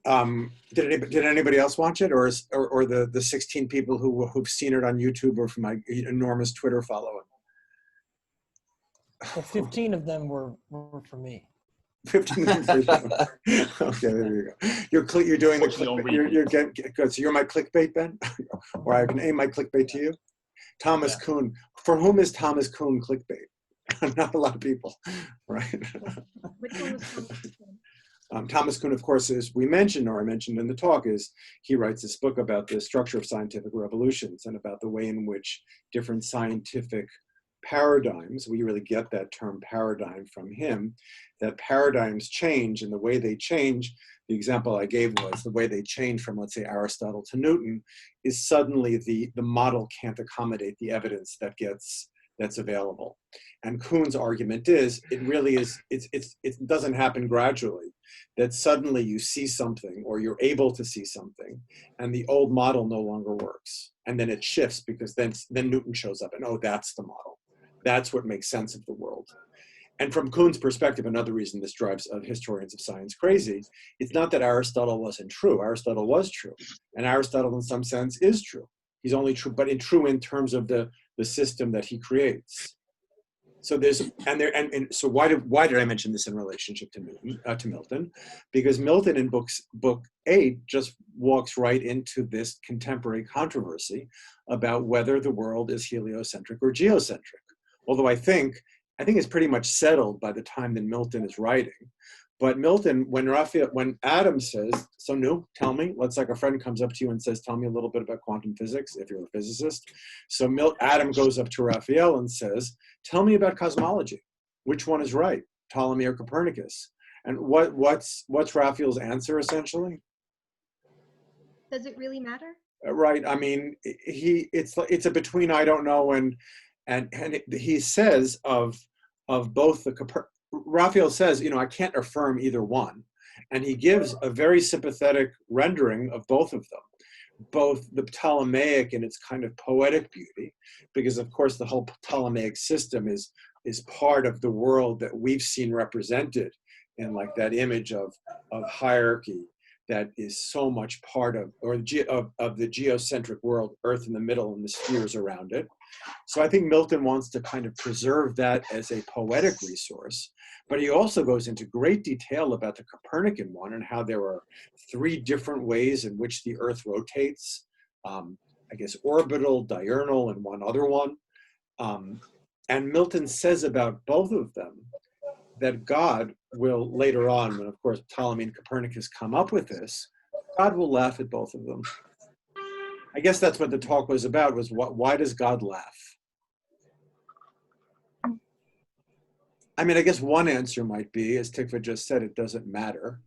Did anybody else watch it, or the 16 people who've seen it on YouTube or from my enormous Twitter following? Well, 15 of them were for me. 15 of them for you. Okay, there you go. You're doing the clickbait. You're getting good. So you're my clickbait, Ben, or I can aim my clickbait to you. Thomas Kuhn. For whom is Thomas Kuhn clickbait? Not a lot of people, right? Which one was Thomas Kuhn? Thomas Kuhn, of course, as we mentioned, or I mentioned in the talk, is he writes this book about the structure of scientific revolutions and about the way in which different scientific paradigms, we really get that term paradigm from him, that paradigms change, and the way they change, the example I gave was the way they change from, let's say, Aristotle to Newton, is suddenly the model can't accommodate the evidence that's available. And Kuhn's argument is, it really is, it doesn't happen gradually, that suddenly you see something or you're able to see something and the old model no longer works. And then it shifts because then Newton shows up and, oh, that's the model. That's what makes sense of the world. And from Kuhn's perspective, another reason this drives historians of science crazy, it's not that Aristotle wasn't true. Aristotle was true. And Aristotle in some sense is true. He's only true, but true in terms of the system that he creates. So there's, so why did I mention this in relationship to Milton? Because Milton in book 8 just walks right into this contemporary controversy about whether the world is heliocentric or geocentric. Although I think it's pretty much settled by the time that Milton is writing. But Milton, when Adam says, so Nu, tell me, let's like a friend comes up to you and says, tell me a little bit about quantum physics, if you're a physicist. So Adam goes up to Raphael and says, tell me about cosmology. Which one is right, Ptolemy or Copernicus? And what's Raphael's answer essentially? Does it really matter? Right. I mean, it's a between I don't know and he says of both Raphael says, I can't affirm either one. And he gives a very sympathetic rendering of both of them, both the Ptolemaic and its kind of poetic beauty, because of course the whole Ptolemaic system is part of the world that we've seen represented in like that image of hierarchy that is so much part of the geocentric world, Earth in the middle and the spheres around it. So I think Milton wants to kind of preserve that as a poetic resource, but he also goes into great detail about the Copernican one and how there are 3 different ways in which the Earth rotates, I guess orbital, diurnal, and one other one. And Milton says about both of them that God will later on, when of course Ptolemy and Copernicus come up with this, God will laugh at both of them. I guess that's what the talk was about, was why does God laugh? I mean, I guess one answer might be, as Tikva just said, it doesn't matter.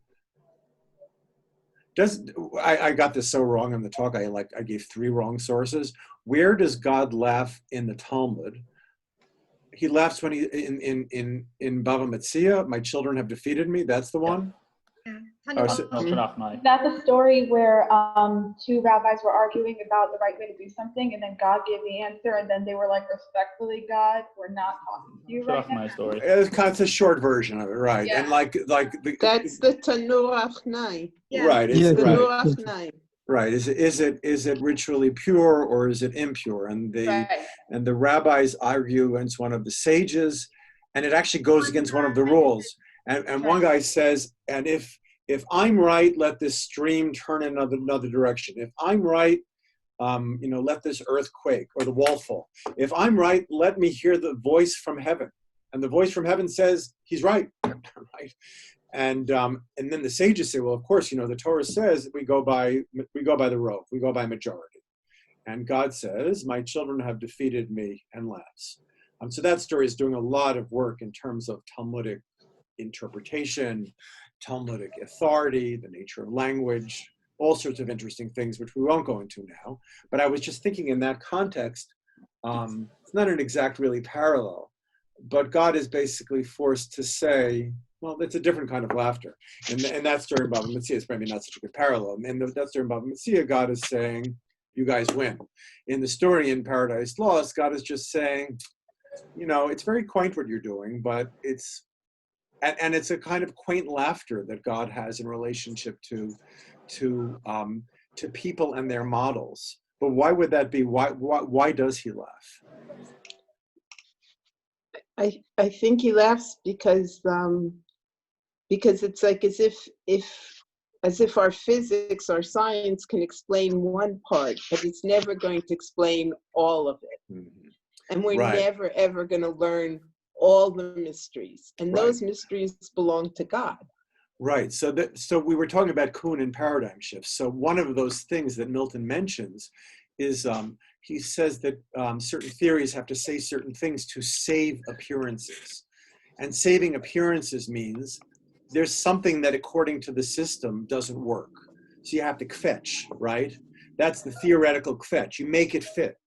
I got this so wrong in the talk, I gave 3 wrong sources. Where does God laugh in the Talmud? He laughs when he, in Bava Metzia, my children have defeated me, that's the one? Yeah. That's the story where 2 rabbis were arguing about the right way to do something, and then God gave the answer, and then they were like, respectfully, God, we're not talking to you right now. My story. It's a short version of it, right? Yeah. And that's the Tanur Achnai. Yeah. Right. Tanur Achnai. Right. Is it ritually pure or is it impure? And the rabbis argue against one of the sages, and it actually goes against one of the rules. And one guy says, and if I'm right, let this stream turn in another direction. If I'm right, let this earth quake or the wall fall. If I'm right, let me hear the voice from heaven. And the voice from heaven says, he's right. Right. And then the sages say, well, of course, the Torah says we go by the rove, we go by majority. And God says, my children have defeated me, and laughs. So that story is doing a lot of work in terms of Talmudic interpretation, Talmudic authority, the nature of language, all sorts of interesting things, which we won't go into now. But I was just thinking in that context, it's not an exact really parallel, but God is basically forced to say, well, it's a different kind of laughter. And that's during Bava Metzia. It's maybe not such a good parallel. And that's during Bava Metzia, God is saying, you guys win. In the story in Paradise Lost, God is just saying, it's very quaint what you're doing, but and it's a kind of quaint laughter that God has in relationship to people and their models. But why would that be? Why does he laugh? I think he laughs because it's like as if our physics, our science can explain one part, but it's never going to explain all of it. Mm-hmm. And we're never, ever going to learn all the mysteries. And those mysteries belong to God. Right. So we were talking about Kuhn and paradigm shifts. So one of those things that Milton mentions is he says that certain theories have to say certain things to save appearances. And saving appearances means there's something that according to the system doesn't work. So you have to kvetch, right? That's the theoretical kvetch. You make it fit.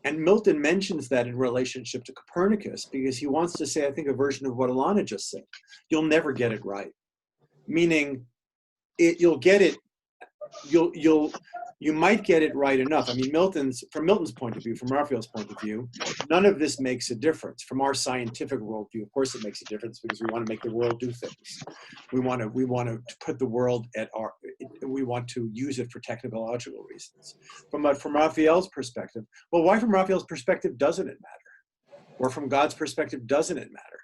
And Milton mentions that in relationship to Copernicus because he wants to say, I think, a version of what Alana just said. You'll never get it right. Meaning, you'll get it. You might get it right enough. I mean, from Milton's point of view, from Raphael's point of view, none of this makes a difference. From our scientific worldview, of course, it makes a difference because we want to make the world do things. We want to put the world we want to use it for technological reasons. From Raphael's perspective, well, why from Raphael's perspective doesn't it matter? Or from God's perspective, doesn't it matter?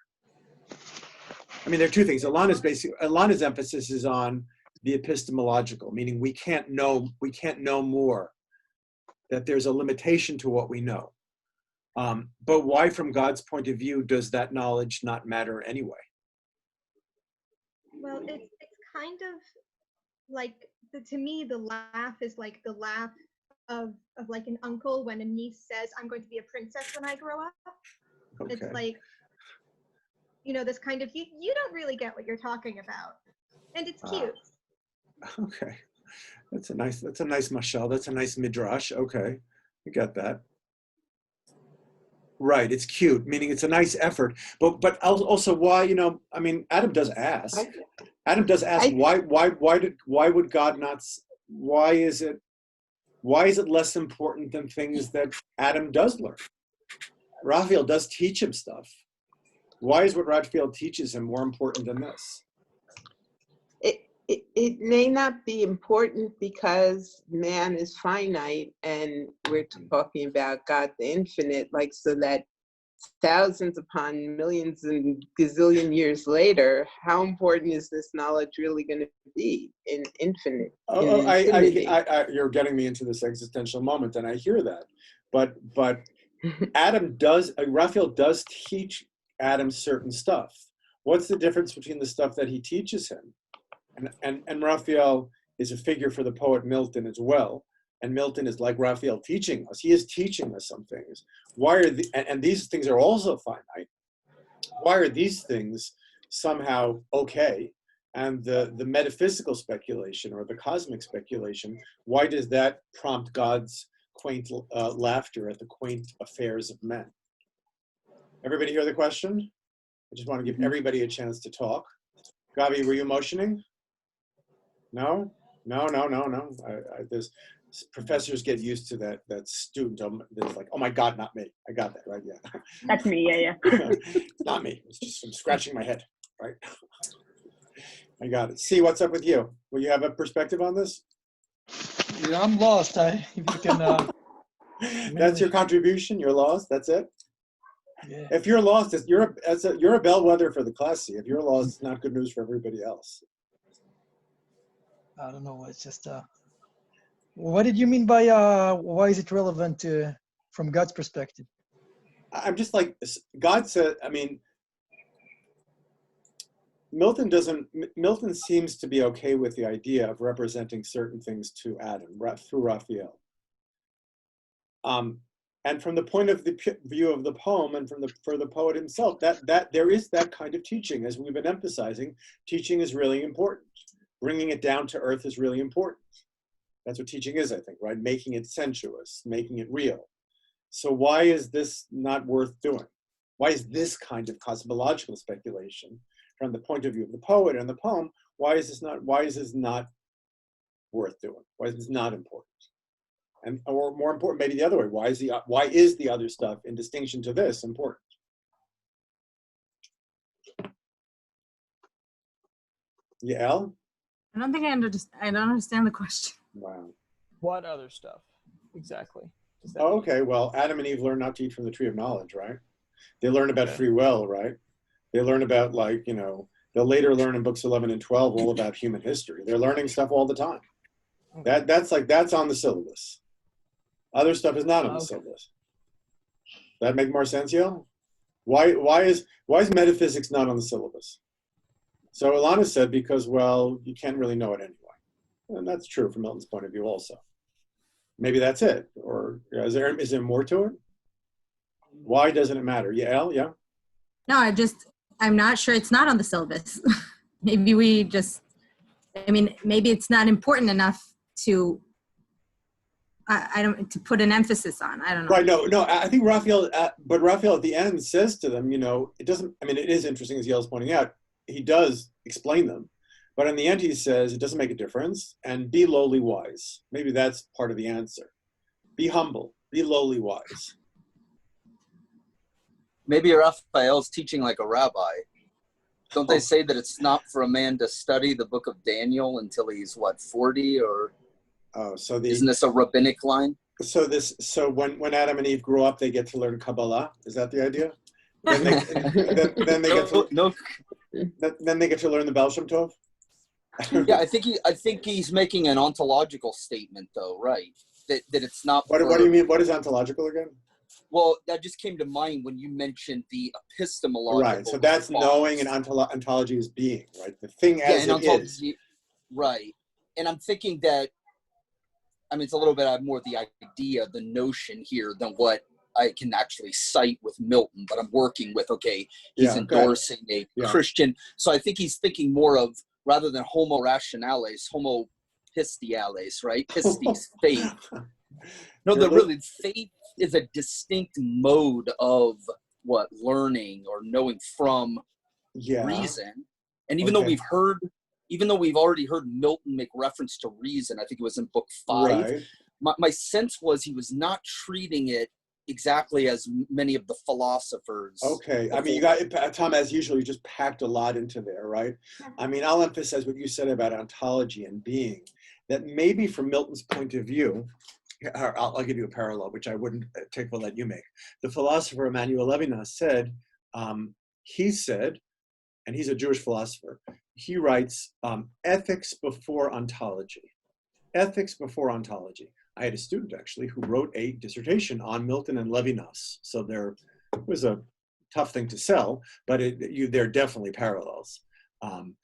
I mean, there are two things. Alana's emphasis is on the epistemological, meaning we can't know more, that there's a limitation to what we know. But why, from God's point of view, does that knowledge not matter anyway? Well, it's kind of like, to me, the laugh is like the laugh of like an uncle when a niece says, I'm going to be a princess when I grow up. Okay. It's like, this kind of, you don't really get what you're talking about. And it's cute. Okay, that's a nice mashal. That's a nice midrash. Okay, I got that. Right, it's cute, meaning it's a nice effort. But also why, I mean, Adam does ask. Why would God not? Why is it less important than things that Adam does learn? Raphael does teach him stuff. Why is what Raphael teaches him more important than this? It may not be important because man is finite and we're talking about God the infinite, like, so that thousands upon millions and gazillion years later, how important is this knowledge really going to be in infinite? You're getting me into this existential moment, and I hear that. But Raphael does teach Adam certain stuff. What's the difference between the stuff that he teaches him? And Raphael is a figure for the poet Milton as well. And Milton is like Raphael teaching us. He is teaching us some things. And these things are also finite. Why are these things somehow okay? And the metaphysical speculation or the cosmic speculation, why does that prompt God's quaint laughter at the quaint affairs of men? Everybody hear the question? I just want to give everybody a chance to talk. Gabi, were you motioning? No. There's professors get used to that student. There's like, oh my God, not me. I got that right. Yeah. That's me. Yeah. It's not me. It's just I'm scratching my head. Right. I got it. See, what's up with you? Will you have a perspective on this? Yeah, I'm lost. If you can. That's your contribution. You're lost. That's it. Yeah. If you're lost, you're a bellwether for the class. See, if you're lost, it's not good news for everybody else. I don't know. It's just. What did you mean by why is it relevant from God's perspective? I'm just like, God said. I mean, Milton seems to be okay with the idea of representing certain things to Adam through Raphael. And from the point of view of the poem and for the poet himself, that there is that kind of teaching, as we've been emphasizing. Teaching is really important. Bringing it down to earth is really important. That's what teaching is, I think, right? Making it sensuous, making it real. So why is this not worth doing? Why is this kind of cosmological speculation, from the point of view of the poet and the poem, why is this not worth doing? Why is this not important? Or more important, maybe the other way, why is the other stuff, in distinction to this, important? Yael? I don't think I don't understand the question. Wow. What other stuff exactly? Does that Oh, mean? okay, well, Adam and Eve learned not to eat from the tree of knowledge, right? They learn about free will, right? They learn about, like, you know, they'll later learn in books 11 and 12 all about human history. They're learning stuff all the time. That's on the syllabus. Other stuff is not on the syllabus. That make more sense, Yael? Why is metaphysics not on the syllabus? So Ilana said because, well, you can't really know it anyway. And that's true from Milton's point of view also. Maybe that's it. Or is there more to it? Why doesn't it matter? Yael, yeah? No, I'm not sure it's not on the syllabus. Maybe maybe it's not important enough to, to put an emphasis on. I don't know. Right, no, I think Raphael, but Raphael at the end says to them, you know, it doesn't, I mean, it is interesting as Yael's pointing out, he does explain them, but in the end he says it doesn't make a difference, and be lowly wise. Maybe that's part of the answer. Be humble, be lowly wise. Maybe Raphael's teaching like a rabbi. Don't they say that it's not for a man to study the book of Daniel until he's, what, 40 or? Oh, so isn't this a rabbinic line? So when Adam and Eve grow up, they get to learn Kabbalah. Is that the idea? Then they get to learn the Baal Shem Tov. Yeah, I think he's making an ontological statement, though, right? That it's not. What do you mean? What is ontological again? Well, that just came to mind when you mentioned the epistemological. Right. So that's response. Knowing, and ontology is being, right? The thing as it is. Right. And I'm thinking that, I mean, it's a little bit more the idea, the notion here than what I can actually cite with Milton, but I'm working with, okay, he's endorsing a Christian. So I think he's thinking more of, rather than homo rationalis, homo pistiales, right? Pistis, faith. No, really, faith is a distinct mode of what, learning or knowing from reason. And even though we've already heard Milton make reference to reason, I think it was in book 5, my sense was he was not treating it exactly as many of the philosophers. Okay, I mean, you got, Tom, as usual, you just packed a lot into there, right? I mean, I'll emphasize what you said about ontology and being, that maybe from Milton's point of view, I'll give you a parallel, which I wouldn't take for let you make. The philosopher Emmanuel Levinas said, he said, and he's a Jewish philosopher, he writes, ethics before ontology. Ethics before ontology. I had a student actually who wrote a dissertation on Milton and Levinas. So it was a tough thing to sell, but there are definitely parallels.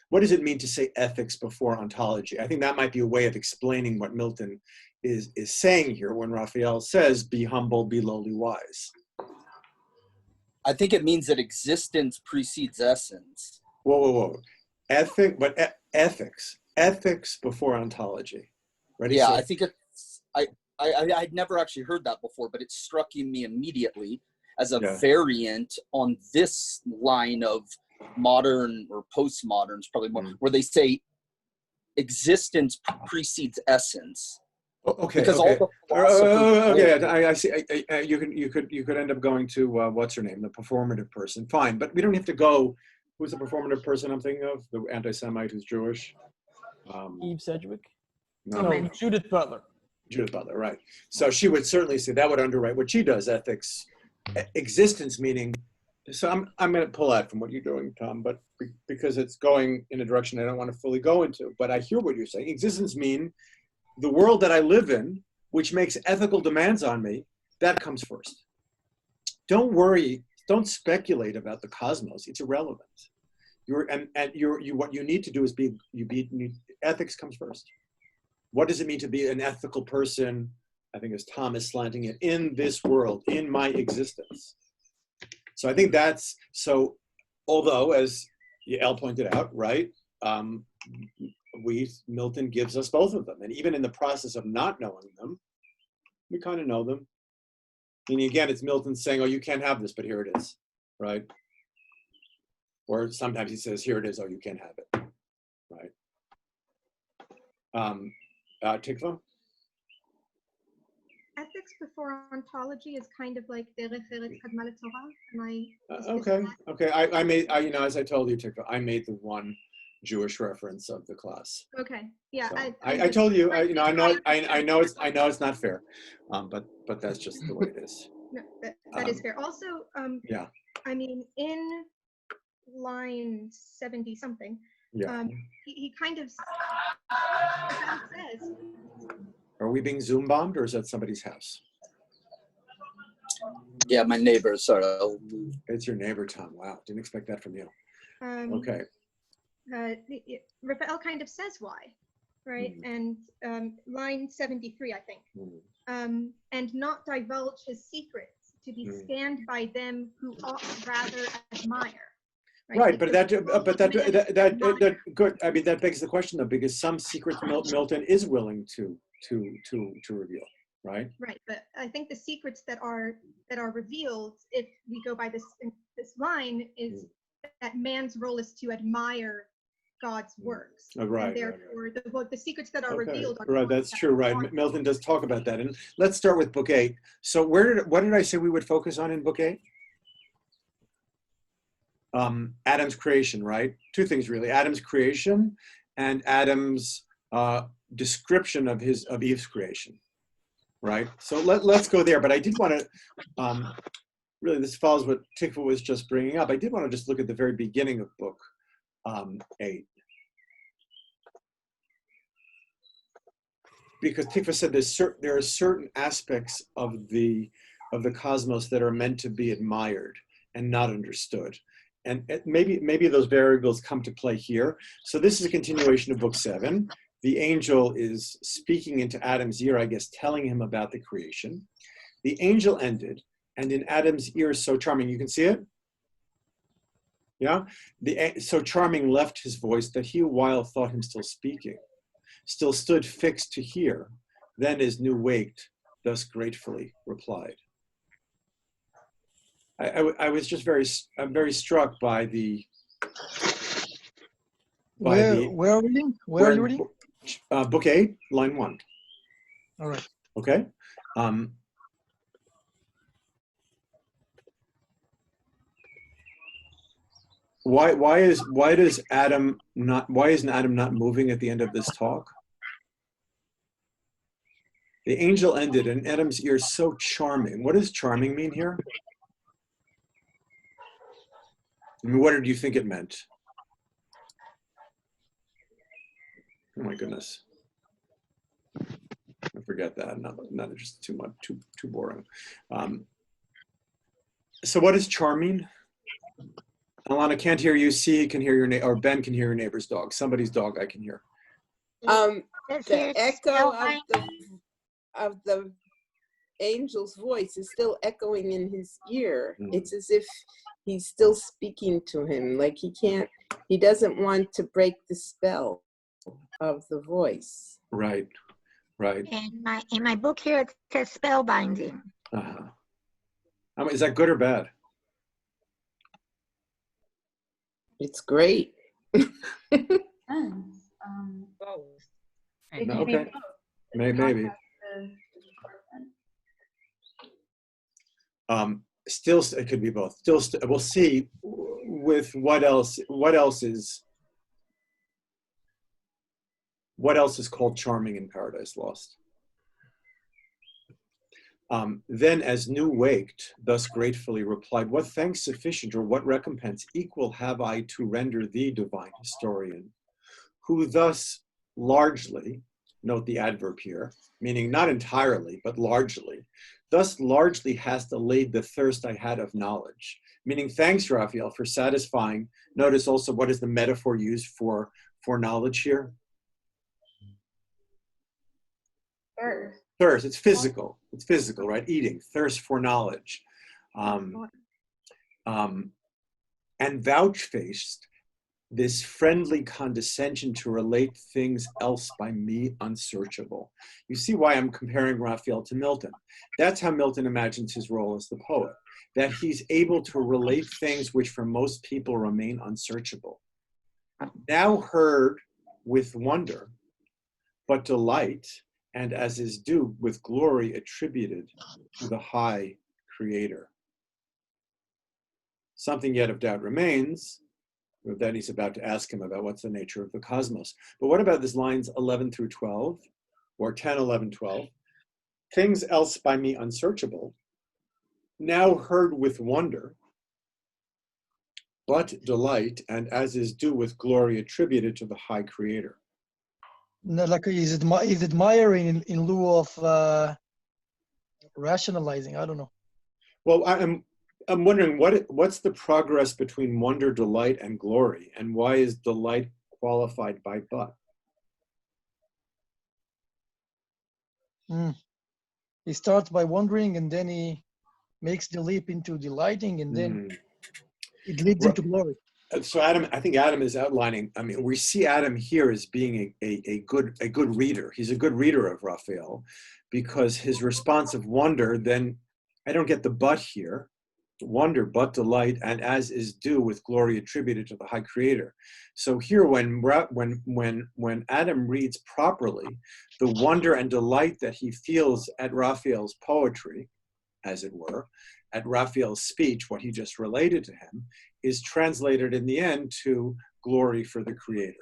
What does it mean to say ethics before ontology? I think that might be a way of explaining what Milton is saying here when Raphael says, be humble, be lowly wise. I think it means that existence precedes essence. Whoa. Ethics before ontology. Ready? Yeah, so, I think I'd never actually heard that before, but it struck me immediately as a variant on this line of modern or postmoderns, probably more, where they say existence precedes essence. Okay. Because all the philosophers I see. You could end up going to what's her name, the performative person. Fine, but we don't have to go. Who's the performative person I'm thinking of? The anti-Semite who's Jewish. Eve Sedgwick. No, Judith Butler. Judith Butler, right? So she would certainly say that would underwrite what she does. Ethics, existence meaning. So I'm going to pull out from what you're doing, Tom, but because it's going in a direction I don't want to fully go into. But I hear what you're saying. Existence mean the world that I live in, which makes ethical demands on me, that comes first. Don't worry, don't speculate about the cosmos. It's irrelevant. What you need to do is ethics comes first. What does it mean to be an ethical person? I think as Tom is slanting it, in this world, in my existence. So I think that's, so although as Yael pointed out, right, Milton gives us both of them. And even in the process of not knowing them, we kind of know them. And again, it's Milton saying, oh, you can't have this, but here it is, right? Or sometimes he says, here it is, oh, you can't have it, right? Tikva? Ethics before ontology is kind of like derech eretz kadma leTorah. Okay. I made, as I told you, Tikva, I made the one Jewish reference of the class. Okay. Yeah. So I I told you, just- I know it's not fair, but that's just the way it is. No, that is fair. Also, Yeah. I mean, in line 70 something, Yeah. he kind of says, Are we being Zoom bombed, or is that somebody's house? Yeah, my neighbor. Sorry. It's your neighbor, Tom. Wow, didn't expect that from you. Okay. Raphael kind of says why, right? And line 73, I think. And not divulge his secrets to be scanned by them who ought rather admire. Right, but that good. I mean, that begs the question though, because some secrets Milton is willing to reveal, right? Right, but I think the secrets that are revealed, if we go by this line, is that man's role is to admire God's works. Oh, right, and therefore, the secrets that are revealed are right. That's true. Right, Milton does talk about that. And let's start with Book 8. So what did I say we would focus on in Book 8? Adam's creation, right? Two things really: Adam's creation and Adam's description of Eve's creation, right? So let's go there. But I did want to really, this follows what Tikva was just bringing up. I did want to just look at the very beginning of Book 8, because Tikva said there are certain aspects of the cosmos that are meant to be admired and not understood. And maybe those variables come to play here. So this is a continuation of Book 7. The angel is speaking into Adam's ear, I guess, telling him about the creation. The angel ended, and in Adam's ear, so charming. You can see it? Yeah? So charming left his voice that he a while thought him still speaking, still stood fixed to hear. Then as new waked, thus gratefully replied. I was just very struck by the. Where are we reading? Where are you reading? Book 8, line 1. All right. Okay. Why isn't Adam not moving at the end of this talk? The angel ended, and Adam's ear so charming. What does charming mean here? I mean, what did you think it meant? Oh my goodness. I forget that. Not just too much, too boring. So what does charming? Alana can't hear you. C can hear your or Ben can hear your neighbor's dog. Somebody's dog I can hear. The echo of the angel's voice is still echoing in his ear. It's as if he's still speaking to him. Like he doesn't want to break the spell of the voice. Right. In my book here, it says spellbinding. Is that good or bad? It's great. Okay. Maybe. Still, it could be both. Still, we'll see. With what else is called charming in Paradise Lost? Then as new waked, thus gratefully replied, what thanks sufficient or what recompense equal have I to render thee, divine historian, who thus largely, note the adverb here, meaning not entirely, but largely, thus largely hast allayed the thirst I had of knowledge. Meaning, thanks, Raphael, for satisfying. Notice also what is the metaphor used for knowledge here? Thirst. It's physical. It's physical, right? Eating. Thirst for knowledge. And vouchsafed this friendly condescension to relate things else by me unsearchable. You see why I'm comparing Raphael to Milton. That's how Milton imagines his role as the poet, that he's able to relate things which for most people remain unsearchable. Now heard with wonder, but delight, and as is due, with glory attributed to the high creator. Something yet of doubt remains. Then he's about to ask him about what's the nature of the cosmos. But what about this lines 11 through 12, or 10, 11, 12? Things else by me unsearchable, now heard with wonder, but delight, and as is due with glory attributed to the high creator. No, like is admiring in lieu of rationalizing? I don't know. Well, I'm wondering what's the progress between wonder, delight, and glory, and why is delight qualified by but? He starts by wondering, and then he makes the leap into delighting, and then it leads into glory. So I think Adam is outlining, I mean, we see Adam here as being a good reader. He's a good reader of Raphael, because his response of wonder, then I don't get the but here, wonder, but delight, and as is due with glory attributed to the high creator. So here, when Adam reads properly, the wonder and delight that he feels at Raphael's poetry, as it were, at Raphael's speech, what he just related to him, is translated in the end to glory for the creator.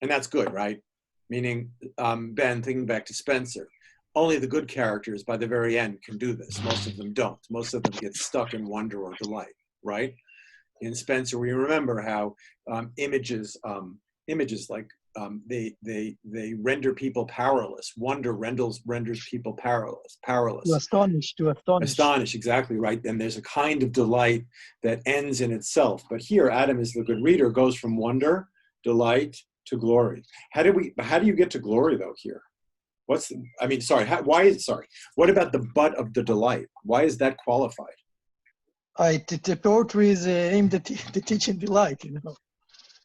And that's good, right? Meaning, Ben, thinking back to Spencer, only the good characters by the very end can do this. Most of them don't. Most of them get stuck in wonder or delight, right? In Spencer, we remember how images like they render people powerless. Wonder renders people powerless. To astonish, exactly right. And there's a kind of delight that ends in itself. But here, Adam, as the good reader, goes from wonder, delight to glory. How do you get to glory though here? What about the but of the delight? Why is that qualified? The poetry is aimed at teaching delight, you know.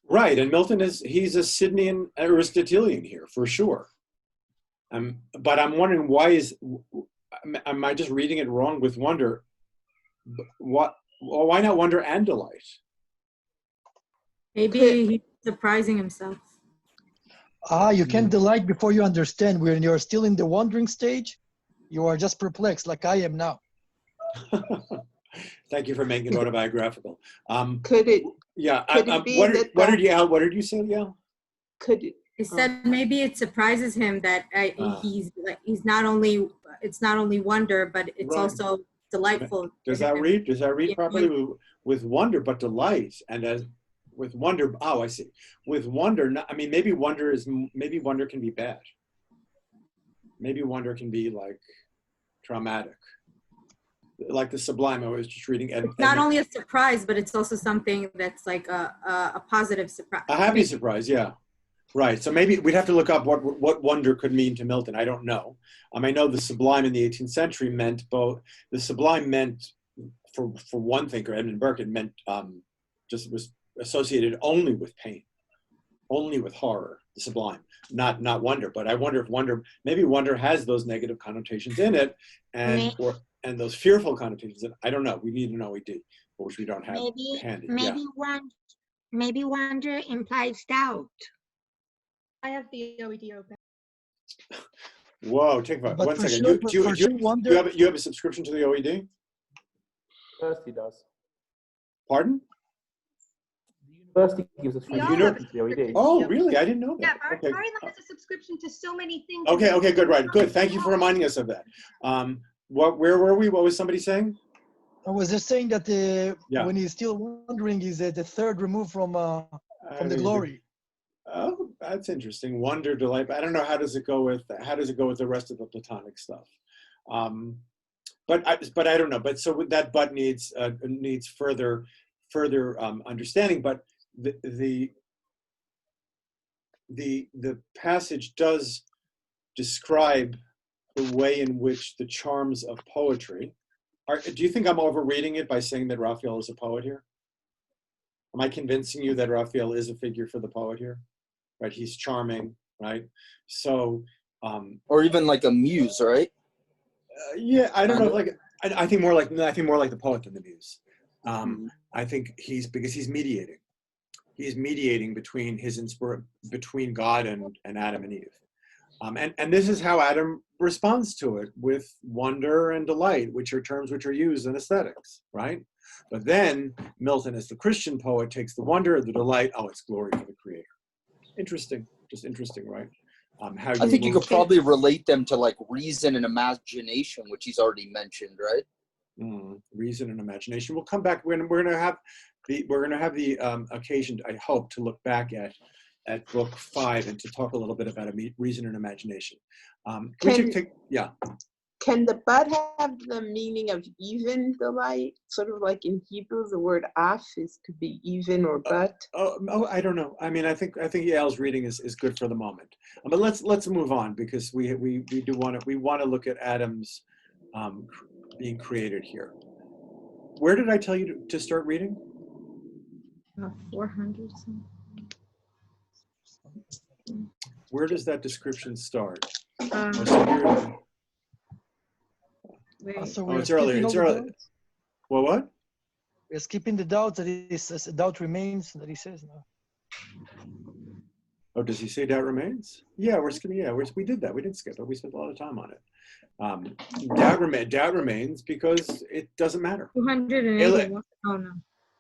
Right, and Milton he's a Sidneian Aristotelian here for sure. But I'm wondering am I just reading it wrong with wonder? Why not wonder and delight? Maybe he's surprising himself. You can delight before you understand. When you're still in the wondering stage, you are just perplexed, like I am now. Thank you for making it autobiographical. Could it? Yeah. What did you say, Yael? Could it? He said maybe it surprises him that it's not only wonder, but it's also delightful. Does that read properly? With wonder, but delight, and as with wonder. Oh, I see. With wonder, maybe wonder can be bad. Maybe wonder can be like traumatic. Like the Sublime, I was just reading. It's not only a surprise, but it's also something that's like a positive surprise. A happy surprise, yeah. Right, so maybe we'd have to look up what wonder could mean to Milton. I don't know. I know the Sublime in the 18th century meant both. The Sublime meant, for one thinker, Edmund Burke, it meant just was associated only with pain, only with horror, the Sublime, not wonder. But I wonder if maybe wonder has those negative connotations in it, and those fearful connotations. I don't know. We need an OED, which we don't have handy. Maybe wonder implies doubt. I have the OED open. Whoa, take 1 second. You have a subscription to the OED? University does. Pardon? The university gives us free subscription to the OED. Oh, really? I didn't know that. Yeah, Okay. Ariana has a subscription to so many things. Okay, good, right, good. Thank you for reminding us of that. Where were we? What was somebody saying? I was just saying that when he's still wondering, he's the third remove from the glory. Oh, that's interesting. Wonder, delight. I don't know how does it go with the rest of the Platonic stuff. But I don't know. But so that but needs further understanding. But the passage does describe the way in which the charms of poetry do you think I'm overreading it by saying that Raphael is a poet here? Am I convincing you that Raphael is a figure for the poet here? Right, he's charming, right? So, or even like a muse, right? Yeah, I don't know. I think more like the poet than the muse. I think because he's mediating. He's mediating between between God and Adam and Eve. And this is how Adam responds to it, with wonder and delight, which are terms which are used in aesthetics, right? But then Milton, as the Christian poet, takes the wonder, the delight, oh, it's glory for the Creator. Interesting, just interesting, right? How I think you could probably relate them to like reason and imagination, which he's already mentioned, right? Reason and imagination. We'll come back. We're gonna have the occasion, I hope, to look back at book 5 and to talk a little bit about reason and imagination. Can the but have the meaning of even delight? Sort of like in Hebrew, the word af could be even or but. I don't know. I mean, I think Yael's reading is good for the moment. But let's move on, because we want to look at Adam's being created here. Where did I tell you to start reading? 400. Where does that description start? So it's earlier. It's early. Well, what? We're skipping the doubt that doubt remains that he says now. Oh, does he say doubt remains? Yeah, we're skipping. Yeah, we did that. We didn't skip it. We spent a lot of time on it. Doubt remains because it doesn't matter. 281. Oh no.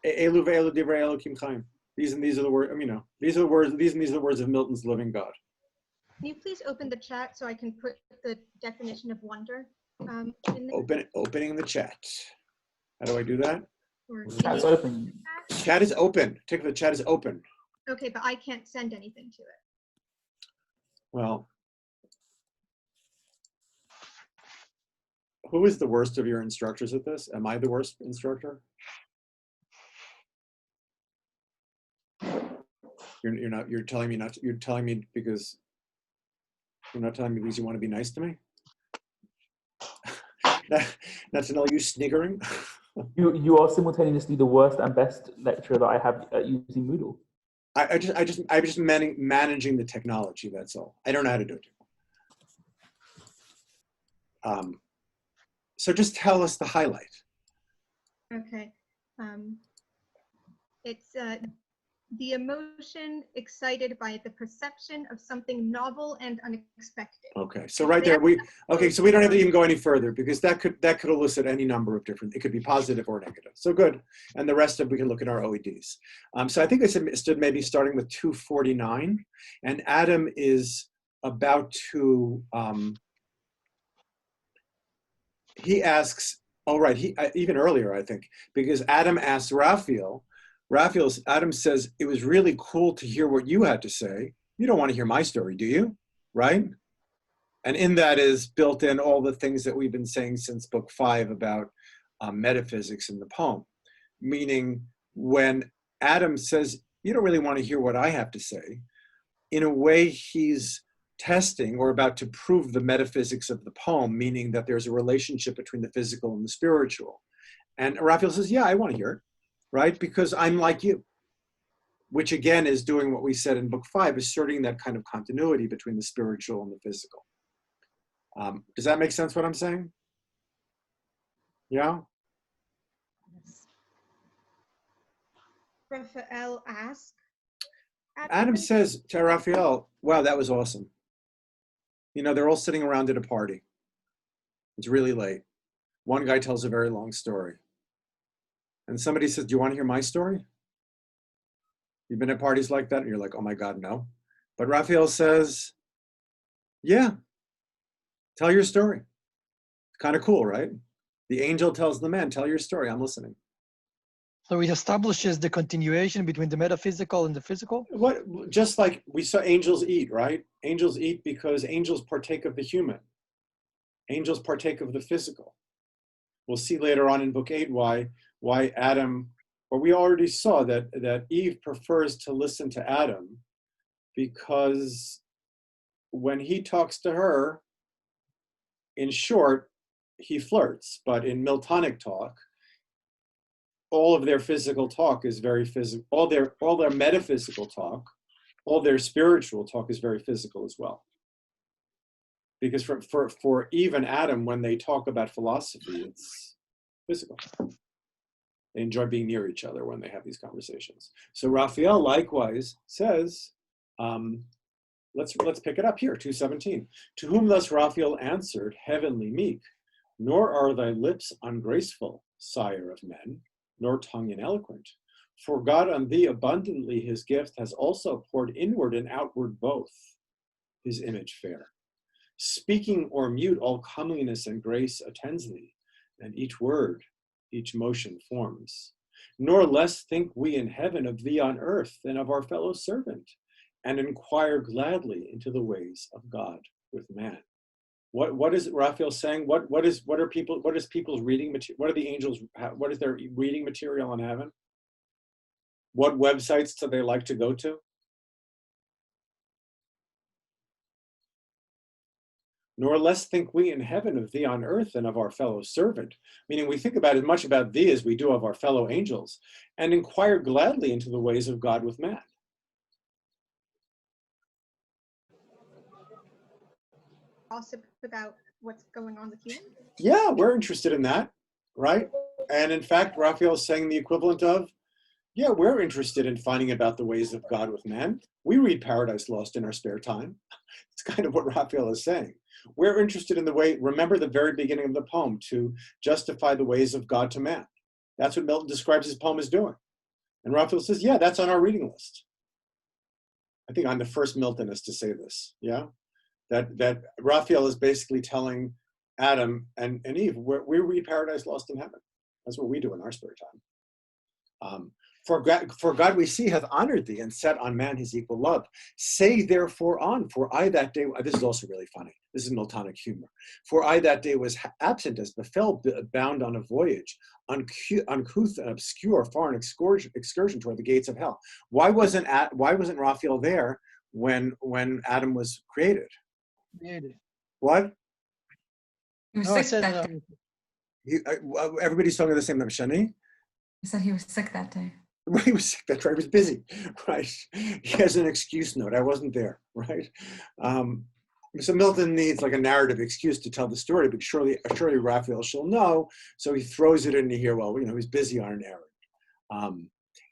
Elu ve'elu divrei Elokim chaim. These are the words. These are the words. These are the words of Milton's living God. Can you please open the chat so I can put the definition of wonder? Opening the chat. How do I do that? Chat's open. Chat is open. The chat is open. Okay, but I can't send anything to it. Well, who is the worst of your instructors at this? Am I the worst instructor? You're not. You're telling me not. You're telling me because you're not telling me because you want to be nice to me. That's no use sniggering. You are simultaneously the worst and best lecturer that I have at using Moodle. I'm just managing the technology. That's all. I don't know how to do it. So just tell us the highlight. Okay. It's the emotion excited by the perception of something novel and unexpected. Okay, so right there so we don't have to even go any further, because that could elicit any number of different. It could be positive or negative. So good, and the rest of we can look at our OEDs. So I think I stood maybe starting with 249, and Adam is about to. He asks. Oh right, even earlier I think, because Adam asks Raphael. Adam says, it was really cool to hear what you had to say. You don't want to hear my story, do you? Right? And in that is built in all the things that we've been saying since book 5 about metaphysics in the poem. Meaning, when Adam says, you don't really want to hear what I have to say, in a way he's testing or about to prove the metaphysics of the poem, meaning that there's a relationship between the physical and the spiritual. And Raphael says, yeah, I want to hear it. Right? Because I'm like you, which again is doing what we said in book 5, asserting that kind of continuity between the spiritual and the physical. Does that make sense what I'm saying? Yeah? Raphael asks. Adam says to Raphael, wow, that was awesome. They're all sitting around at a party. It's really late. One guy tells a very long story. And somebody says, do you want to hear my story? You've been at parties like that? And you're like, oh my God, no. But Raphael says, yeah, tell your story. It's kind of cool, right? The angel tells the man, tell your story, I'm listening. So he establishes the continuation between the metaphysical and the physical? Just like we saw angels eat, right? Angels eat because angels partake of the human. Angels partake of the physical. We'll see later on in book 8 why Adam, or we already saw that Eve prefers to listen to Adam, because when he talks to her, in short, he flirts, but in Miltonic talk, all of their physical talk is very physical. All their metaphysical talk, all their spiritual talk is very physical as well. Because for Eve and Adam, when they talk about philosophy, it's physical. They enjoy being near each other when they have these conversations. So Raphael likewise says, let's pick it up here, 217. To whom thus Raphael answered, heavenly meek, nor are thy lips ungraceful, sire of men, nor tongue ineloquent. For God on thee abundantly his gift has also poured inward and outward both, his image fair. Speaking or mute, all comeliness and grace attends thee, and each word, each motion forms. Nor less think we in heaven of thee on earth than of our fellow servant, and inquire gladly into the ways of God with man. What is Raphael saying? What is people's reading material? What are the angels? What is their reading material in heaven? What websites do they like to go to? Nor less think we in heaven of thee on earth than of our fellow servant. Meaning we think about as much about thee as we do of our fellow angels, and inquire gladly into the ways of God with man. Gossip about what's going on with humans? Yeah, we're interested in that, right? And in fact, Raphael is saying the equivalent of, yeah, we're interested in finding about the ways of God with man. We read Paradise Lost in our spare time. It's kind of what Raphael is saying. We're interested in the way, remember the very beginning of the poem, to justify the ways of God to man. That's what Milton describes his poem as doing. And Raphael says, yeah, that's on our reading list. I think I'm the first Miltonist to say this, yeah? That Raphael is basically telling Adam and Eve, we read Paradise Lost in Heaven. That's what we do in our spare time. For God we see hath honored thee and set on man his equal love. Say therefore on, for I that day, this is also really funny. This is Miltonic humor. For I that day was absent as befell, bound on a voyage, uncouth and obscure, far an excursion toward the gates of hell. Why wasn't Raphael there when Adam was created? What? He was No, I sick that said day. Everybody's talking the same name. Shani? He said he was sick that day. He was sick, that's right, he was busy, right? He has an excuse note, I wasn't there, right? So Milton needs like a narrative excuse to tell the story, but surely Raphael shall know, so he throws it into here, well, he's busy on an errand.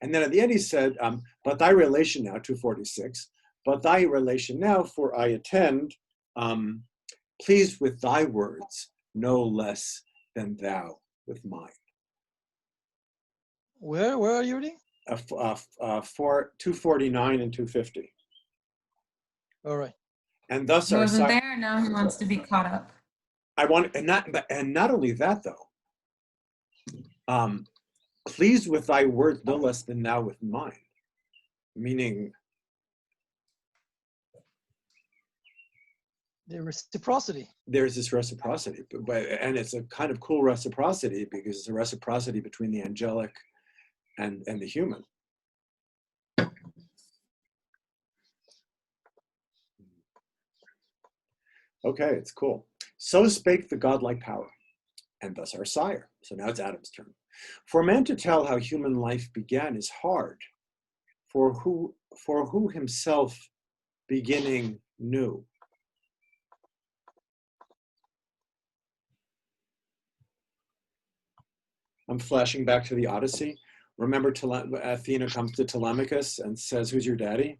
And then at the end he said, but thy relation now, 246, but thy relation now, for I attend, pleased with thy words, no less than thou with mine. Where are you reading? 249 and 250. All right. And thus he wasn't there. Now he wants to be caught up. And not only that though. Pleased with thy words, no less than thou with mine. Meaning, the reciprocity. There's this reciprocity, and it's a kind of cool reciprocity because it's a reciprocity between the angelic and the human. Okay, it's cool. So spake the godlike power, and thus our sire. So now it's Adam's turn. For man to tell how human life began is hard, for who himself beginning knew. I'm flashing back to the Odyssey. Remember, Athena comes to Telemachus and says, "Who's your daddy?"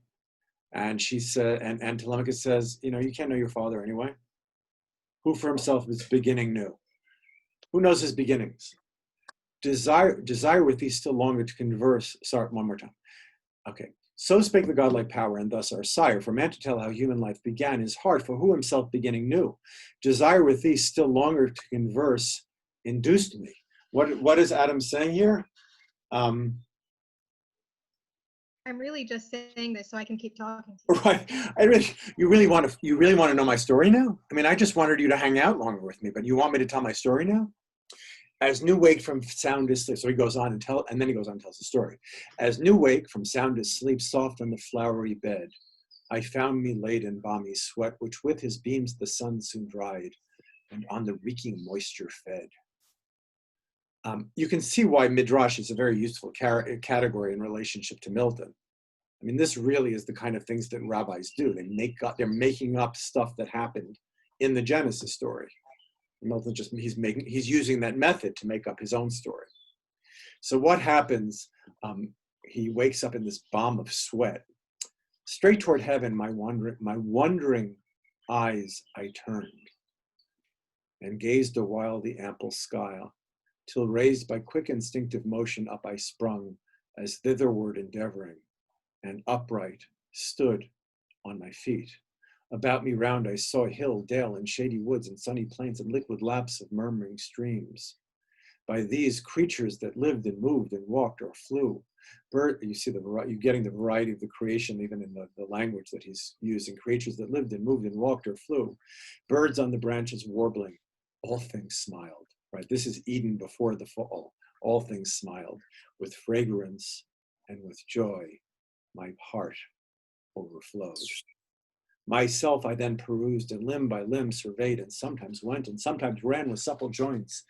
And she said, and Telemachus says, "You can't know your father anyway. Who for himself is beginning knew." Who knows his beginnings? Desire with thee still longer to converse. Sorry, one more time. Okay. So spake the godlike power, and thus our sire. For man to tell how human life began is hard, for who himself beginning knew. Desire with thee still longer to converse induced me. What is Adam saying here? I'm really just saying this so I can keep talking. Right. You really want to know my story now? I mean, I just wanted you to hang out longer with me, but you want me to tell my story now? As new wake from soundest sleep, so he goes on and then he goes on and tells the story. As new wake from soundest sleep, soft on the flowery bed, I found me laid in balmy sweat, which with his beams the sun soon dried, and on the reeking moisture fed. You can see why Midrash is a very useful category in relationship to Milton. I mean, this really is the kind of things that rabbis do. They're making up stuff that happened in the Genesis story. Milton he's using that method to make up his own story. So what happens? He wakes up in this bomb of sweat. Straight toward heaven, my wondering eyes I turned, and gazed a while the ample sky, till raised by quick instinctive motion up I sprung, as thitherward endeavoring, and upright stood on my feet. About me round I saw hill, dale, and shady woods, and sunny plains, and liquid laps of murmuring streams. By these creatures that lived and moved and walked or flew. You see you're getting the variety of the creation even in the language that he's using. Creatures that lived and moved and walked or flew. Birds on the branches warbling. All things smiled, right? This is Eden before the fall. All things smiled with fragrance and with joy. My heart overflowed. Myself I then perused and limb by limb surveyed, and sometimes went and sometimes ran with supple joints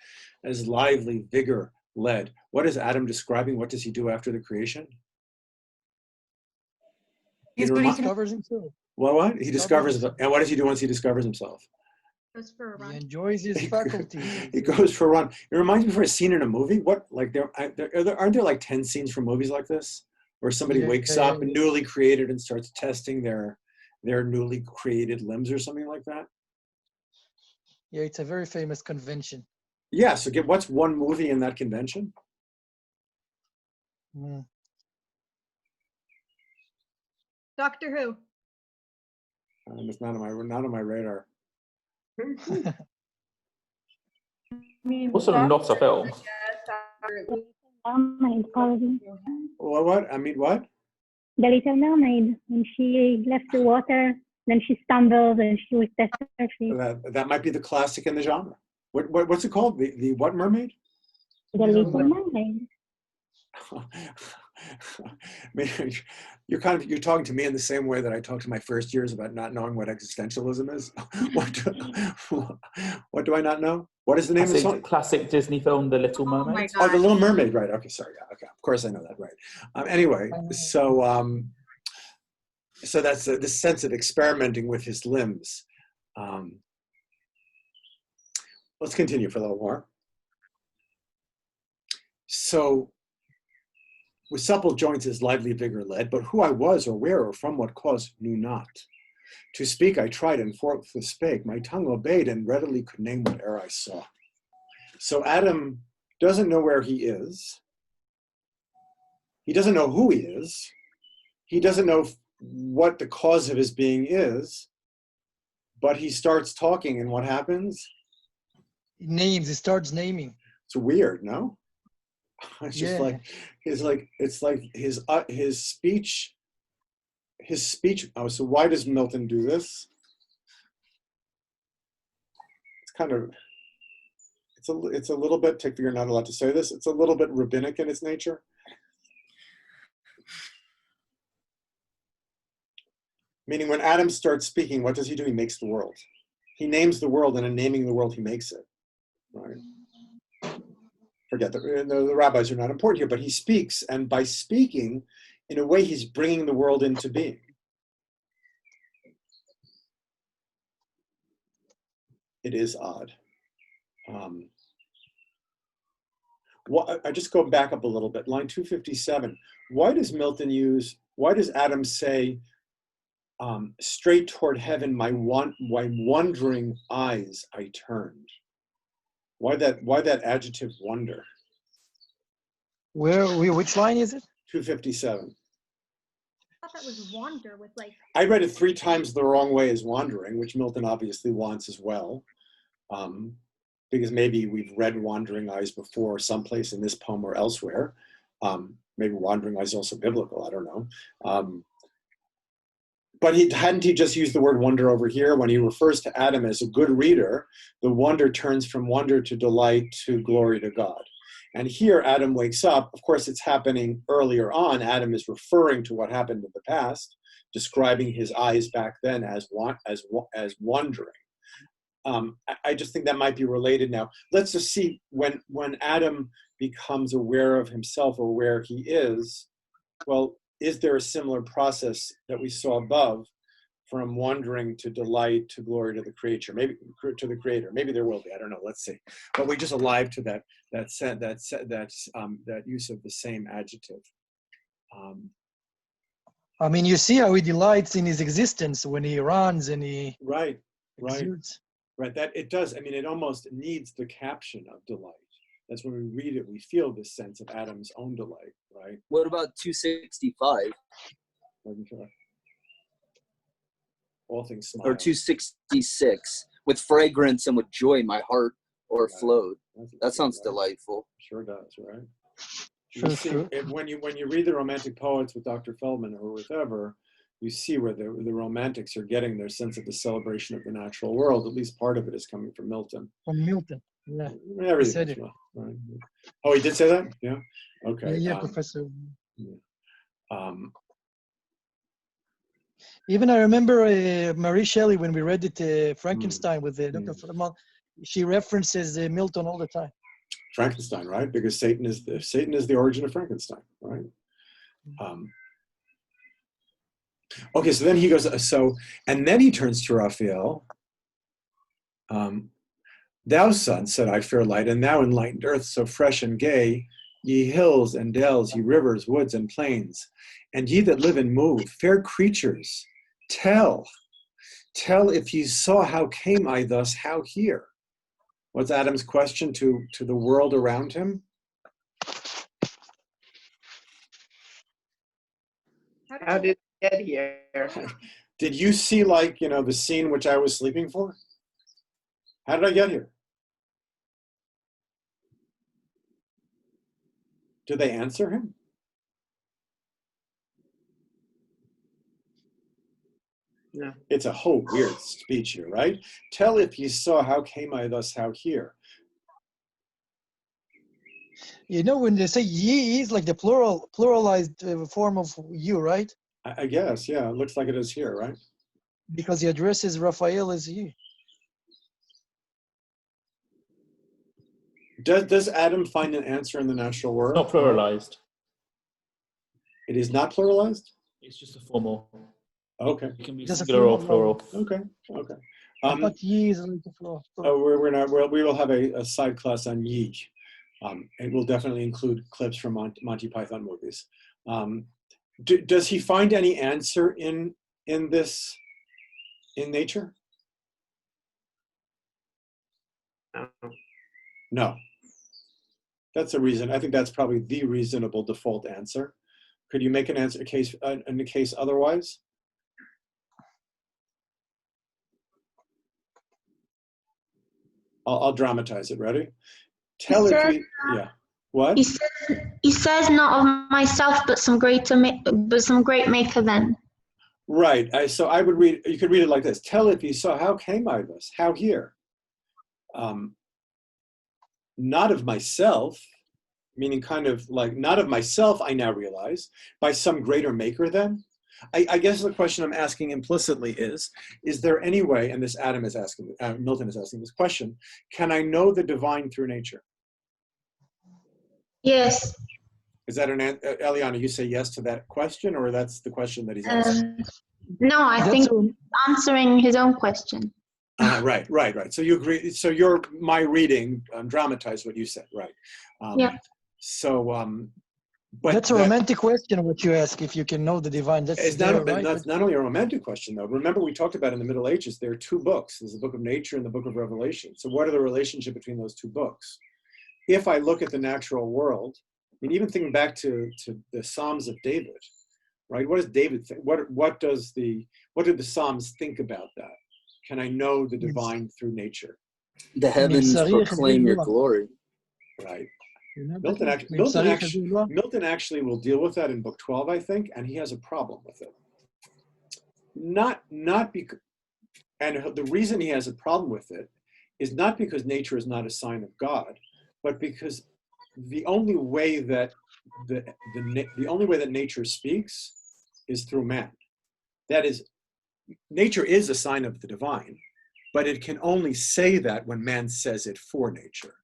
as lively vigor led. What is Adam describing? What does he do after the creation? He discovers himself. Well, what? He discovers himself. And what does he do once he discovers himself? Goes for a run. He enjoys his faculties. He goes for a run. It reminds me of a scene in a movie. What, like, aren't there like 10 scenes from movies like this? Where somebody wakes up newly created and starts testing their newly created limbs or something like that? Yeah, it's a very famous convention. Yeah, so what's one movie in that convention? Doctor Who. It's not on my radar. Also not a film. Mermaid, probably. What? I mean, what? The Little Mermaid. When she left the water, then she stumbled and she was tested. That might be the classic in the genre. What's it called? The what mermaid? The Little Mermaid. I mean, you're talking to me in the same way that I talk to my first years about not knowing what existentialism is. What do I not know? What is the name of the song? Classic Disney film, The Little Mermaid. Oh, The Little Mermaid, right? Okay, sorry. Yeah, okay, of course I know that, right? Anyway, so that's the sense of experimenting with his limbs. Let's continue for a little more. So, with supple joints his lively vigor led, but who I was or where or from what cause knew not. To speak I tried and forth spake, my tongue obeyed and readily could name whate'er I saw. So Adam doesn't know where he is. He doesn't know who he is. He doesn't know what the cause of his being is, but he starts talking, and what happens? He starts naming. It's weird, no? It's just it's like his speech. Oh, so why does Milton do this? It's kind of, it's a little bit, you're not allowed to say this, it's a little bit rabbinic in its nature. Meaning when Adam starts speaking, what does he do? He makes the world. He names the world, and in naming the world, he makes it, right? Forget the rabbis are not important here, but he speaks, and by speaking, in a way, he's bringing the world into being. It is odd. I just go back up a little bit. Line 257. Why does Adam say, straight toward heaven, my wondering eyes I turned? Why that adjective wonder? Which line is it? 257. I thought that was wander with like. I read it 3 times the wrong way as wandering, which Milton obviously wants as well. Because maybe we've read Wandering Eyes before someplace in this poem or elsewhere. Maybe Wandering Eyes is also biblical, I don't know. But hadn't he just used the word wonder over here? When he refers to Adam as a good reader, the wonder turns from wonder to delight to glory to God. And here Adam wakes up. Of course, it's happening earlier on. Adam is referring to what happened in the past, describing his eyes back then as wondering. I just think that might be related now. Let's just see when Adam becomes aware of himself or where he is, well, is there a similar process that we saw above from wondering to delight to glory to the creator? Maybe to the creator. Maybe there will be. I don't know. Let's see. But we just alive to that use of the same adjective. I mean, you see how he delights in his existence when he runs and he right. exudes. Right. That it does. I mean, it almost needs the caption of delight. That's when we read it, we feel this sense of Adam's own delight, right? What about 265? All things smile. Or 266, with fragrance and with joy my heart o'erflowed. That sounds delightful. Sure does, right? Sure, You see, sure. when you read the Romantic poets with Dr. Feldman or whoever, you see where the Romantics are getting their sense of the celebration of the natural world. At least part of it is coming from Milton. From Milton, yeah. Everything said is it. right? Oh, he did say that? Yeah. Okay. Yeah, Professor. Yeah. Even I remember Marie Shelley when we read it, Frankenstein with Dr. Feldman. She references Milton all the time. Frankenstein, right? Because Satan is the origin of Frankenstein, right? Okay, so then he goes, and then he turns to Raphael. Thou sun, said I, fair light, and thou enlightened earth so fresh and gay, ye hills and dells, ye rivers, woods, and plains, and ye that live and move, fair creatures, tell if ye saw how came I thus, how here? What's Adam's question to the world around him? How did it get here? Did you see, like, the scene which I was sleeping for? How did I get here? Did they answer him? No. It's a whole weird speech here, right? Tell if ye saw how came I thus, how here? When they say ye, is like the pluralized form of you, right? I guess, yeah. It looks like it is here, right? Because he addresses Raphael as ye. Does Adam find an answer in the natural world? Not pluralized. It is not pluralized? It's just a formal. Okay. It can be Just a singular or formal. plural. Okay. I thought ye is like the plural. We will have a side class on ye. It will definitely include clips from Monty Python movies. Does he find any answer in nature? No. That's a reason. I think that's probably the reasonable default answer. Could you make a case in the case otherwise? I'll dramatize it. Ready? Yeah. What? He says not of myself, but some great maker then. Right. So I would read. You could read it like this: tell if you saw how came I thus, how here. Not of myself, meaning kind of like not of myself. I now realize by some greater maker then. I guess the question I'm asking implicitly is there any way, and this Adam is asking, Milton is asking this question, can I know the divine through nature? Yes. Is that Eliana, you say yes to that question, or that's the question that he's asking? No, I think answering his own question. Right. So you agree, so my reading dramatized what you said, right? Yeah. So, but that's a romantic question, what you ask, if you can know the divine. That's not only a romantic question, though. Remember, we talked about in the Middle Ages, there are two books. There's the Book of Nature and the Book of Revelation. So what are the relationship between those two books? If I look at the natural world, and even thinking back to the Psalms of David, right? What does David think? What did the Psalms think about that? Can I know the divine through nature? The heavens proclaim your glory. Right. Milton actually will deal with that in book 12, I think, and he has a problem with it. Not because, and the reason he has a problem with it is not because nature is not a sign of God, but because the only way that the only way that nature speaks is through man. That is, nature is a sign of the divine, but it can only say that when man says it for nature.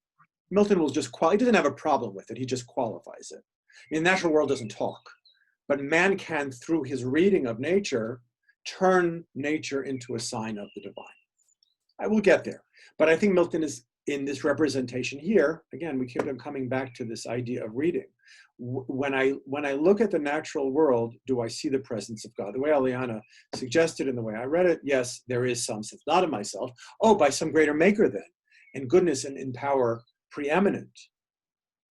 Milton will just he doesn't have a problem with it. He just qualifies it. I mean, the natural world doesn't talk, but man can, through his reading of nature, turn nature into a sign of the divine. I will get there, but I think Milton is in this representation here. Again, we keep on coming back to this idea of reading. When I look at the natural world, do I see the presence of God? The way Eliana suggested in the way I read it, yes, there is some sense, not of myself. Oh, by some greater maker then, and goodness and in power preeminent.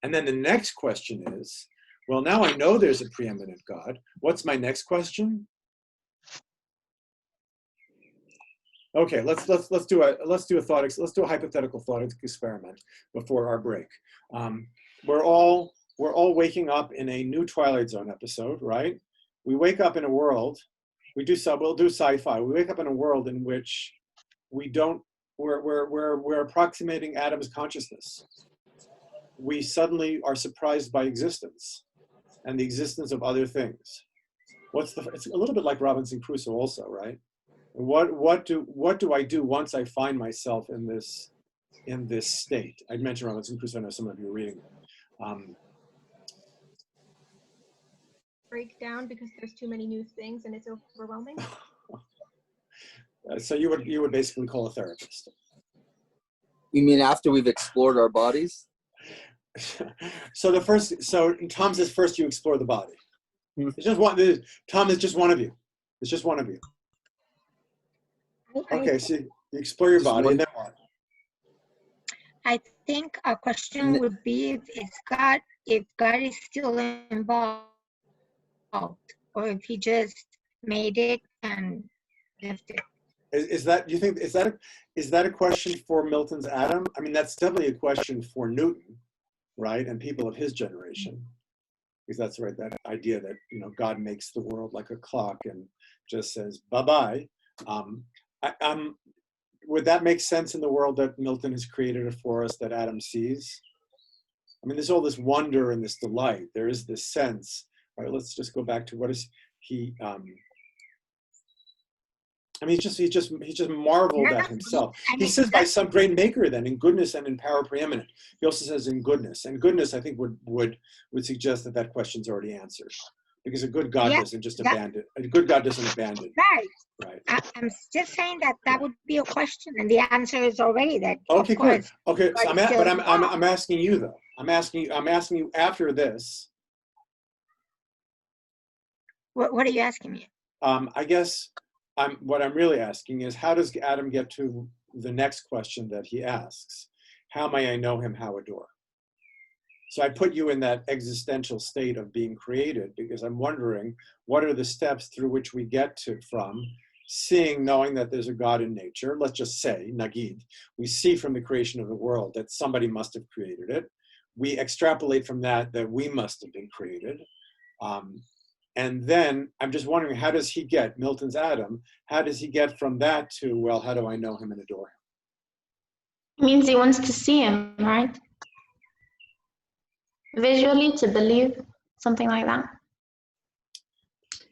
And then the next question is, well, now I know there's a preeminent God. What's my next question? Okay, let's do a hypothetical thought experiment before our break. We're all waking up in a new Twilight Zone episode, right? We wake up in a world. We'll do sci-fi. We wake up in a world in which we're approximating Adam's consciousness. We suddenly are surprised by existence and the existence of other things. It's a little bit like Robinson Crusoe also, right? What do I do once I find myself in this state? I mentioned Robinson Crusoe. I know some of you are reading it. Break down because there's too many new things and it's overwhelming. So you would basically call a therapist. You mean after we've explored our bodies? So Tom says first you explore the body. It's just one. Tom is just one of you. It's just one of you. Okay, so you explore your body, and then what? I think a question would be if God is still involved, or if he just made it and left it. Is that a question for Milton's Adam? I mean, that's definitely a question for Newton, right, and people of his generation, because that's right, that idea that God makes the world like a clock and just says bye-bye. Would that make sense in the world that Milton has created for us that Adam sees? I mean, there's all this wonder and this delight. There is this sense. All right, let's just go back to what is he? I mean, he just marveled at himself. He says by some great maker then, in goodness and in power preeminent. He also says in goodness. And goodness, I think, would suggest that question's already answered. Because a good God doesn't just abandon. A good God doesn't abandon. Right. I'm just saying that would be a question, and the answer is already that. Okay, good. Okay, so I'm asking you though. I'm asking you after this. What are you asking me? I guess what I'm really asking is, how does Adam get to the next question that he asks? How may I know him, how adore? So I put you in that existential state of being created because I'm wondering, what are the steps through which we get from seeing, knowing that there's a God in nature? Let's just say, Nagid, we see from the creation of the world that somebody must have created it. We extrapolate from that we must have been created. And then I'm just wondering, how does he get, Milton's Adam, how does he get from that to, well, how do I know him and adore him? It means he wants to see him, right? Visually, to believe, something like that.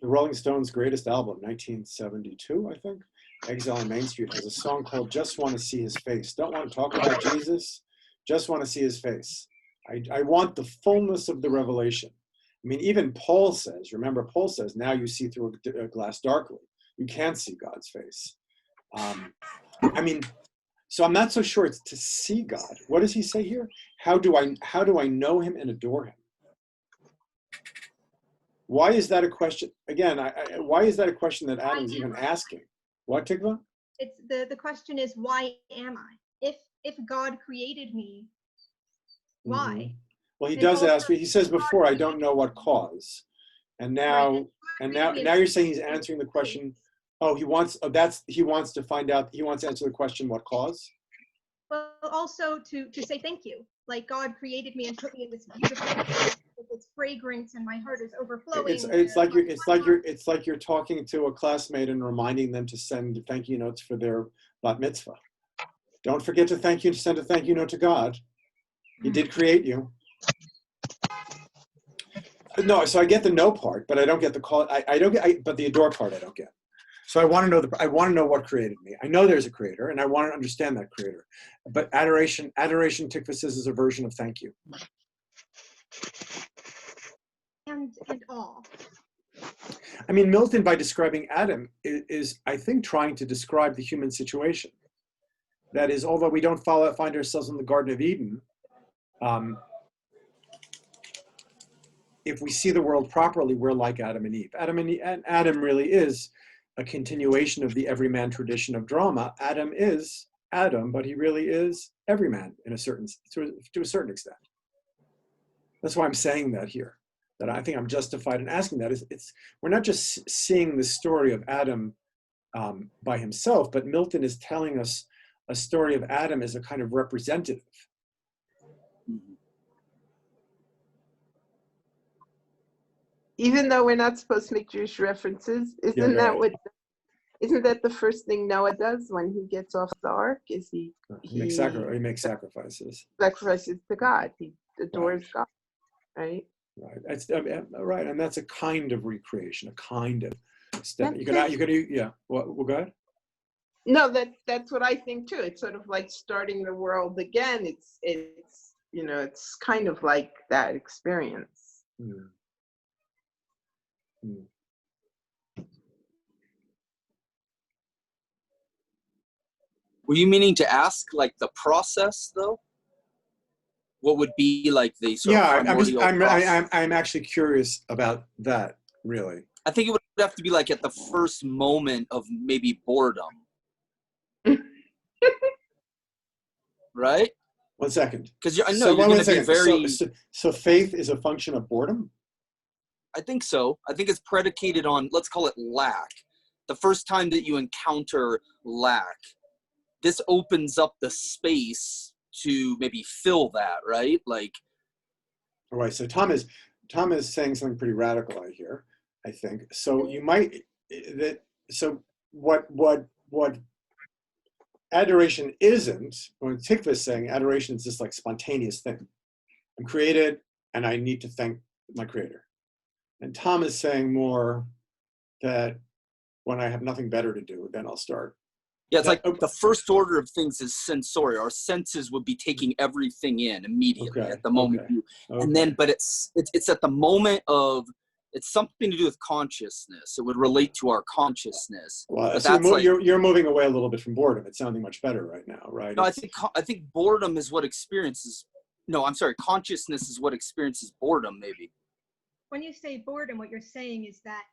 The Rolling Stones' greatest album, 1972, I think, Exile on Main Street, has a song called Just Want to See His Face. Don't want to talk about Jesus, just want to see his face. I want the fullness of the revelation. I mean, even Paul says, remember, Paul says, now you see through a glass darkly. You can't see God's face. I mean, so I'm not so sure it's to see God. What does he say here? How do I know him and adore him? Why is that a question? Again, why is that a question that Adam's even asking? What, Tikva? It's the question is, why am I? If God created me, why? Mm-hmm. Well, he does ask. He says before, I don't know what cause, and now you're saying he's answering the question. Oh, he wants to find out. He wants to answer the question, what cause? Well, also to say thank you. Like, God created me and put me in this beautiful place with its fragrance, and my heart is overflowing. It's like you're talking to a classmate and reminding them to send thank you notes for their bat mitzvah. Don't forget to send a thank you note to God. He did create you. No, so I get the no part, but I don't get the call. But the adore part I don't get. So I want to know what created me. I know there's a creator, and I want to understand that creator. But adoration, Tikva says, is a version of thank you. And awe. I mean, Milton, by describing Adam, is I think trying to describe the human situation. That is, although we don't find ourselves in the Garden of Eden, if we see the world properly, we're like Adam and Eve. Adam really is a continuation of the everyman tradition of drama. Adam is Adam, but he really is everyman to a certain extent. That's why I'm saying that here, that I think I'm justified in asking that. We're not just seeing the story of Adam by himself, but Milton is telling us a story of Adam as a kind of representative. Even though we're not supposed to make Jewish references, isn't that the first thing Noah does when he gets off the ark? Is he makes sacrifices. Sacrifices to God. He adores God, right? Right. Right, and that's a kind of recreation, a kind of step. You could, yeah. Well, go ahead. No, that's what I think too. It's sort of like starting the world again. It's it's kind of like that experience. Were you meaning to ask like the process though? What would be like the sort of primordial process? I'm actually curious about that, really. I think it would have to be like at the first moment of maybe boredom. Right? 1 second. Because I know you're going to be very... So faith is a function of boredom? I think so. I think it's predicated on, let's call it lack. The first time that you encounter lack, this opens up the space to maybe fill that, right? Like... All right, so Tom is saying something pretty radical, I hear, I think. So you might... So what adoration isn't, when Tikva is saying adoration is just like spontaneous thing. I'm created and I need to thank my creator. And Tom is saying more that when I have nothing better to do, then I'll start. Yeah, it's like the first order of things is sensory. Our senses would be taking everything in immediately at the moment. And then, but it's at the moment of, it's something to do with consciousness. It would relate to our consciousness. Well, but so you're moving away a little bit from boredom. It's sounding much better right now, right? No, I think boredom is what experiences. No, I'm sorry. Consciousness is what experiences boredom, maybe. When you say boredom, what you're saying is that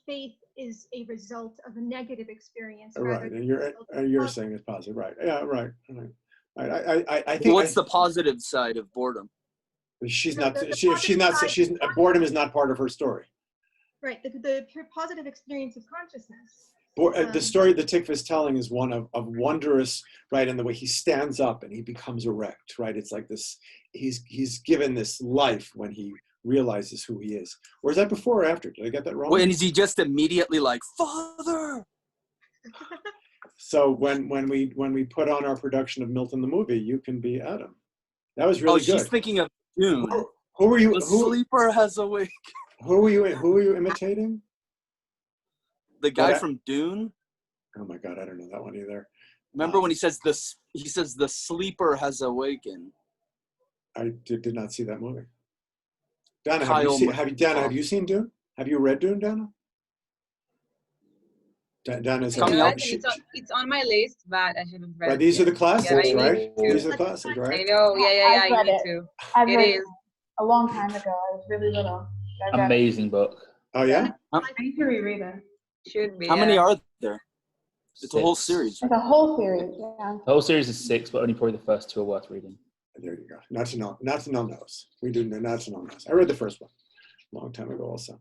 faith is a result of a negative experience. Right, and you're saying it's positive, right? Yeah, right. I think. What's the positive side of boredom? She's not. Boredom is not part of her story. Right. The positive experience of consciousness. The story that Tikva is telling is one of wondrous, right? And the way he stands up and he becomes erect, right? It's like this. He's given this life when he realizes who he is. Or is that before or after? Did I get that wrong? Well, and is he just immediately like, Father? So when we put on our production of Milton the movie, you can be Adam. That was really good. Oh, she's thinking of Dune. Who were you? The sleeper has awake. Who were you imitating? The guy from Dune. Oh my God, I don't know that one either. Remember when he says this? He says the sleeper has awakened. I did not see that movie. Dana, have you seen Dune? Have you read Dune, Dana? Dana's coming up. It's on my list, but I haven't read it. These are the classics, right? These are the classics, right? I know. Yeah. I've read I need it. to. I've read it it a long time ago. I was really little. Amazing book. Oh yeah. I need to reread it. Should be. How many are there? It's a whole series. It's a whole series. Yeah. The whole series is 6, but only probably the first 2 are worth reading. There you go. Not to know knows. We do not to know knows. I read the first one a long time ago also.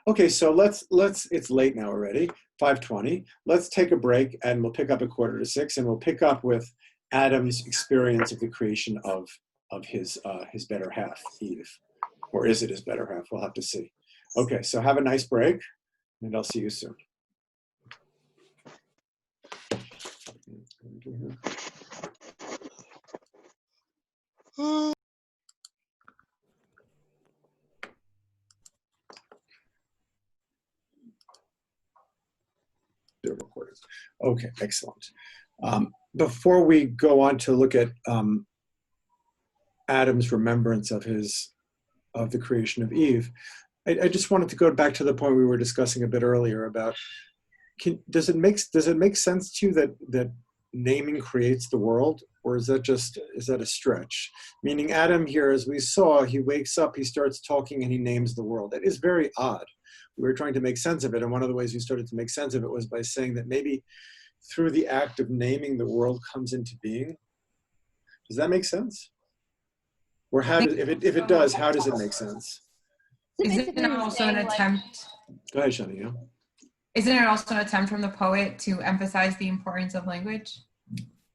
Okay, so it's late now already, 5:20. Let's take a break and we'll pick up at 5:45 and we'll pick up with Adam's experience of the creation of his better half, Eve. Or is it his better half? We'll have to see. Okay, so have a nice break and I'll see you soon. Okay, excellent. Before we go on to look at Adam's remembrance of the creation of Eve, I just wanted to go back to the point we were discussing a bit earlier about does it make sense to you that naming creates the world, or is that a stretch? Meaning Adam here, as we saw, he wakes up, he starts talking, and he names the world. It is very odd. We were trying to make sense of it, and one of the ways we started to make sense of it was by saying that maybe through the act of naming, the world comes into being. Does that make sense? Or how does, if it does, how does it make sense? Isn't it also an attempt? Go ahead, Shani. Yeah. Isn't it also an attempt from the poet to emphasize the importance of language?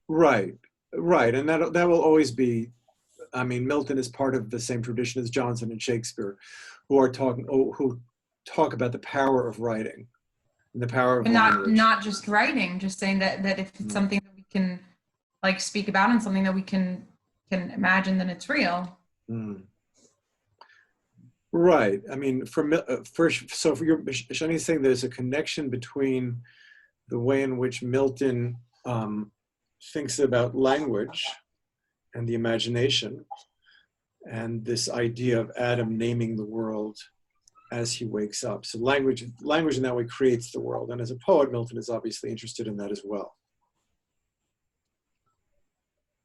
Right, right, and that will always be. I mean, Milton is part of the same tradition as Johnson and Shakespeare, who talk about the power of writing and the power of language. Not just writing, just saying that if it's something that we can like speak about and something that we can imagine, then it's real. Right. I mean, so Shani's saying there's a connection between the way in which Milton thinks about language and the imagination, and this idea of Adam naming the world as he wakes up. So language in that way creates the world. And as a poet, Milton is obviously interested in that as well.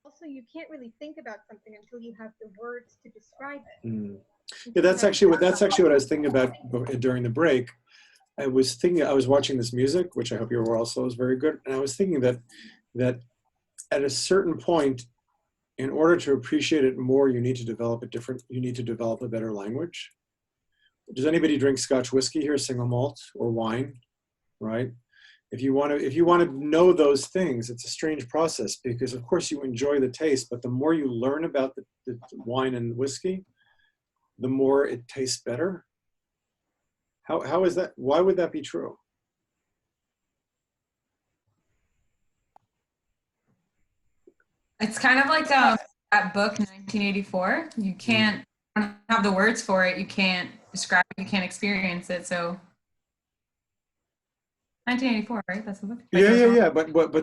Also, you can't really think about something until you have the words to describe it. Yeah, that's actually what I was thinking about during the break. I was watching this music, which I hope you were also, was very good. And I was thinking that at a certain point, in order to appreciate it more, you need to develop a better language. Does anybody drink Scotch whiskey here, single malt or wine? Right? If you want to know those things, it's a strange process because of course you enjoy the taste, but the more you learn about the wine and whiskey, the more it tastes better. How is that? Why would that be true? It's kind of like that book, 1984. You can't have the words for it. You can't describe it. You can't experience it. So 1984, right? That's the book. Yeah. But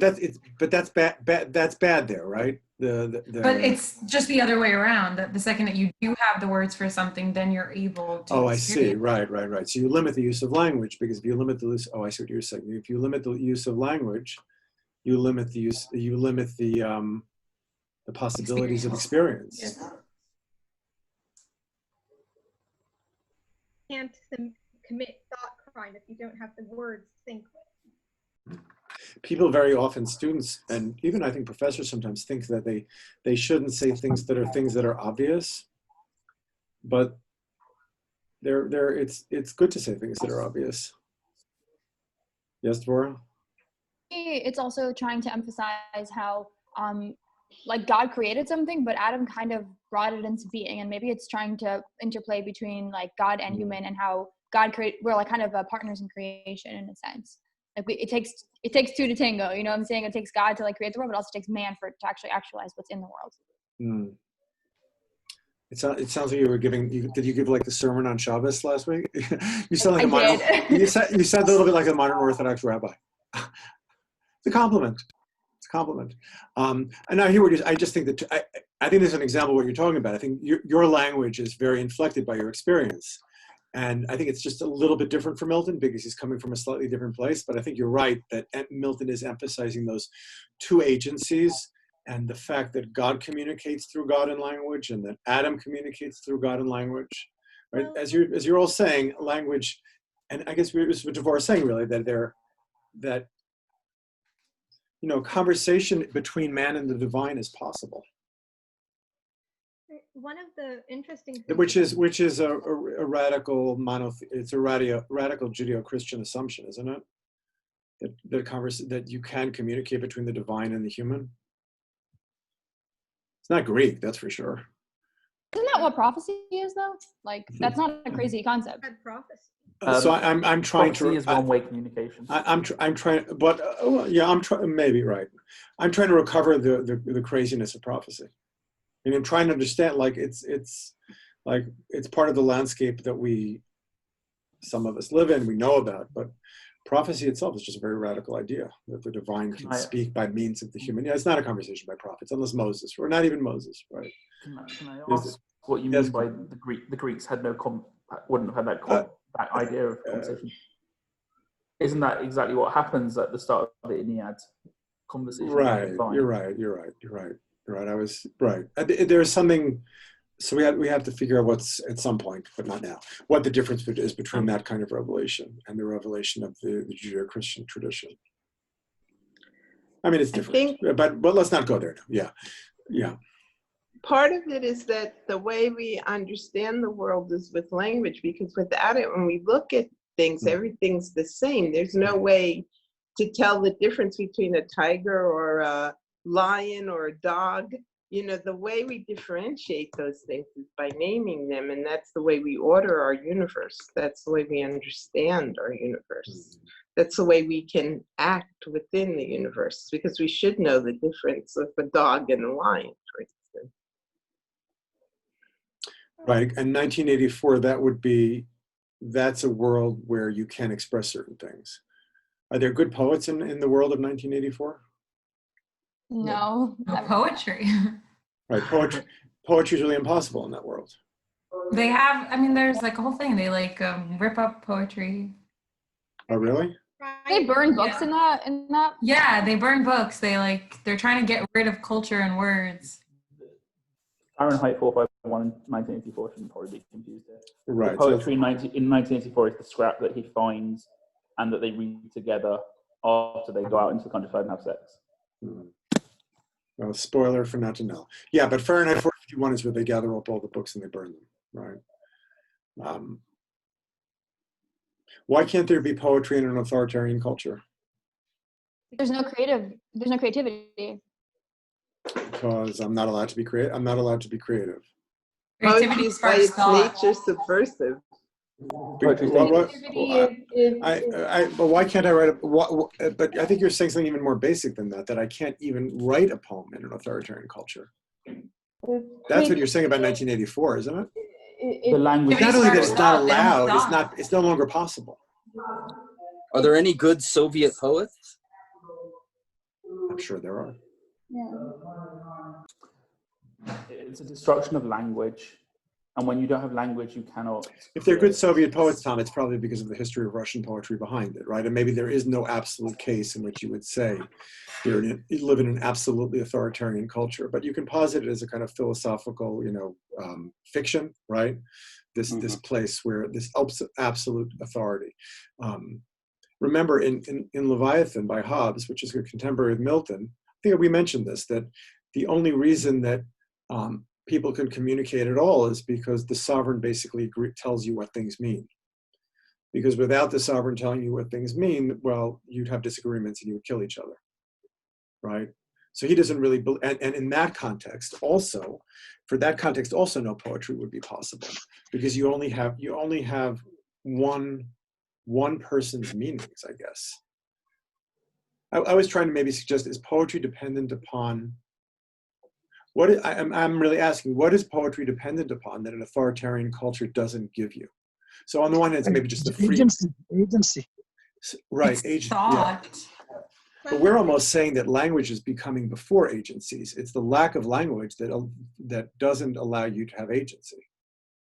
that's bad. That's bad there, right? But it's just the other way around. That the second that you do have the words for something, then you're able to. Oh, I see. Right. So you limit the use of language because if you limit the use, I see what you're saying. If you limit the use of language, you limit the use. You limit the possibilities of experience. Yes. Can't commit thought crime if you don't have the words to think with. People very often, students and even I think professors sometimes think that they shouldn't say things that are obvious, but it's good to say things that are obvious. Yes, Dvora? It's also trying to emphasize how like God created something, but Adam kind of brought it into being, and maybe it's trying to interplay between like God and human, and how we're like kind of partners in creation in a sense. Like it takes two to tango, you know what I'm saying? It takes God to like create the world, but it also takes man for it to actually actualize what's in the world. It sounds like you were giving. Did you give like the sermon on Shabbos last week? You sound like you sound a little bit like a modern Orthodox rabbi. It's a compliment. And now here I just think that I think there's an example of what you're talking about. I think your language is very inflected by your experience. And I think it's just a little bit different for Milton because he's coming from a slightly different place. But I think you're right that Milton is emphasizing those two agencies and the fact that God communicates through God and language and that Adam communicates through God and language. Right? As you're all saying, language, and I guess it's what Dvora is saying really, that conversation between man and the divine is possible. One of the interesting things which is a radical it's a radical Judeo-Christian assumption, isn't it? That you can communicate between the divine and the human. It's not Greek, that's for sure. Isn't that what prophecy is though? Like that's not a crazy concept. Prophecy. So I'm trying to. Is one-way communication. I'm trying, but I'm trying. Maybe right. I'm trying to recover the craziness of prophecy, and I'm trying to understand. Like it's part of the landscape that some of us live in. We know about, but prophecy itself is just a very radical idea that the divine can speak by means of the human. Yeah, it's not a conversation by prophets, unless Moses, or not even Moses, right? Can I ask what you mean by the Greeks had wouldn't have had that idea of conversation? Isn't that exactly what happens at the start of the Ennead conversation? Right. You're right. I was right. There's something. So we have to figure out what's at some point, but not now, what the difference is between that kind of revelation and the revelation of the Judeo-Christian tradition. I mean, it's different, but let's not go there now. Yeah. part of it is that the way we understand the world is with language, because without it, when we look at things, everything's the same. There's no way to tell the difference between a tiger or a lion or a dog. You know, the way we differentiate those things is by naming them, and that's the way we order our universe. That's the way we understand our universe. That's the way we can act within the universe, because we should know the difference of a dog and a lion, for instance. Right, and 1984, that's a world where you can express certain things. Are there good poets in the world of 1984? No. Poetry. Right, poetry is really impossible in that world. They have, I mean, there's like a whole thing. They like rip up poetry. Oh, really? They burn books in that. Yeah, they burn books. They're trying to get rid of culture and words. Fahrenheit 451 in 1984 shouldn't probably be confused here. Right. The poetry in 1984 is the scrap that he finds and that they read together after they go out into the countryside and have sex. Well, spoiler for not to know. Yeah, but Fahrenheit 451 is where they gather up all the books and they burn them, right? Why can't there be poetry in an authoritarian culture? There's no creativity. Because I'm not allowed to be creative. I'm not allowed to be creative. Poetry is by its nature subversive. But why can't I write but I think you're saying something even more basic than that, that I can't even write a poem in an authoritarian culture. That's what you're saying about 1984, isn't it? The language. Not only that it's not allowed, it's no longer possible. Are there any good Soviet poets? I'm sure there are. It's a destruction of language. And when you don't have language, you cannot. If they're good Soviet poets, Tom, it's probably because of the history of Russian poetry behind it, right? And maybe there is no absolute case in which you would say you live in an absolutely authoritarian culture, but you can posit it as a kind of philosophical, fiction, right? This place where this absolute authority. Remember, in Leviathan by Hobbes, which is a contemporary of Milton, I think we mentioned this, that the only reason that people can communicate at all is because the sovereign basically tells you what things mean. Because without the sovereign telling you what things mean, well, you'd have disagreements and you would kill each other, right? So he doesn't really, and in that context also, for that context also no poetry would be possible, because you only have one person's meanings, I guess. I was trying to maybe suggest, is poetry dependent upon, I'm really asking, what is poetry dependent upon that an authoritarian culture doesn't give you? So on the one hand, it's maybe just the free agency. Right, agency. Yeah. But we're almost saying that language is becoming before agencies. It's the lack of language that doesn't allow you to have agency.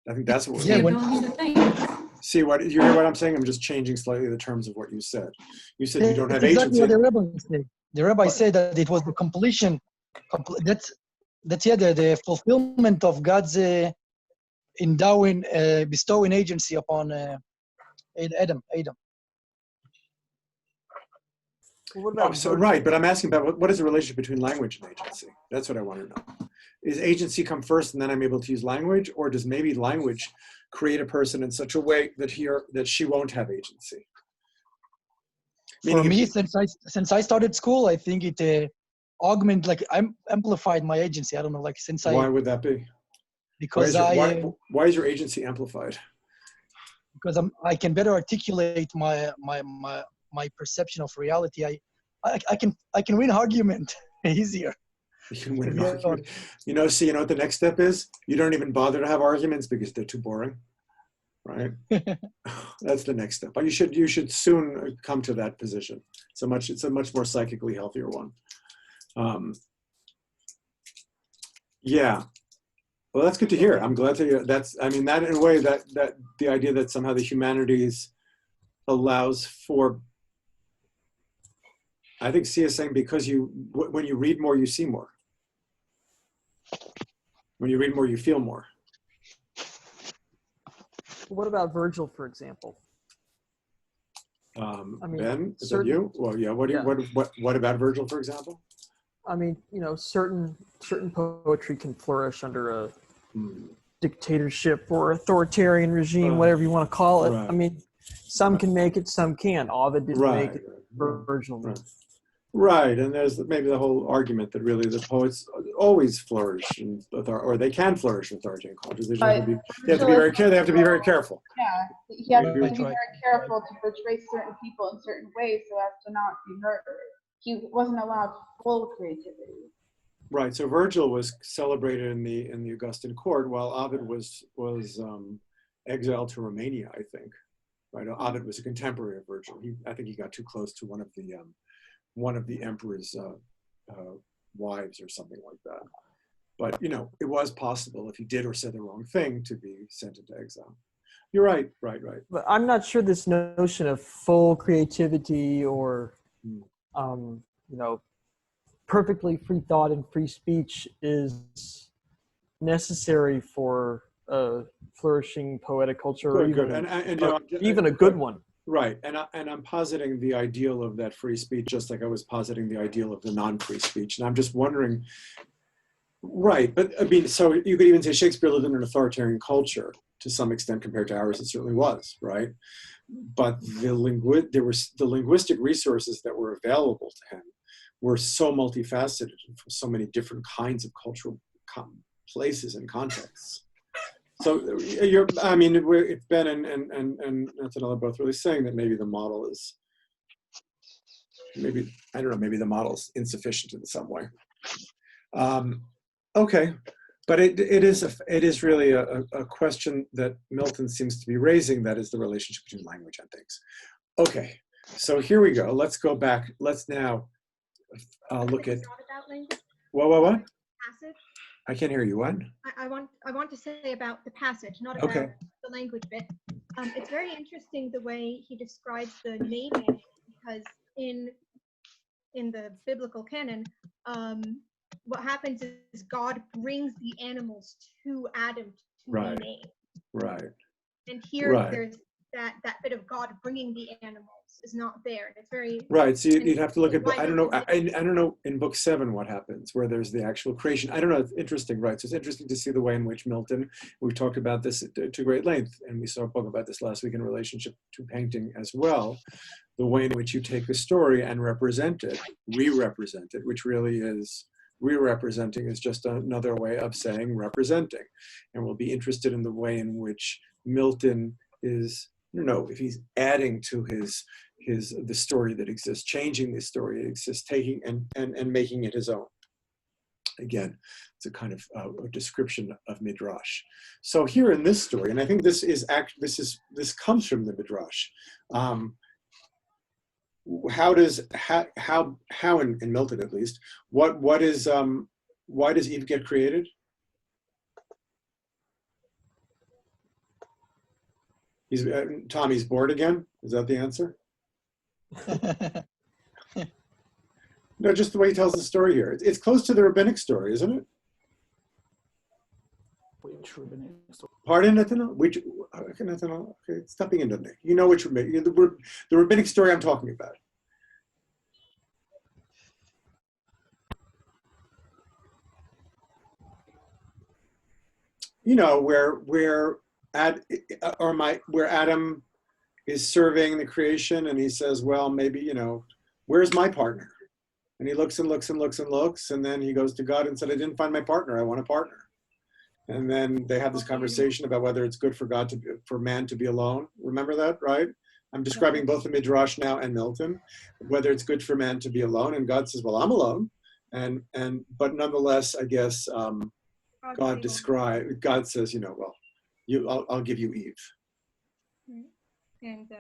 I think that's what we're See, you hear what I'm saying? I'm just changing slightly the terms of what you said. You said you don't have exactly agency. What the rabbi said. The rabbi said that it was the completion. The fulfillment of God's bestowing agency upon Adam. Right, but I'm asking about what is the relationship between language and agency? That's what I want to know. Is agency come first and then I'm able to use language, or does maybe language create a person in such a way that she won't have agency? For me, since I started school, I think it amplified my agency. I don't know, Why would that be? Because why is your agency amplified? Because I can better articulate my perception of reality. I can win argument easier. You can win an argument. You know what the next step is? You don't even bother to have arguments because they're too boring, right? That's the next step. But you should soon come to that position. It's a much more psychically healthier one. Yeah. Well, that's good to hear. I'm glad to hear. That in a way that the idea that somehow the humanities allows for, I think C is saying, because when you read more, you see more. When you read more, you feel more. What about Virgil, for example? Ben, is that you? Well, yeah. What about Virgil, for example? I mean, you know, certain poetry can flourish under a dictatorship or authoritarian regime, whatever you want to call it. I mean, some can make it, some can't. Ovid didn't make it. Virgil. Right, and there's maybe the whole argument that really the poets always flourish, or they can flourish in authoritarian cultures. They have to be very careful. They have to be very careful. Yeah, he has to be very careful to portray certain people in certain ways so as to not be murdered. He wasn't allowed full creativity. Right. So Virgil was celebrated in the Augustan court, while Ovid was exiled to Romania, I think. Right. Ovid was a contemporary of Virgil. I think he got too close to one of the emperor's wives or something like that. But you know, it was possible if he did or said the wrong thing to be sent into exile. You're right. Right. But I'm not sure this notion of full creativity or you know, perfectly free thought and free speech is necessary for a flourishing poetic culture, or even a good one. Right, and I'm positing the ideal of that free speech, just like I was positing the ideal of the non-free speech. And I'm just wondering, right? But I mean, so you could even say Shakespeare lived in an authoritarian culture to some extent compared to ours. It certainly was, right? But the linguistic resources that were available to him were so multifaceted for so many different kinds of cultural places and contexts. So I mean, if Ben and Nathan are both really saying that maybe the model is, maybe the model is insufficient in some way. Okay, but it is really a question that Milton seems to be raising, that is the relationship between language and things. Okay, so here we go. Let's go back. Let's now look at what? Passage. I can't hear you. What? I want to say about the passage, not about the language bit. It's very interesting the way he describes the naming, because in the biblical canon, what happens is God brings the animals to Adam to be named. Right. And here there's that bit of God bringing the animals is not there. And it's very right. So you'd have to look at. I don't know. I don't know in book 7 what happens where there's the actual creation. I don't know. It's interesting, right? So it's interesting to see the way in which Milton. We've talked about this to great length, and we spoke about this last week in relationship to painting as well. The way in which you take a story and represent it, re-represent it, which really is. Re-representing is just another way of saying representing, and we'll be interested in the way in which Milton is. If he's adding to the story that exists, changing the story that exists, taking and making it his own. Again, it's a kind of a description of midrash. So here in this story, and I think this comes from the midrash. How in Milton at least, why does Eve get created? Tommy's bored again? Is that the answer? No, just the way he tells the story here. It's close to the rabbinic story, isn't it? Which rabbinic story? Pardon, Nathaniel? Nathaniel? Okay, stop being into me. You know which rabbinic, the rabbinic story I'm talking about. You know, where Adam is surveying the creation and he says, well, maybe, where's my partner? And he looks and looks and looks and looks, and then he goes to God and said, I didn't find my partner, I want a partner. And then they have this conversation about whether it's good for man to be alone. Remember that, right? I'm describing both the Midrash now and Milton, whether it's good for man to be alone. And God says, well, I'm alone. But nonetheless, I guess God says, well, I'll give you Eve. And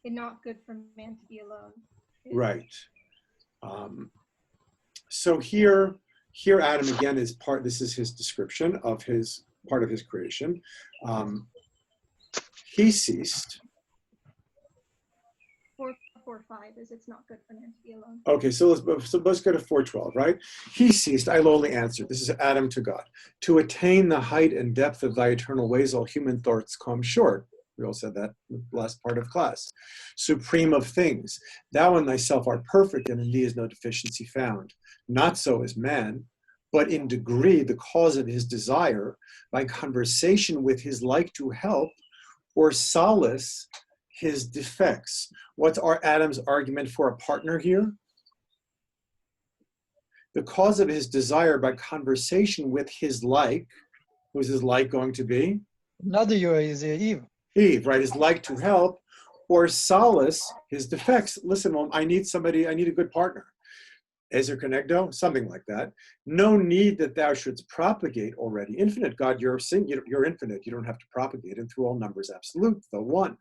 it's not good for man to be alone. Right. So here Adam again is this is his description of part of his creation. He ceased. 4:5 is it's not good for man to be alone. Okay, so let's go to 4:12, right? He ceased, I lowly answered. This is Adam to God. To attain the height and depth of thy eternal ways, all human thoughts come short. We all said that in the last part of class. Supreme of things. Thou in thyself art perfect, and in thee is no deficiency found. Not so is man, but in degree the cause of his desire, by conversation with his like to help or solace his defects. What's Adam's argument for a partner here? The cause of his desire by conversation with his like. Who's his like going to be? Another you is Eve. Eve, right? His like to help or solace his defects. Listen, Mom, I need a good partner. Ezer Conegdo, something like that. No need that thou shouldst propagate already infinite. God, you're infinite. You don't have to propagate. And through all numbers absolute, the one.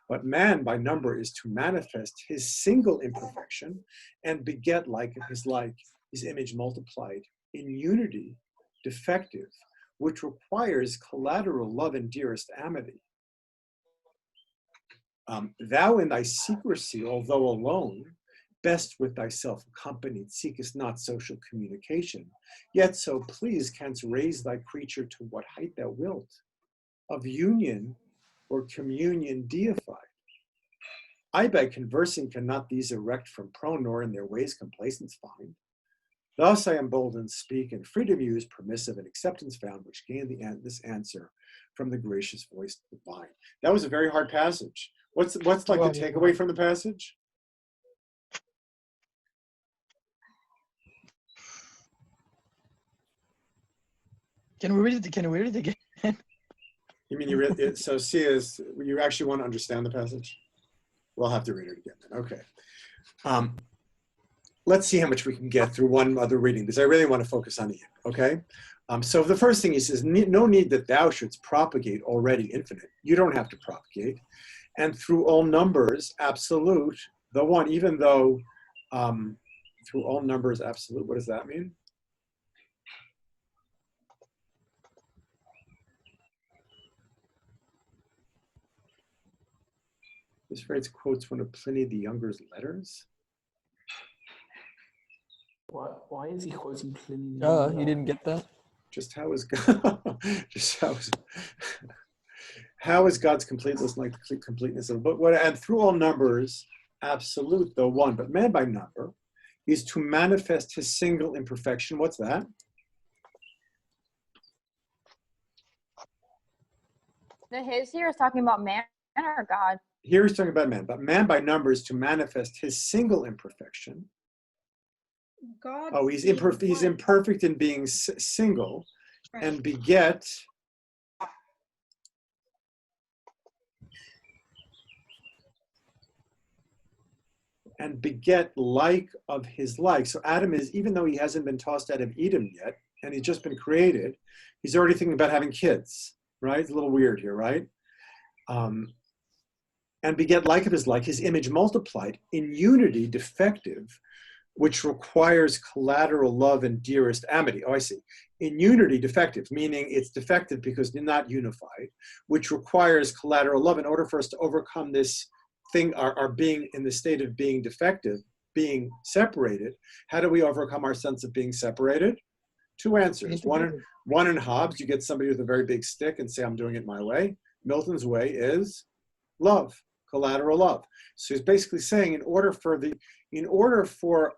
But man by number is to manifest his single imperfection and beget like his like, his image multiplied in unity, defective, which requires collateral love and dearest amity. Thou in thy secrecy, although alone, best with thyself accompanied, seekest not social communication, yet so pleased canst raise thy creature to what height thou wilt, of union or communion deified. I by conversing cannot these erect from prone, nor in their ways complacence find. Thus I emboldened speak, and freedom use, permissive and acceptance found, which gained this answer from the gracious voice divine. That was a very hard passage. What's like the takeaway from the passage? Can we read it again? You mean you actually want to understand the passage? We'll have to read it again then. Okay. Let's see how much we can get through one other reading, because I really want to focus on it, okay? So the first thing he says, no need that thou shouldst propagate already infinite. You don't have to propagate. And through all numbers, absolute, the one, even though through all numbers, absolute, what does that mean? This phrase quotes one of Pliny the Younger's letters. Why is he quoting Pliny? You didn't get that? How is God's completeness like the completeness of, but what, and through all numbers, absolute, though one, but man by number is to manifest his single imperfection. What's that? The his here is talking about man or God? Here he's talking about man, but man by number is to manifest his single imperfection. God. Oh, he's imperfect in being single, right. And beget like of his like. So Adam is, even though he hasn't been tossed out of Eden yet, and he's just been created, he's already thinking about having kids, right? It's a little weird here, right? And beget like of his like, his image multiplied in unity defective, which requires collateral love and dearest amity. Oh, I see. In unity defective, meaning it's defective because they're not unified, which requires collateral love. In order for us to overcome this thing, our being in the state of being defective, being separated, how do we overcome our sense of being separated? Two answers. One in Hobbes, you get somebody with a very big stick and say, I'm doing it my way. Milton's way is love, collateral love. So he's basically saying in order for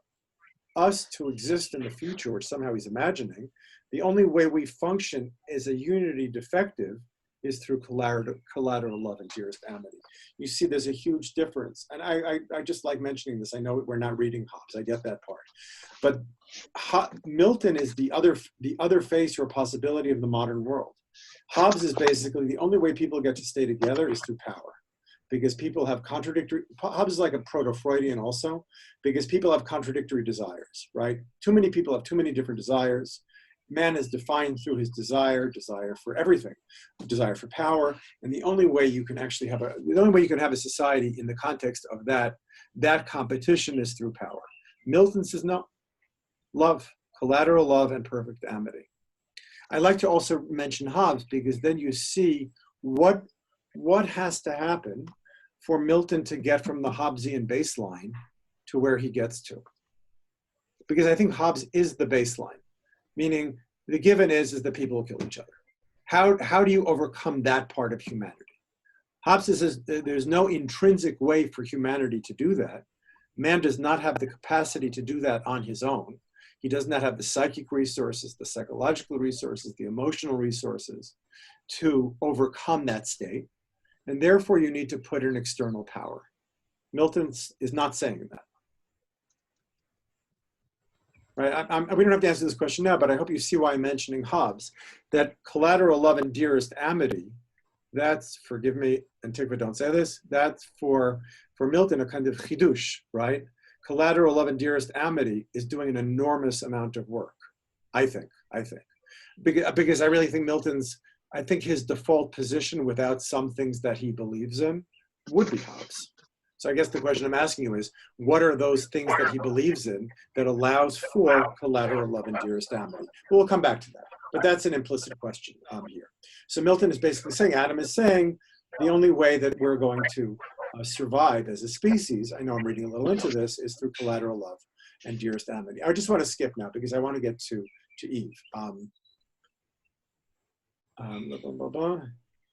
us to exist in the future, which somehow he's imagining, the only way we function as a unity defective is through collateral love and dearest amity. You see, there's a huge difference. And I just like mentioning this. I know we're not reading Hobbes. I get that part. But Milton is the other face or possibility of the modern world. Hobbes is basically the only way people get to stay together is through power. Because people have Hobbes is like a proto-Freudian also, because people have contradictory desires, right? Too many people have too many different desires. Man is defined through his desire for everything, desire for power, and the only way you can actually have a society in the context of that competition is through power. Milton says no, love, collateral love, and perfect amity. I like to also mention Hobbes because then you see what has to happen for Milton to get from the Hobbesian baseline to where he gets to. Because I think Hobbes is the baseline, meaning the given is that people will kill each other. How do you overcome that part of humanity? Hobbes says there's no intrinsic way for humanity to do that. Man does not have the capacity to do that on his own. He does not have the psychic resources, the psychological resources, the emotional resources to overcome that state. And therefore you need to put in external power. Milton is not saying that. Right? We don't have to answer this question now, but I hope you see why I'm mentioning Hobbes, that collateral love and dearest amity, that's, forgive me, Antigua, don't say this, that's for Milton a kind of chidush, right? Collateral love and dearest amity is doing an enormous amount of work, I think. Because I really think I think his default position without some things that he believes in would be Hobbes. So I guess the question I'm asking you is, what are those things that he believes in that allows for collateral love and dearest amity? But we'll come back to that. But that's an implicit question here. So Milton is basically saying, Adam is saying, the only way that we're going to survive as a species, I know I'm reading a little into this, is through collateral love and dearest amity. I just want to skip now because I want to get to Eve.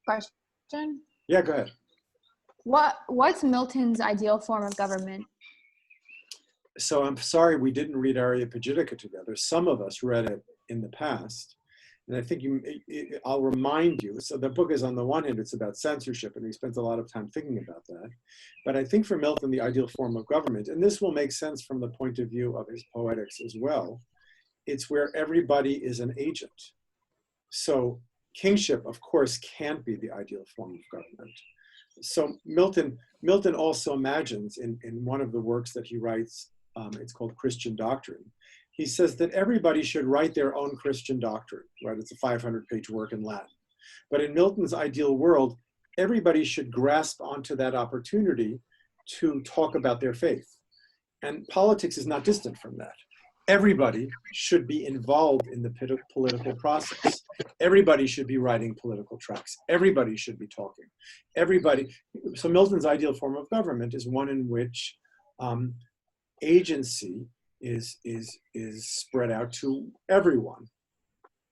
Question? Yeah, go ahead. What's Milton's ideal form of government? So I'm sorry we didn't read Areopagitica together. Some of us read it in the past. And I think I'll remind you, so the book is on the one hand, it's about censorship, and he spends a lot of time thinking about that. But I think for Milton, the ideal form of government, and this will make sense from the point of view of his poetics as well, it's where everybody is an agent. So kingship, of course, can't be the ideal form of government. So Milton also imagines in one of the works that he writes, it's called Christian Doctrine, he says that everybody should write their own Christian doctrine, right? It's a 500-page work in Latin. But in Milton's ideal world, everybody should grasp onto that opportunity to talk about their faith. And politics is not distant from that. Everybody should be involved in the political process. Everybody should be writing political tracts. Everybody should be talking. Everybody. So Milton's ideal form of government is one in which agency is spread out to everyone.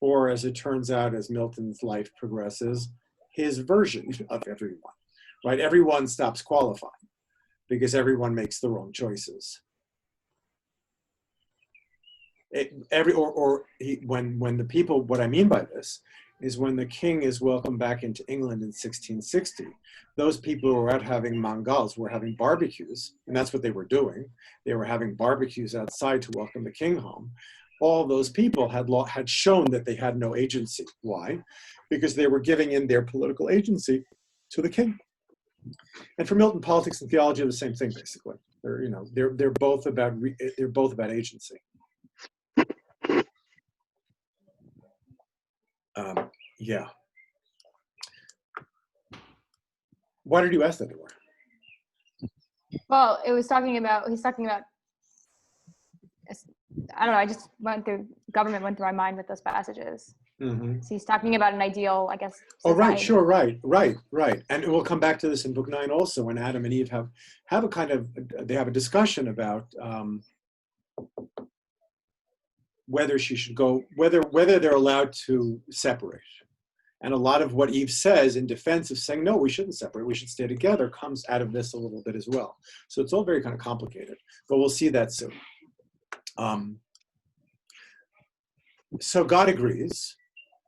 Or as it turns out, as Milton's life progresses, his version of everyone, right? Everyone stops qualifying because everyone makes the wrong choices. When the people, what I mean by this is when the king is welcomed back into England in 1660, those people who were out having mangals were having barbecues, and that's what they were doing. They were having barbecues outside to welcome the king home. All those people had shown that they had no agency. Why? Because they were giving in their political agency to the king. And for Milton, politics and theology are the same thing, basically. They're both about agency. Yeah. Why did you ask that, Deborah? Well, he's talking about, I don't know, I just government went through my mind with those passages. Mm-hmm. So he's talking about an ideal, I guess. Society. Oh, right, sure, right. And we'll come back to this in book 9 also, when Adam and Eve have a kind of, they have a discussion about whether she should go, whether they're allowed to separate. And a lot of what Eve says in defense of saying, no, we shouldn't separate, we should stay together, comes out of this a little bit as well. So it's all very kind of complicated, but we'll see that soon. So God agrees.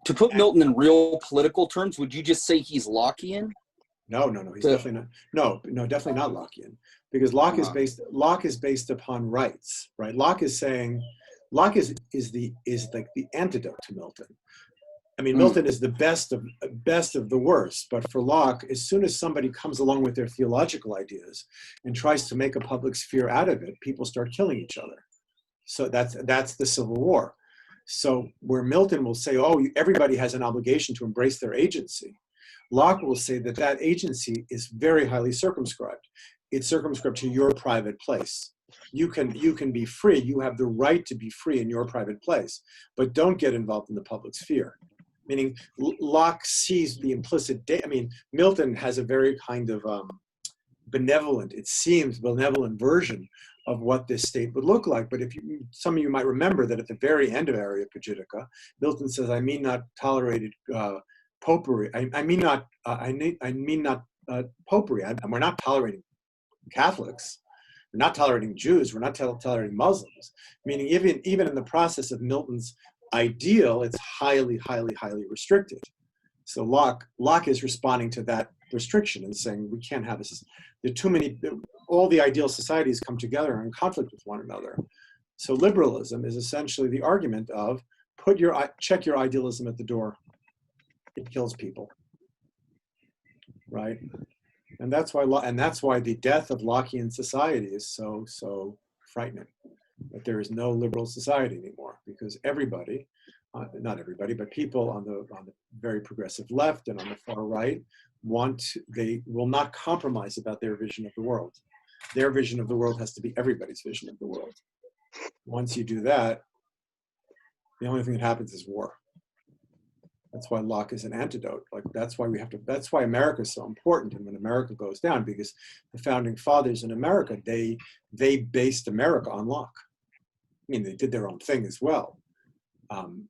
To put Milton in real political terms, would you just say he's Lockean? No, he's definitely not. No, definitely not Lockean, because Locke is based upon rights, right? Locke is saying, Locke is like the antidote to Milton. I mean, Milton is the best of the worst, but for Locke, as soon as somebody comes along with their theological ideas and tries to make a public sphere out of it, people start killing each other. So that's the Civil War. So where Milton will say, oh, everybody has an obligation to embrace their agency, Locke will say that agency is very highly circumscribed. It's circumscribed to your private place. You can be free. You have the right to be free in your private place, but don't get involved in the public sphere. Meaning Locke sees the implicit, Milton has a very kind of benevolent version of what this state would look like. But some of you might remember that at the very end of Areopagitica, Milton says, I mean not tolerated popery. I mean not popery, and we're not tolerating Catholics, we're not tolerating Jews, we're not tolerating Muslims. Meaning, even in the process of Milton's ideal, it's highly, highly, highly restricted. So Locke is responding to that restriction and saying we can't have this. There are too many. All the ideal societies come together in conflict with one another. So liberalism is essentially the argument of check your idealism at the door. It kills people, right? And that's why the death of Lockean society is so frightening. That there is no liberal society anymore, because everybody, not everybody, but people on the very progressive left and on the far right they will not compromise about their vision of the world. Their vision of the world has to be everybody's vision of the world. Once you do that, the only thing that happens is war. That's why Locke is an antidote. Like that's why America is so important. And when America goes down, because the founding fathers in America, they based America on Locke. I mean, they did their own thing as well.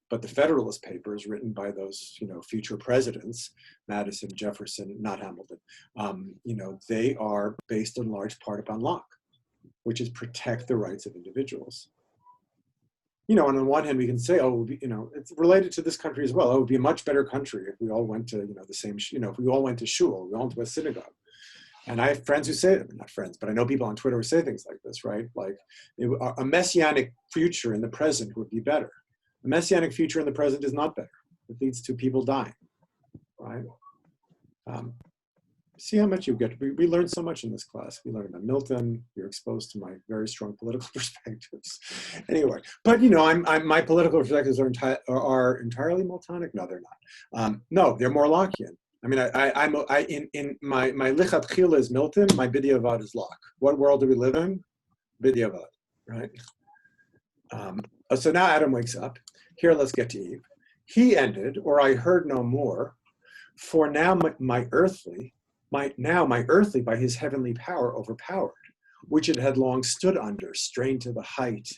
But the Federalist Papers written by those, future presidents, Madison, Jefferson, not Hamilton, they are based in large part upon Locke, which is protect the rights of individuals. And on one hand, we can say, it's related to this country as well. It would be a much better country if we all went to, the same, if we all went to shul, we all went to a synagogue. And I have friends who say, not friends, but I know people on Twitter who say things like this, right? Like a messianic future in the present would be better. A messianic future in the present is not better. It leads to people dying, right? See how much you get. We learned so much in this class. We learned about Milton. You're exposed to my very strong political perspectives. Anyway, but my political perspectives are entirely Miltonic. No, they're not. No, they're more Lockean. I mean, in my lichat chila is Milton. My b'diavad is Locke. What world do we live in? B'diavad, right? So now Adam wakes up. Here, let's get to Eve. He ended, or I heard no more. For now my earthly by his heavenly power overpowered, which it had long stood under, strained to the height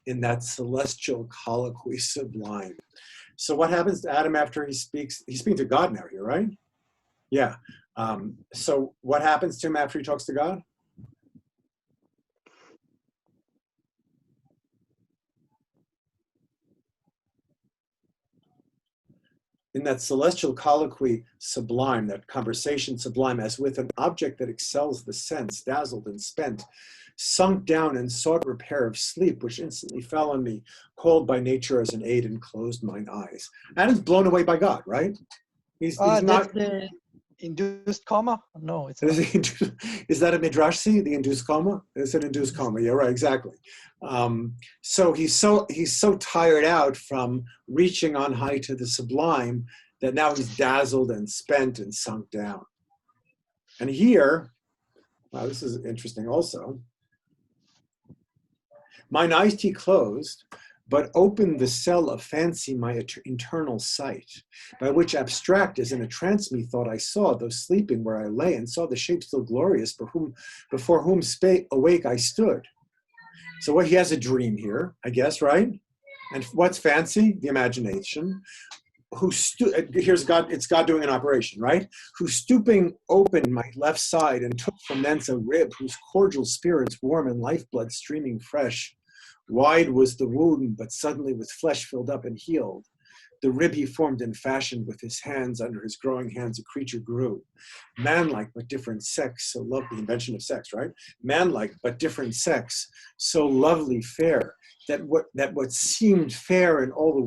in that celestial colloquy sublime. So what happens to Adam after he speaks? He's speaking to God now here, right? Yeah. So what happens to him after he talks to God? In that celestial colloquy sublime, that conversation sublime, as with an object that excels the sense, dazzled and spent, sunk down and sought repair of sleep, which instantly fell on me, called by nature as an aid and closed mine eyes. Adam's blown away by God, right? He's not the induced coma. No, it's not. Is that a midrash? The induced coma? It's an induced coma. Yeah, right, exactly. So he's so tired out from reaching on high to the sublime that now he's dazzled and spent and sunk down. And here, wow, this is interesting also. Mine eyes he closed, but opened the cell of fancy my internal sight, by which abstract as in a trance methought I saw, though sleeping where I lay, and saw the shape still glorious, before whom awake I stood. So he has a dream here, I guess, right? And what's fancy? The imagination. Here's God, it's God doing an operation, right? Who stooping opened my left side and took from thence a rib, whose cordial spirits warm and lifeblood streaming fresh. Wide was the wound, but suddenly with flesh filled up and healed. The rib he formed and fashioned with his hands, under his growing hands a creature grew. Man-like, but different sex, so lovely, the invention of sex, right? Man-like, but different sex, so lovely fair, that what seemed fair in all the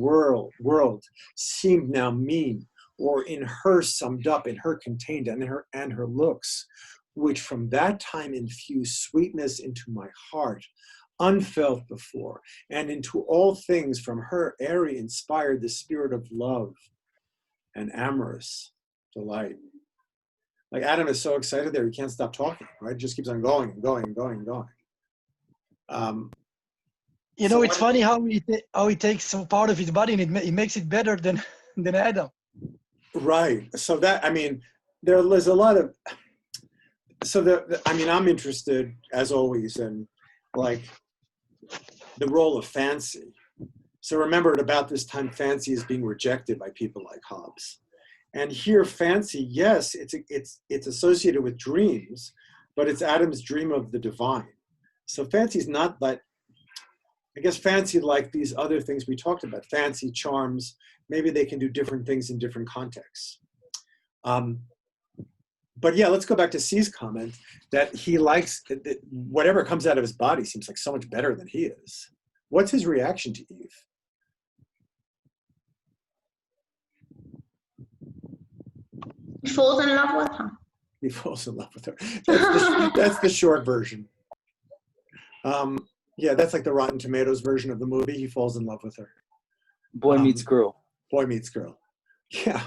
world seemed now mean, or in her summed up, in her contained, and her looks, which from that time infused sweetness into my heart, unfelt before, and into all things from her airy inspired the spirit of love and amorous delight. Like Adam is so excited there, he can't stop talking, right? Just keeps on going and going and going and going. It's funny how he takes some part of his body and he makes it better than Adam. Right. So that, I mean, there's a lot of, I'm interested, as always, in like the role of fancy. So remember, at about this time, fancy is being rejected by people like Hobbes. And here, fancy, yes, it's associated with dreams, but it's Adam's dream of the divine. So fancy's not that, I guess fancy, like these other things we talked about, fancy, charms, maybe they can do different things in different contexts. But yeah, let's go back to C's comment that he likes, that whatever comes out of his body seems like so much better than he is. What's his reaction to Eve? He falls in love with her. He falls in love with her. That's the short version. Yeah, that's like the Rotten Tomatoes version of the movie. He falls in love with her. Boy meets girl. Boy meets girl. Yeah,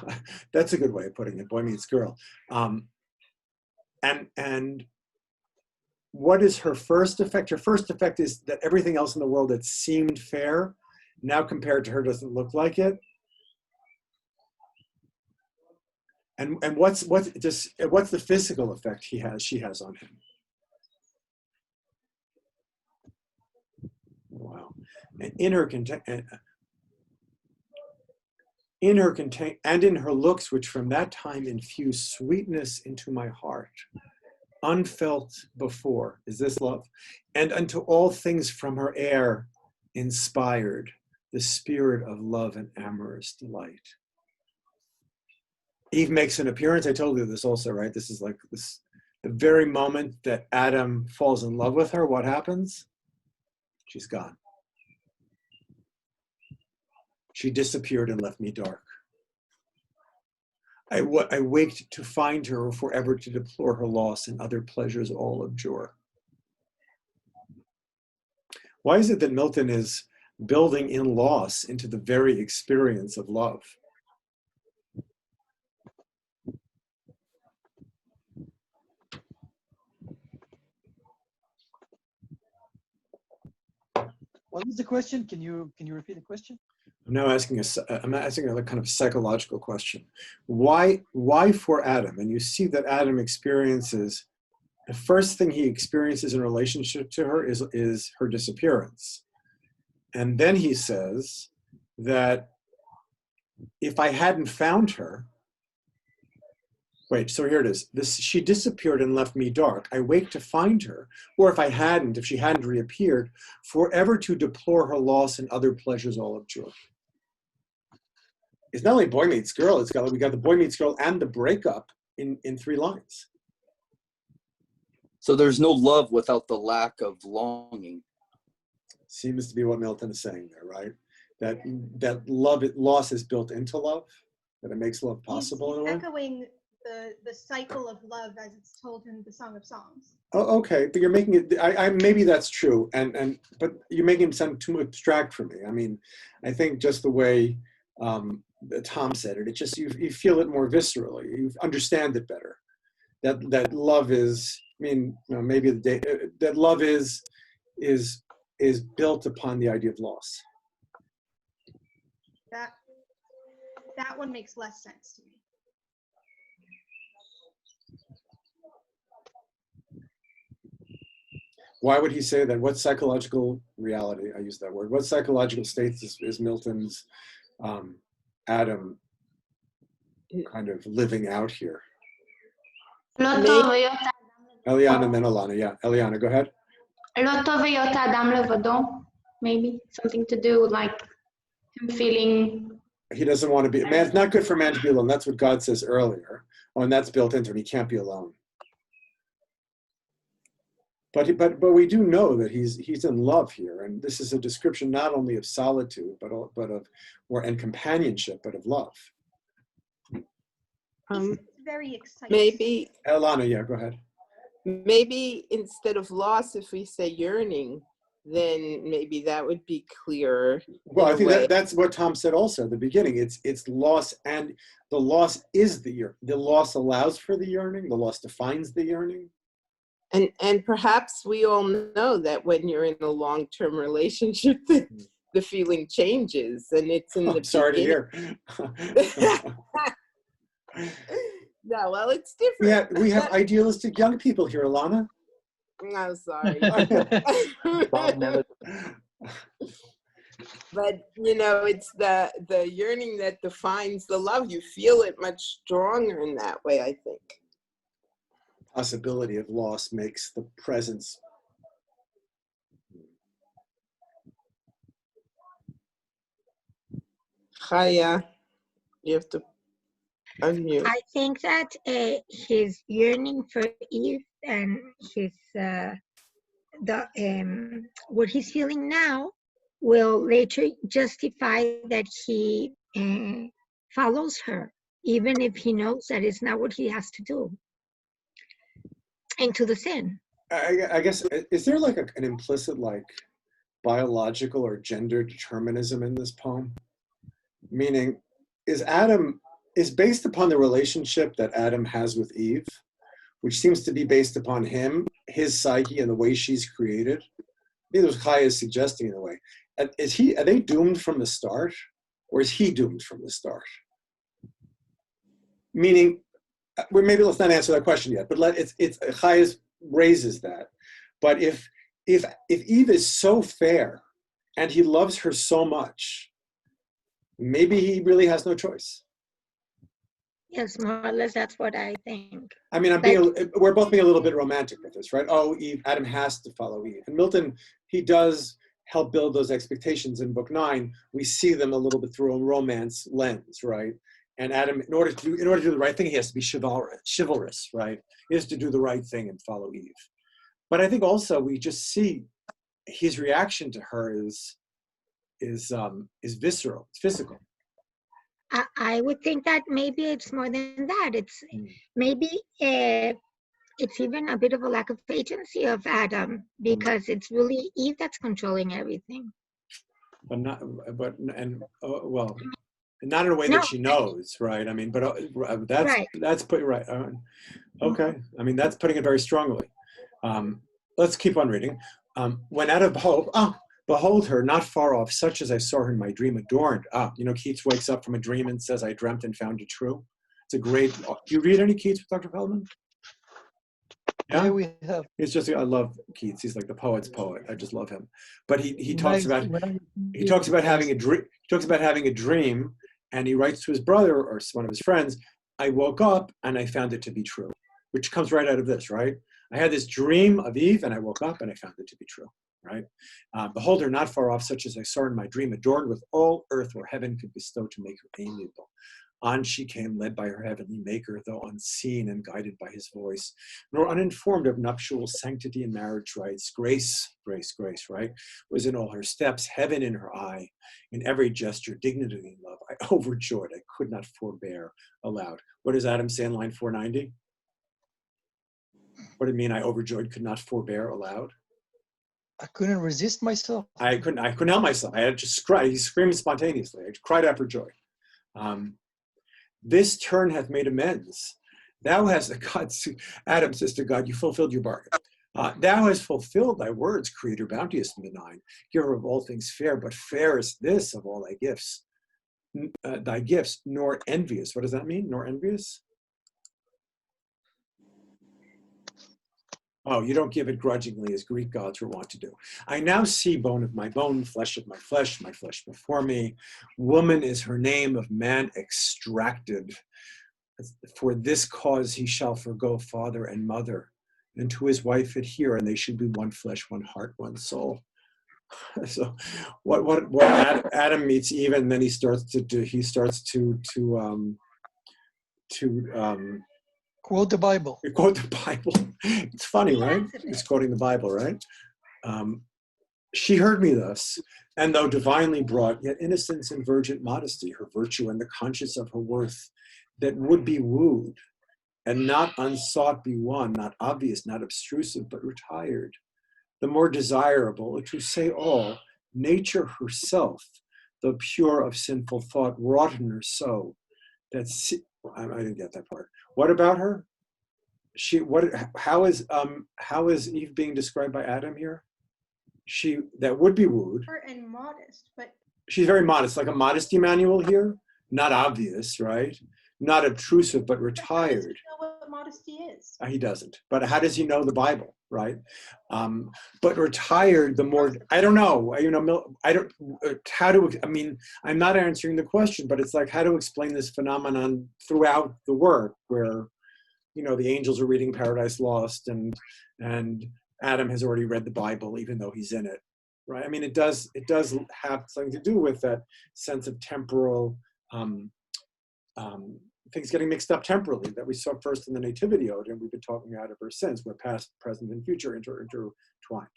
that's a good way of putting it. Boy meets girl. And what is her first effect? Her first effect is that everything else in the world that seemed fair, now compared to her, doesn't look like it. And what's the physical effect she has on him? Wow. And in her looks, which from that time infused sweetness into my heart, unfelt before, is this love? And unto all things from her air inspired the spirit of love and amorous delight. Eve makes an appearance. I told you this also, right? This is like this, the very moment that Adam falls in love with her, what happens? She's gone. She disappeared and left me dark. I waked to find her, forever to deplore her loss, and other pleasures all abjure. Why is it that Milton is building in loss into the very experience of love? What was the question? Can you repeat the question? I'm now asking another kind of psychological question. Why for Adam? And you see that Adam experiences, the first thing he experiences in relationship to her is her disappearance. And then he says that if I hadn't found her, wait, so here it is. She disappeared and left me dark. I wake to find her, or if she hadn't reappeared, forever to deplore her loss and other pleasures all abjure. It's not only boy meets girl, we got the boy meets girl and the breakup in 3 lines. So there's no love without the lack of longing. Seems to be what Milton is saying there, right? That loss is built into love, that it makes love possible in a way. Echoing the cycle of love as it's told in the Song of Songs. Oh, okay, but you're making it. Maybe that's true, but you're making it sound too abstract for me. I mean, I think just the way Tom said it, just you feel it more viscerally. You understand it better. That love is. I mean, maybe that love is built upon the idea of loss. That one makes less sense to me. Why would he say that? What psychological reality, I use that word, what psychological states is Milton's Adam kind of living out here? Eliana and then Alana, yeah. Eliana, go ahead. Maybe something to do with like him feeling. He doesn't want to be, man, it's not good for man to be alone. That's what God says earlier. Oh, and that's built into him. He can't be alone. But we do know that he's in love here, and this is a description not only of solitude, and companionship, but of love. It's very exciting. Maybe Elana, yeah, go ahead. Maybe instead of loss, if we say yearning, then maybe that would be clearer. Well, I think that's what Tom said also at the beginning. It's loss, and the loss is the yearning. The loss allows for the yearning. The loss defines the yearning. And perhaps we all know that when you're in a long-term relationship, the feeling changes, and it's in the sorry to hear. No, well, it's different. Yeah, we have idealistic young people here, Alana. I'm sorry. But you know, it's the yearning that defines the love. You feel it much stronger in that way, I think. Possibility of loss makes the presence. Chaya, you have to unmute. I think that his yearning for Eve and his what he's feeling now will later justify that he follows her, even if he knows that it's not what he has to do, into the sin. I guess, is there like an implicit like biological or gender determinism in this poem? Meaning, is based upon the relationship that Adam has with Eve, which seems to be based upon him, his psyche, and the way she's created. Maybe that's what Chaya is suggesting in a way. Are they doomed from the start, or is he doomed from the start? Meaning, maybe let's not answer that question yet, but Chaya raises that. But if Eve is so fair and he loves her so much, maybe he really has no choice. Yes, more or less, that's what I think. I mean, we're both being a little bit romantic with this, right? Oh, Adam has to follow Eve. And Milton, he does help build those expectations in book 9. We see them a little bit through a romance lens, right? And Adam, in order to do the right thing, he has to be chivalrous, right? He has to do the right thing and follow Eve. But I think also we just see his reaction to her is visceral, it's physical. I would think that maybe it's more than that. It's maybe it's even a bit of a lack of agency of Adam, because it's really Eve that's controlling everything. But not in a way that she knows, right? I mean, but that's putting right. Okay, I mean that's putting it very strongly. Let's keep on reading. When out of hope, behold her, not far off, such as I saw her in my dream, adorned. Keats wakes up from a dream and says, I dreamt and found it true. It's a great, do you read any Keats with Dr. Feldman? Yeah, we have. It's just, I love Keats. He's like the poet's poet. I just love him. But he talks about having a dream. He talks about having a dream, and he writes to his brother or one of his friends, I woke up and I found it to be true, which comes right out of this, right? I had this dream of Eve and I woke up and I found it to be true. Right? Behold her not far off, such as I saw in my dream, adorned with all earth where heaven could bestow to make her amiable. On she came, led by her heavenly maker, though unseen and guided by his voice, nor uninformed of nuptial sanctity and marriage rites. Grace, grace, grace, right? Was in all her steps, heaven in her eye, in every gesture, dignity and love. I overjoyed, I could not forbear aloud. What does Adam say in line 490? What did it mean, I overjoyed, could not forbear aloud? I couldn't resist myself. I couldn't help myself. I had to scream. He screamed spontaneously. I cried out for joy. This turn hath made amends. Thou hast, Adam says to God, you fulfilled your bargain. Thou hast fulfilled thy words, Creator, bounteous and benign, giver of all things fair, but fair is this of all thy gifts, nor envious. What does that mean? Nor envious? Oh, you don't give it grudgingly as Greek gods were wont to do. I now see bone of my bone, flesh of my flesh before me. Woman is her name, of man extracted. For this cause he shall forgo father and mother, and to his wife adhere, and they should be one flesh, one heart, one soul. So, what Adam meets Eve, and then he starts to quote the Bible. You quote the Bible. It's funny, right? He's quoting the Bible, right? She heard me thus, and though divinely brought, yet innocence and virgin modesty, her virtue and the conscience of her worth, that would be wooed, and not unsought be won, not obvious, not obtrusive, but retired. The more desirable, to say all, nature herself, though pure of sinful thought, wrought in her so, that I didn't get that part. What about her? How is Eve being described by Adam here? That would be wooed. And modest, but she's very modest, like a modesty manual here. Not obvious, right? not obtrusive, but retired. How does he know what modesty is? He doesn't. But how does he know the Bible, right? But retired, the more, I don't know, I don't, how to, I mean, I'm not answering the question, but it's like how to explain this phenomenon throughout the work where, the angels are reading Paradise Lost and Adam has already read the Bible, even though he's in it, right? I mean, it does have something to do with that sense of temporal, things getting mixed up temporally that we saw first in the Nativity Ode, and we've been talking about ever since, where past, present, and future intertwine.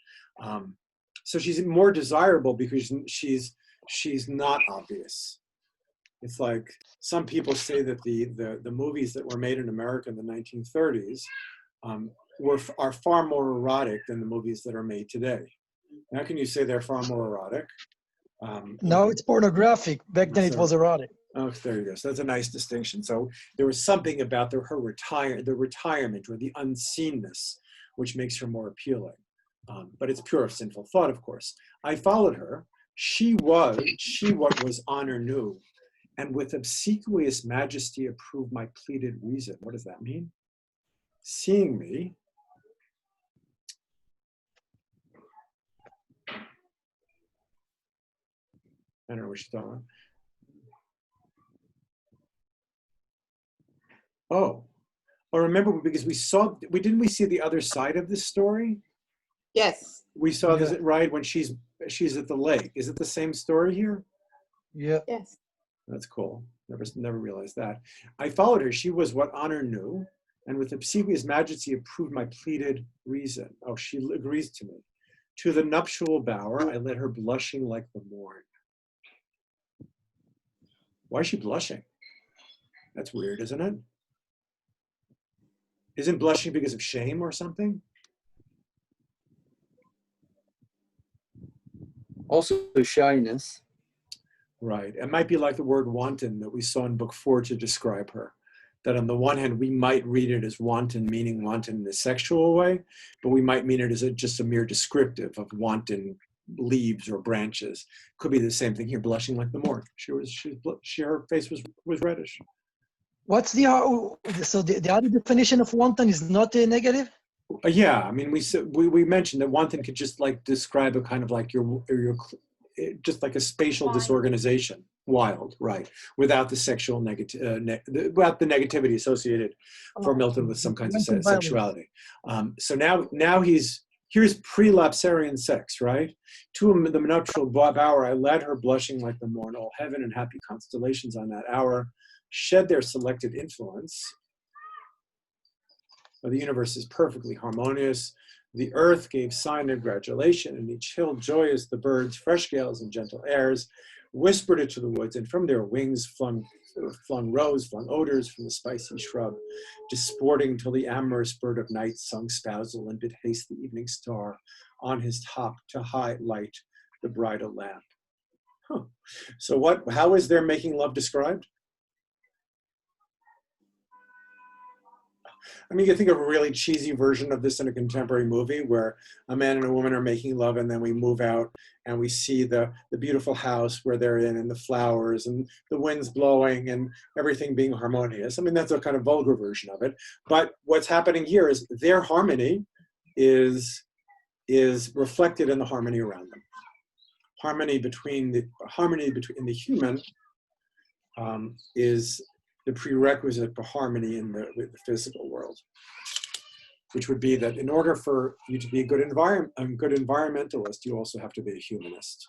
So she's more desirable because she's not obvious. It's like some people say that the movies that were made in America in the 1930s are far more erotic than the movies that are made today. How can you say they're far more erotic? No, it's pornographic. Back then it was erotic. Oh, there you go. So that's a nice distinction. So there was something about the retirement or the unseenness, which makes her more appealing. But it's pure of sinful thought, of course. I followed her. She what was honor knew, and with obsequious majesty approved my pleaded reason. What does that mean? Seeing me, I don't know what she's talking about. Oh, remember, because we didn't we see the other side of this story? Yes. We saw this, right, when she's at the lake. Is it the same story here? Yeah. Yes. That's cool. Never realized that. I followed her. She was what honor knew, and with obsequious majesty approved my pleaded reason. Oh, she agrees to me. To the nuptial bower, I led her blushing like the morn. Why is she blushing? That's weird, isn't it? Isn't blushing because of shame or something? Also shyness. Right. It might be like the word wanton that we saw in book 4 to describe her. That on the one hand, we might read it as wanton, meaning wanton in a sexual way, but we might mean it as just a mere descriptive of wanton leaves or branches. Could be the same thing here, blushing like the morn. Her face was reddish. What's the other definition of wanton is not a negative? Yeah, I mean, we mentioned that wanton could just like describe a kind of like your just like a spatial disorganization, wild, right? Without the sexual without the negativity associated for Milton with some kinds of sexuality. So now here's pre-lapsarian sex, right? To the nuptial bower, I led her blushing like the morn. All heaven and happy constellations on that hour shed their selected influence. The universe is perfectly harmonious. The earth gave sign of gratulation, and each hill joyous the birds, fresh gales and gentle airs, whispered it to the woods, and from their wings flung odors from the spicy shrub, disporting till the amorous bird of night sung spousal and bid haste the evening star on his top to highlight the bridal lamp. Huh. So how is their making love described? I mean, you think of a really cheesy version of this in a contemporary movie where a man and a woman are making love, and then we move out and we see the beautiful house where they're in, and the flowers and the winds blowing and everything being harmonious. I mean, that's a kind of vulgar version of it. But what's happening here is their harmony is reflected in the harmony around them. Harmony between the human is the prerequisite for harmony in the physical world, which would be that in order for you to be a good environmentalist, you also have to be a humanist,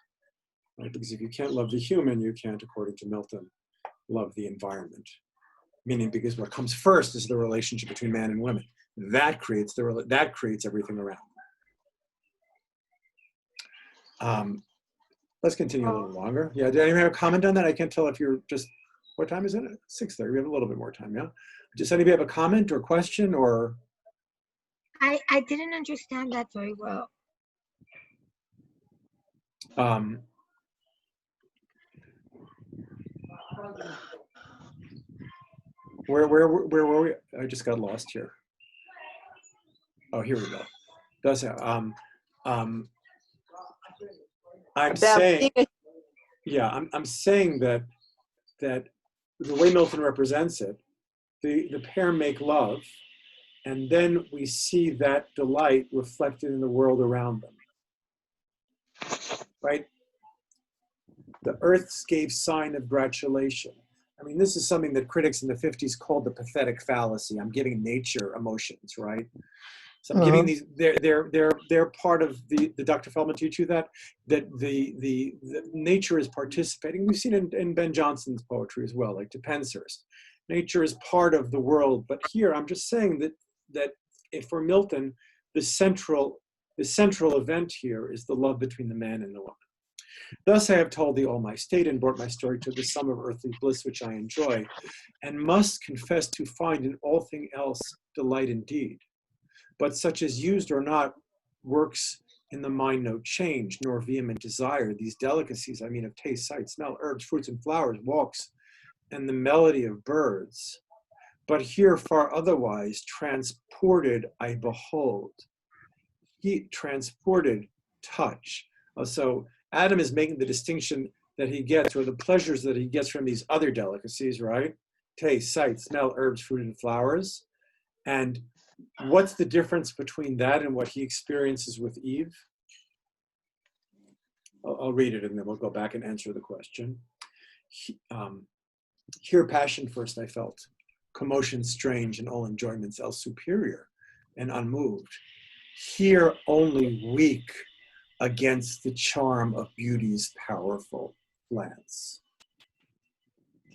right? Because if you can't love the human, you can't, according to Milton, love the environment. Meaning, because what comes first is the relationship between man and women. That creates everything around. Let's continue a little longer. Yeah, did anyone have a comment on that? I can't tell if you're just. What time is it? 6:30. We have a little bit more time, yeah? Does anybody have a comment or question or? I didn't understand that very well. Where were we? I just got lost here. Oh, here we go. Does have, I'm saying, yeah, I'm saying that the way Milton represents it the pair make love, and then we see that delight reflected in the world around them, right? The earth gave sign of gratulation. I mean, this is something that critics in the 50s called the pathetic fallacy. I'm giving nature emotions, right? So I'm giving these, they're part of the Dr. Feldman teach you that the nature is participating. We've seen it in Ben Jonson's poetry as well, like to Spencer's. Nature is part of the world, but here I'm just saying that if for Milton, the central event here is the love between the man and the woman. Thus I have told thee all my state and brought my story to the sum of earthly bliss which I enjoy, and must confess to find in all thing else delight indeed. But such as used or not works in the mind no change, nor vehement desire. These delicacies, I mean of taste, sight, smell, herbs, fruits and flowers, walks, and the melody of birds. But here far otherwise, transported I behold. He transported touch. So Adam is making the distinction that he gets, or the pleasures that he gets from these other delicacies, right? Taste, sight, smell, herbs, fruit, and flowers. And what's the difference between that and what he experiences with Eve? I'll read it and then we'll go back and answer the question. Here passion first I felt, commotion strange and all enjoyments else superior and unmoved. Here only weak against the charm of beauty's powerful glance.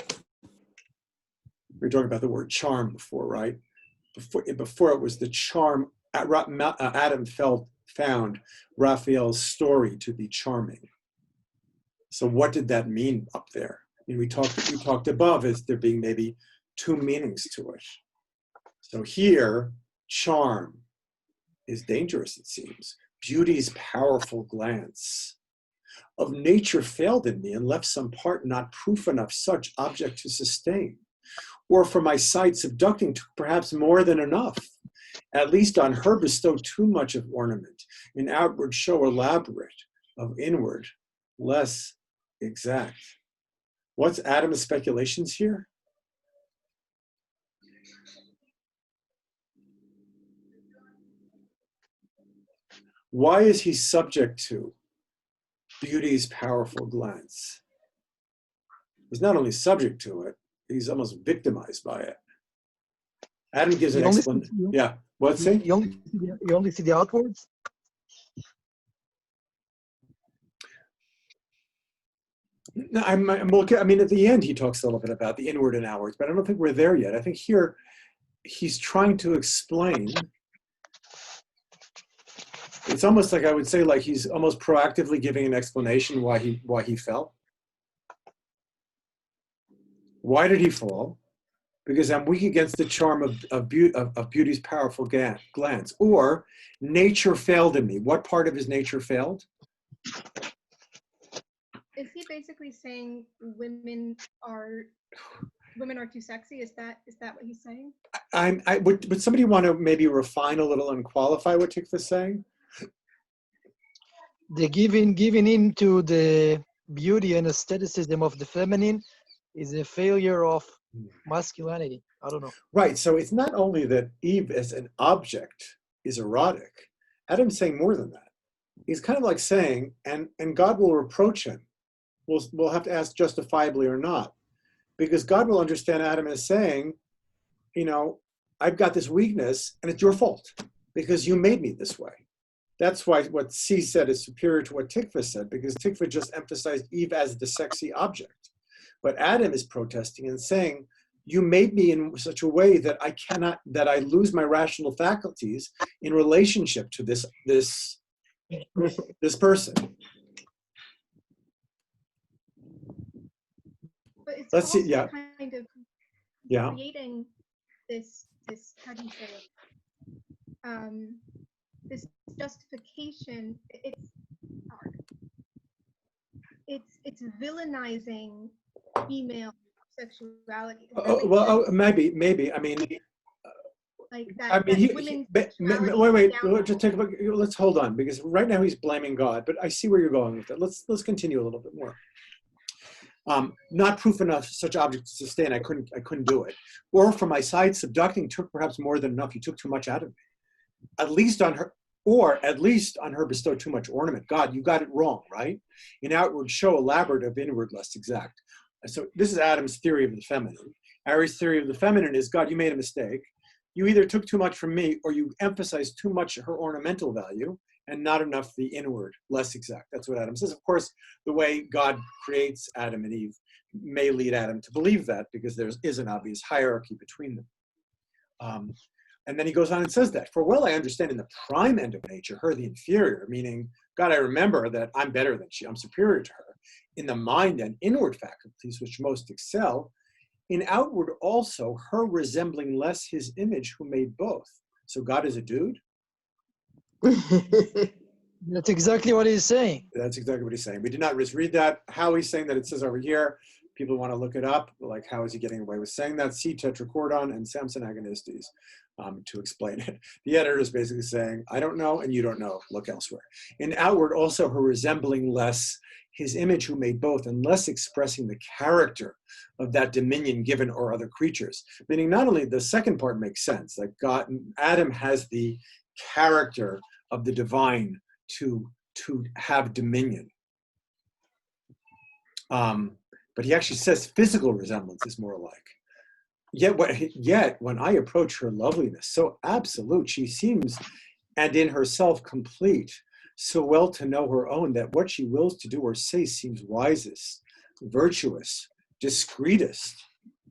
We were talking about the word charm before, right? Before it was the charm. Adam found Raphael's story to be charming. So what did that mean up there? I mean, we talked above as there being maybe two meanings to it. So here, charm is dangerous, it seems. Beauty's powerful glance of nature failed in me and left some part not proof enough such object to sustain, or for my sight subducting to perhaps more than enough, at least on her bestow too much of ornament, in outward show elaborate, of inward less exact. What's Adam's speculations here? Why is he subject to beauty's powerful glance? He's not only subject to it, he's almost victimized by it. Adam gives an explanation. Yeah, what's it? You only see the outwards? No, I mean, at the end, he talks a little bit about the inward and outwards, but I don't think we're there yet. I think here he's trying to explain. It's almost like, I would say, like he's almost proactively giving an explanation why he fell. Why did he fall? Because I'm weak against the charm of beauty's powerful glance. Or nature failed in me. What part of his nature failed? Is he basically saying women are too sexy? Is that what he's saying? Would somebody want to maybe refine a little and qualify what Tikva's saying? The giving in to the beauty and aestheticism of the feminine is a failure of masculinity. I don't know. Right. So it's not only that Eve as an object is erotic. Adam's saying more than that. He's kind of like saying, and God will reproach him. We'll have to ask justifiably or not, because God will understand Adam as saying, you know, I've got this weakness and it's your fault because you made me this way. That's why what C said is superior to what Tikva said, because Tikva just emphasized Eve as the sexy object. But Adam is protesting and saying, you made me in such a way that I lose my rational faculties in relationship to this person. But it's Let's see, also kind of creating this, how do you say it? This justification, it's villainizing female sexuality. Maybe. I mean, like that. I mean, wait. Just take a look. Let's hold on, because right now he's blaming God. But I see where you're going with it. Let's continue a little bit more. Not proof enough such objects to sustain, I couldn't do it. Or from my side, subducting took perhaps more than enough. You took too much out of me. At least on her bestow too much ornament. God, you got it wrong, right? In outward show, elaborate, of inward less exact. So this is Adam's theory of the feminine. Ari's theory of the feminine is, God, you made a mistake. You either took too much from me, or you emphasized too much her ornamental value and not enough the inward, less exact. That's what Adam says. Of course, the way God creates Adam and Eve may lead Adam to believe that, because there is an obvious hierarchy between them. And then he goes on and says that, for well I understand in the prime end of nature, her the inferior, meaning, God, I remember that I'm better than she, I'm superior to her. In the mind and inward faculties which most excel, in outward also, her resembling less his image who made both. So God is a dude? That's exactly what he's saying. That's exactly what he's saying. We did not read that. How he's saying that, it says over here. People want to look it up, like how is he getting away with saying that? See Tetrachordon and Samson Agonistes to explain it. The editor is basically saying, I don't know and you don't know, look elsewhere. In outward also, her resembling less his image who made both, and less expressing the character of that dominion given or other creatures. Meaning not only the second part makes sense, like Adam has the character of the divine to have dominion. But he actually says physical resemblance is more like. Yet when I approach her loveliness, so absolute, she seems, and in herself complete, so well to know her own, that what she wills to do or say seems wisest, virtuous, discreetest,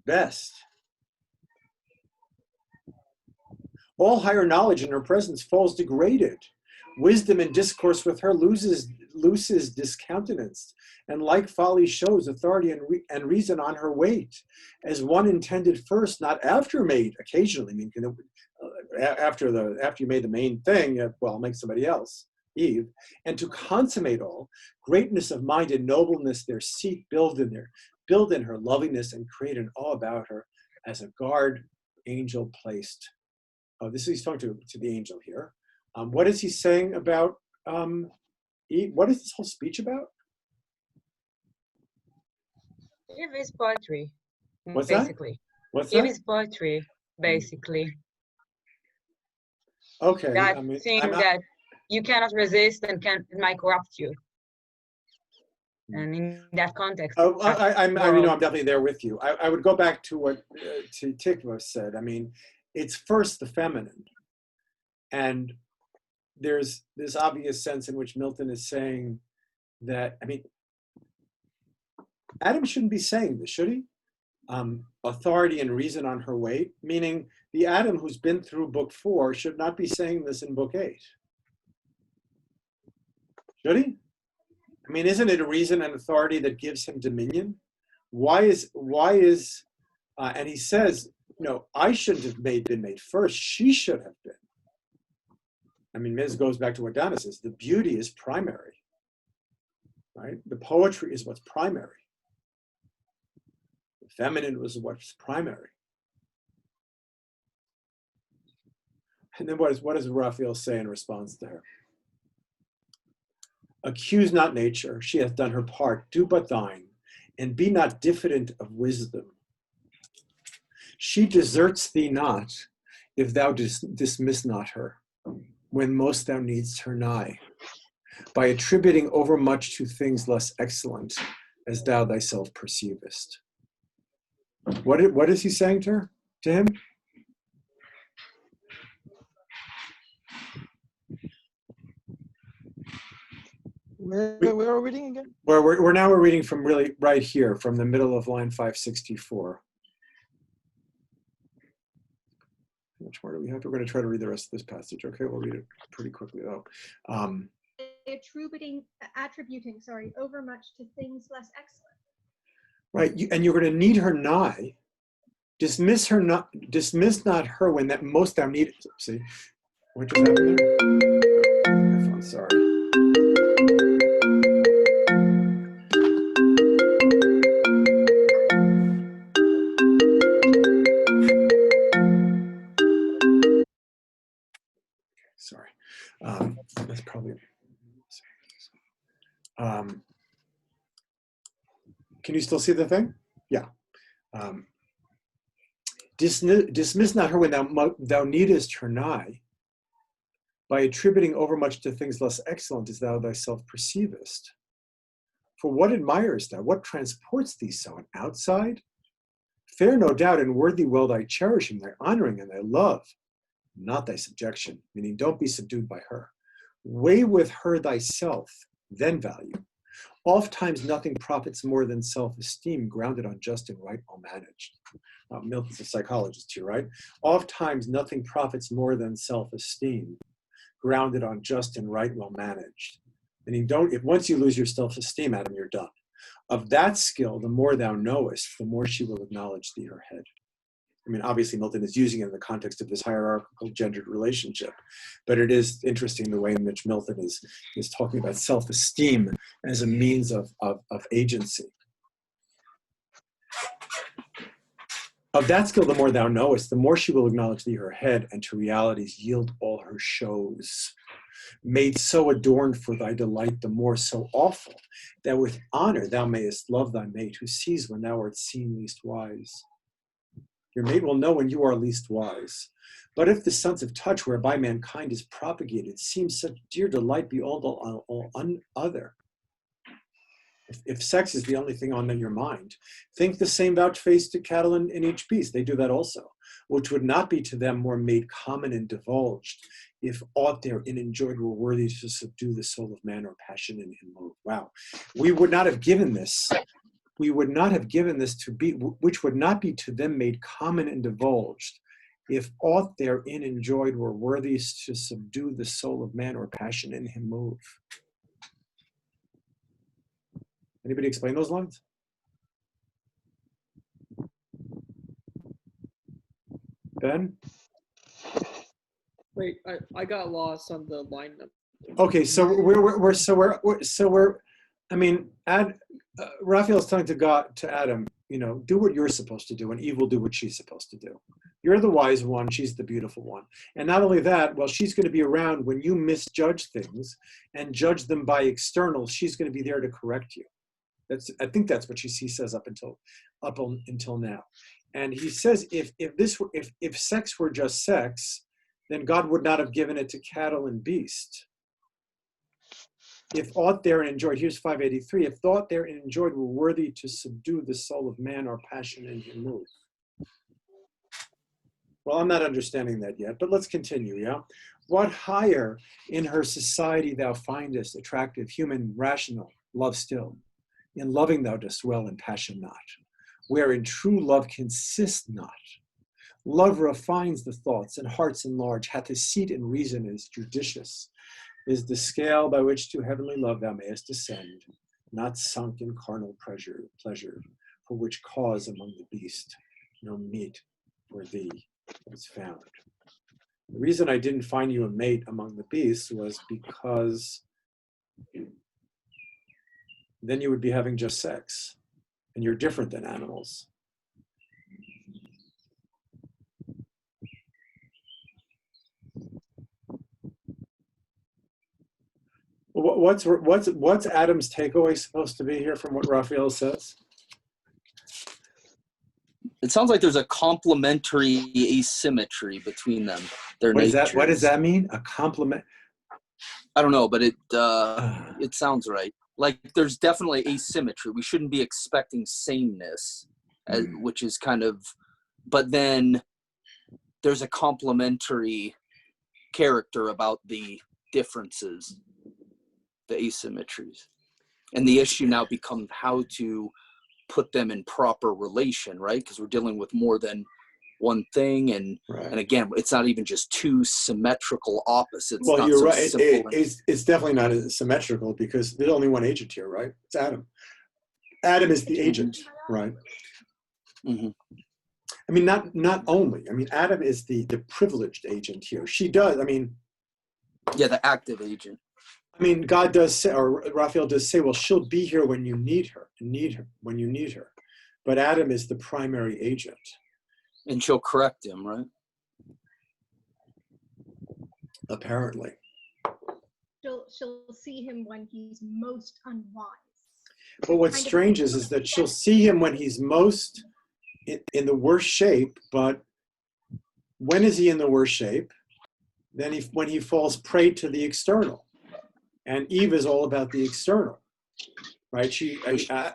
best. All higher knowledge in her presence falls degraded. Wisdom in discourse with her loses discountenanced, and like folly shows authority and reason on her weight, as one intended first, not after made occasionally. I mean, after you made the main thing, well, make somebody else, Eve, and to consummate all, greatness of mind and nobleness their seat build in her loveliness, and create an awe about her as a guard angel placed. Oh, this is he's talking to the angel here. What is he saying about Eve? What is this whole speech about? Eve is poetry. What's basically. that? What's Eve that? is poetry, basically. Okay. That thing that you cannot resist and might corrupt you. And in that context. Oh, I'm definitely there with you. I would go back to what Tikva said. I mean, it's first the feminine. And there's this obvious sense in which Milton is saying that, I mean, Adam shouldn't be saying this, should he? Authority and reason on her weight, meaning the Adam who's been through book 4 should not be saying this in book 8. Should he? I mean, isn't it a reason and authority that gives him dominion? Why is and he says, no, I shouldn't have been made first. She should have been. I mean, this goes back to what Donna says. The beauty is primary, right? The poetry is what's primary. The feminine was what's primary. And then what does Raphael say in response to her? Accuse not nature, she hath done her part, do but thine, and be not diffident of wisdom. She deserts thee not, if thou dismiss not her, when most thou needst her nigh, by attributing overmuch to things less excellent, as thou thyself perceivest. What is he saying to him? Where are we reading again? We're reading from really right here, from the middle of line 564. How much more do we have? We're going to try to read the rest of this passage. Okay, we'll read it pretty quickly though. Attributing overmuch to things less excellent. Right, and you're going to need her nigh. Dismiss not her when that most thou need. See, what just happened there? I'm sorry. Sorry, that's probably. Can you still see the thing? Yeah. Dismiss not her when thou needest her nigh, by attributing overmuch to things less excellent as thou thyself perceivest. For what admirest thou? What transports thee so? An outside? Fair, no doubt, and worthy well thy cherishing, thy honoring, and thy love, not thy subjection, meaning don't be subdued by her. Weigh with her thyself, then value. Oft times nothing profits more than self-esteem, grounded on just and right, well managed. Milton's a psychologist here, right? Oft times nothing profits more than self-esteem, grounded on just and right, well managed. Meaning if once you lose your self-esteem, Adam, you're done. Of that skill, the more thou knowest, the more she will acknowledge thee her head. I mean, obviously Milton is using it in the context of this hierarchical gendered relationship, but it is interesting the way in which Milton is talking about self-esteem as a means of agency. Of that skill, the more thou knowest, the more she will acknowledge thee her head, and to realities yield all her shows. Made so adorned for thy delight, the more so awful, that with honor thou mayest love thy mate, who sees when thou art seen least wise. Your mate will know when you are least wise. But if the sense of touch whereby mankind is propagated seems such dear delight be all other, if sex is the only thing on your mind, think the same vouchsafed to cattle in each beast. They do that also, which would not be to them more made common and divulged, if aught therein enjoyed were worthy to subdue the soul of man or passion in him move. Wow. We would not have given this. We would not have given this to be, which would not be to them made common and divulged, if aught therein enjoyed were worthy to subdue the soul of man or passion in him move. Anybody explain those lines? Ben? Wait, I got lost on the line number. Okay, so we're I mean, Raphael's telling to Adam, do what you're supposed to do, and Eve will do what she's supposed to do. You're the wise one, she's the beautiful one. And not only that, well, she's going to be around when you misjudge things and judge them by externals. She's going to be there to correct you. I think that's what he says up until now. And he says if sex were just sex, then God would not have given it to cattle and beast. If aught therein enjoyed, here's 583, if aught therein enjoyed were worthy to subdue the soul of man or passion in him move. Well, I'm not understanding that yet, but let's continue, yeah? What higher in her society thou findest attractive, human, rational, love still. In loving thou dost dwell, in passion not, wherein true love consists not. Love refines the thoughts, and hearts enlarge, hath a seat in reason, is judicious, is the scale by which to heavenly love thou mayest descend, not sunk in carnal pleasure, for which cause among the beast no meat for thee was found. The reason I didn't find you a mate among the beasts was because then you would be having just sex, and you're different than animals. What's Adam's takeaway supposed to be here from what Raphael says? It sounds like there's a complementary asymmetry between them. Their What natures. What does that mean? A complement? I don't know, but it sounds right. Like there's definitely asymmetry. We shouldn't be expecting sameness, which is kind of, but then there's a complementary character about the differences, the asymmetries. And the issue now becomes how to put them in proper relation, right? Because we're dealing with more than one thing, and again, it's not even just two symmetrical opposites. Well, not you're so right. simple It's definitely not symmetrical because there's only one agent here, right? It's Adam. Adam is the agent, right? Mm-hmm. I mean, not only. I mean, Adam is the privileged agent here. She does. I mean, yeah, the active agent. I mean, God does say, or Raphael does say, well, she'll be here when you need her, when you need her. But Adam is the primary agent. And she'll correct him, right? Apparently. She'll see him when he's most unwise. But what's strange is that she'll see him when he's most in the worst shape, but when is he in the worst shape? Then when he falls prey to the external. And Eve is all about the external, right?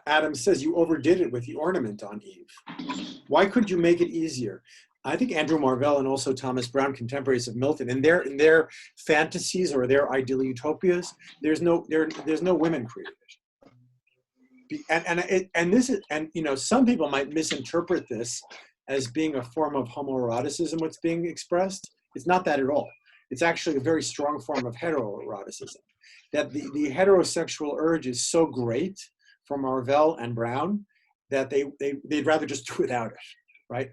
Adam says, you overdid it with the ornament on Eve. Why could you make it easier? I think Andrew Marvell and also Thomas Brown, contemporaries of Milton, in their fantasies or their ideal utopias, there's no women created. And you know, some people might misinterpret this as being a form of homoeroticism, what's being expressed. It's not that at all. It's actually a very strong form of heteroeroticism. That the heterosexual urge is so great for Marvell and Brown that they'd rather just do without it, right?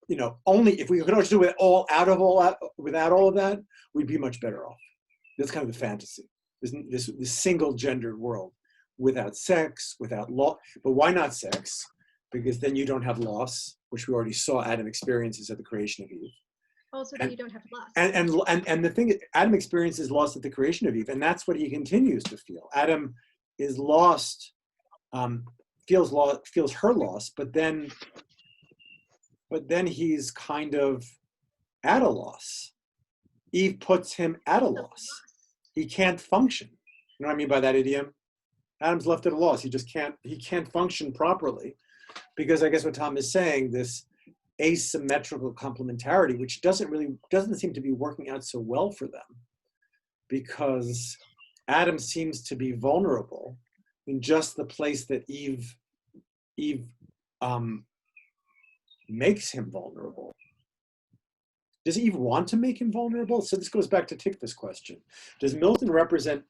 You know, only if we could always do it without all of that, we'd be much better off. That's kind of the fantasy. This single gendered world without sex, without law. But why not sex? Because then you don't have loss, which we already saw Adam experiences at the creation of Eve. Also, that you don't have loss. And the thing is, Adam experiences loss at the creation of Eve, and that's what he continues to feel. Adam is lost, feels her loss, but then he's kind of at a loss. Eve puts him at a loss. He can't function. You know what I mean by that idiom? Adam's left at a loss. He can't function properly because I guess what Tom is saying, this asymmetrical complementarity, which doesn't seem to be working out so well for them, because Adam seems to be vulnerable in just the place that Eve makes him vulnerable. Does Eve want to make him vulnerable? So this goes back to Tikva's question. Does Milton represent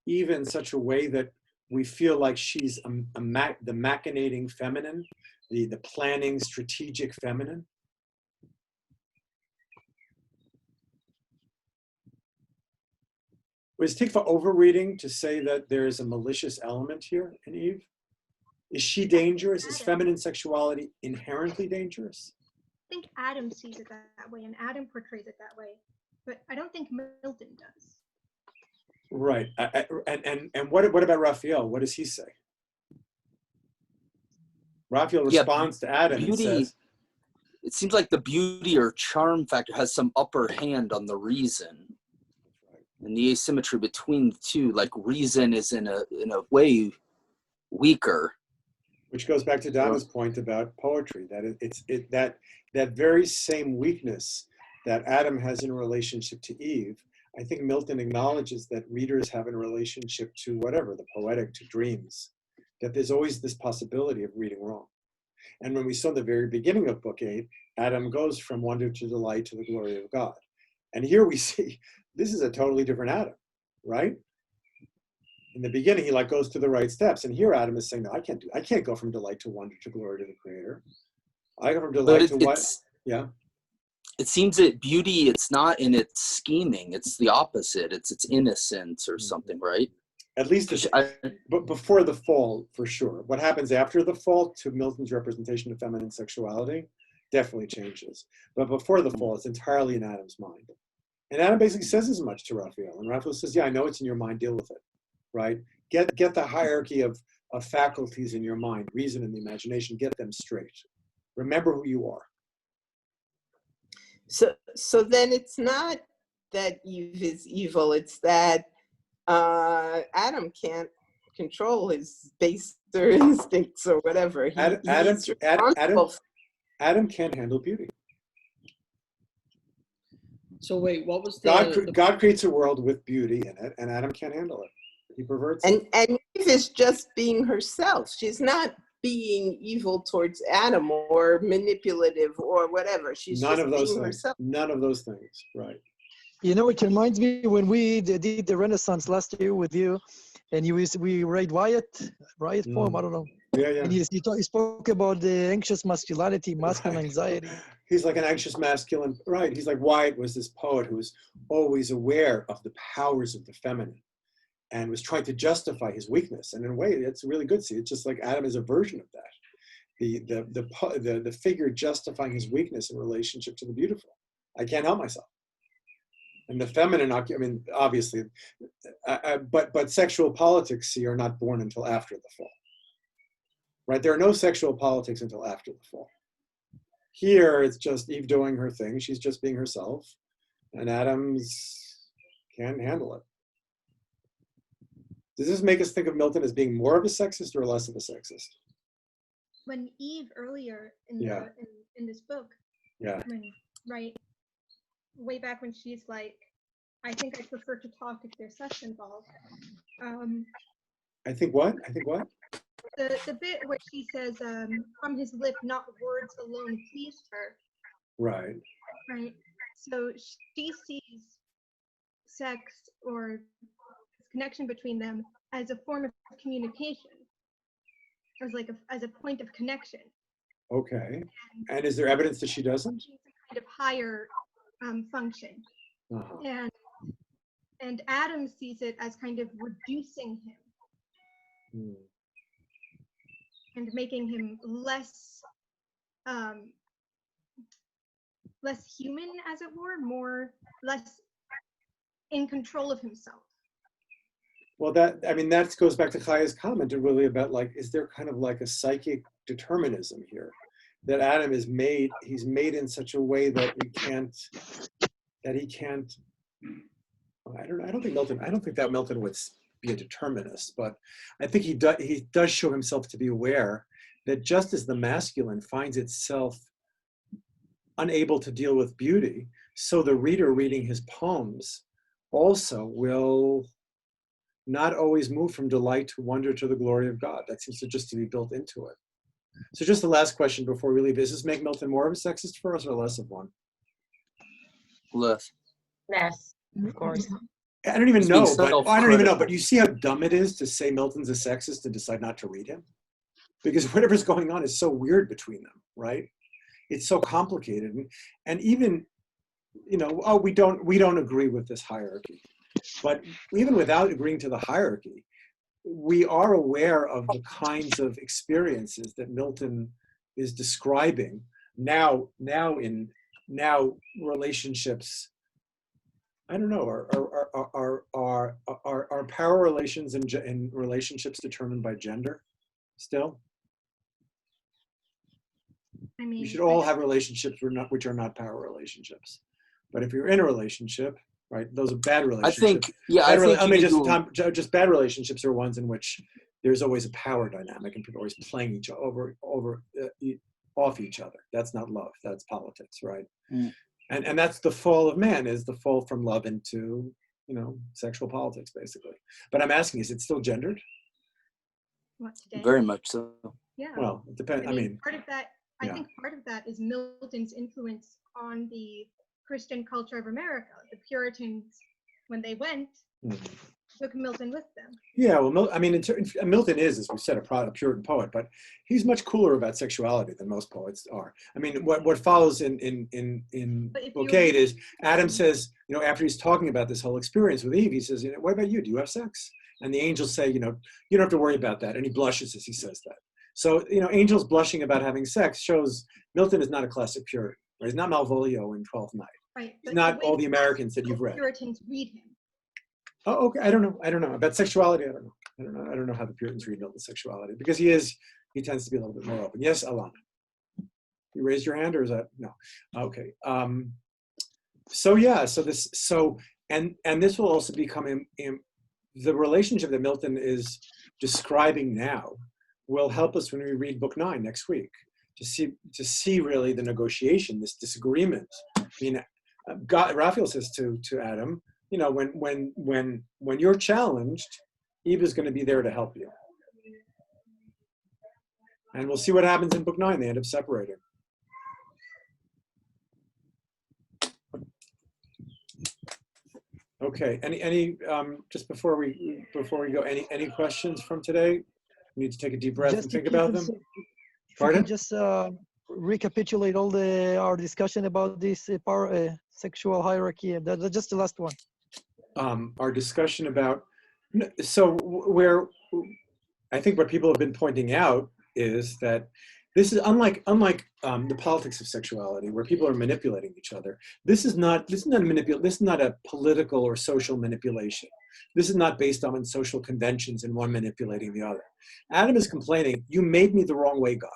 Eve in such a way that we feel like she's the machinating feminine, the planning, strategic feminine? Was Tikva overreading to say that there is a malicious element here in Eve? Is she dangerous? Is feminine sexuality inherently dangerous? I think Adam sees it that way, and Adam portrays it that way, but I don't think Milton does. Right. And what about Raphael? What does he say? Raphael responds to Adam and says, it seems like the beauty or charm factor has some upper hand on the reason. And the asymmetry between the two, like reason is in a way weaker. Which goes back to Donna's point about poetry, that that very same weakness that Adam has in relationship to Eve, I think Milton acknowledges that readers have in relationship to whatever, the poetic, to dreams, that there's always this possibility of reading wrong. And when we saw the very beginning of Book 8, Adam goes from wonder to delight to the glory of God. And here we see, this is a totally different Adam, right? In the beginning, he goes through the right steps. And here Adam is saying, no, I can't go from delight to wonder to glory to the Creator. I go from delight to what? Yeah. It seems that beauty, it's not in its scheming. It's the opposite. It's its innocence or something, right? At least but before the fall, for sure. What happens after the fall to Milton's representation of feminine sexuality definitely changes. But before the fall, it's entirely in Adam's mind. And Adam basically says as much to Raphael. And Raphael says, yeah, I know it's in your mind, deal with it, right? Get the hierarchy of faculties in your mind, reason and the imagination, get them straight. Remember who you are. So then it's not that Eve is evil, it's that Adam can't control his baser instincts or whatever. Adam can't handle beauty. So wait, what was the God creates a world with beauty in it, and Adam can't handle it. He perverts it. And Eve is just being herself. She's not being evil towards Adam or manipulative or whatever. She's none just of those being things. herself. None of those things, right? You know, it reminds me when we did the Renaissance last year with you, and we read Wyatt poem, I don't know. Yeah, yeah. And he spoke about the anxious masculinity, masculine anxiety. He's like an anxious masculine, right? He's like Wyatt was this poet who was always aware of the powers of the feminine and was trying to justify his weakness. And in a way, it's really good. See, it's just like Adam is a version of that. The figure justifying his weakness in relationship to the beautiful. I can't help myself. And the feminine, I mean, obviously, but sexual politics, see, are not born until after the fall. right? There are no sexual politics until after the fall. Here, it's just Eve doing her thing. She's just being herself, and Adam's can't handle it. Does this make us think of Milton as being more of a sexist or less of a sexist? When Eve earlier in in this book, right, way back when she's like, I think I prefer to talk if there's sex involved. I think what? I think what? The bit where she says, from his lip, not words alone pleased her. Right. Right. So she sees sex or connection between them as a form of communication, as like as a point of connection. Okay. And is there evidence that she doesn't? Kind of higher function. Uh-huh. And Adam sees it as kind of reducing him and making him less less human, as it were, less in control of himself. Well, that goes back to Chaya's comment really about like, is there kind of like a psychic determinism here? That Adam is made, he's made in such a way that he can't, I don't think that Milton would be a determinist, but I think he does show himself to be aware that just as the masculine finds itself unable to deal with beauty, so the reader reading his poems also will not always move from delight to wonder to the glory of God. That seems to just to be built into it. So just the last question before we leave, does this make Milton more of a sexist for us or less of one? Less. Less, of course. I don't even know, but you see how dumb it is to say Milton's a sexist and decide not to read him? Because whatever's going on is so weird between them, right? It's so complicated. And even, we don't agree with this hierarchy. But even without agreeing to the hierarchy, we are aware of the kinds of experiences that Milton is describing now relationships. I don't know. Are power relations and relationships determined by gender still? I mean, you should all have relationships which are not power relationships. But if you're in a relationship, right, those are bad relationships. Just bad relationships are ones in which there's always a power dynamic and people are always playing each other off each other. That's not love. That's politics, right? Mm. And that's the fall of man, is the fall from love into, sexual politics, basically. But I'm asking, is it still gendered? What, today? Very much so. Yeah. Well, it depends. I mean, part of that, I think part of that is Milton's influence on the Christian culture of America. The Puritans, when they went, took Milton with them. Yeah, well, Milton is, as we said, a Puritan poet, but he's much cooler about sexuality than most poets are. I mean, what follows in Book 8 is Adam says, after he's talking about this whole experience with Eve, he says, what about you? Do you have sex? And the angels say, you don't have to worry about that. And he blushes as he says that. So, angels blushing about having sex shows Milton is not a classic Puritan. Right? He's not Malvolio in Twelfth Night. Right. He's not all the Americans that you've read. Puritans read him. Oh, okay. I don't know about sexuality. I don't know how the Puritans read Milton's sexuality, because he tends to be a little bit more open. Yes, Alana. You raised your hand, or is that no? Okay. And this will also become the relationship that Milton is describing now will help us when we read Book 9 next week to see really the negotiation, this disagreement. I mean, Raphael says to Adam, when you're challenged, Eve is going to be there to help you. And we'll see what happens in Book 9. They end up separating. Okay. Any just before we go, any questions from today? We need to take a deep breath and think about them. Pardon? Just recapitulate all our discussion about this sexual hierarchy. That's just the last one. Our discussion about, I think what people have been pointing out is that this is unlike the politics of sexuality, where people are manipulating each other. This is not a political or social manipulation. This is not based on social conventions and one manipulating the other. Adam is complaining, you made me the wrong way, God.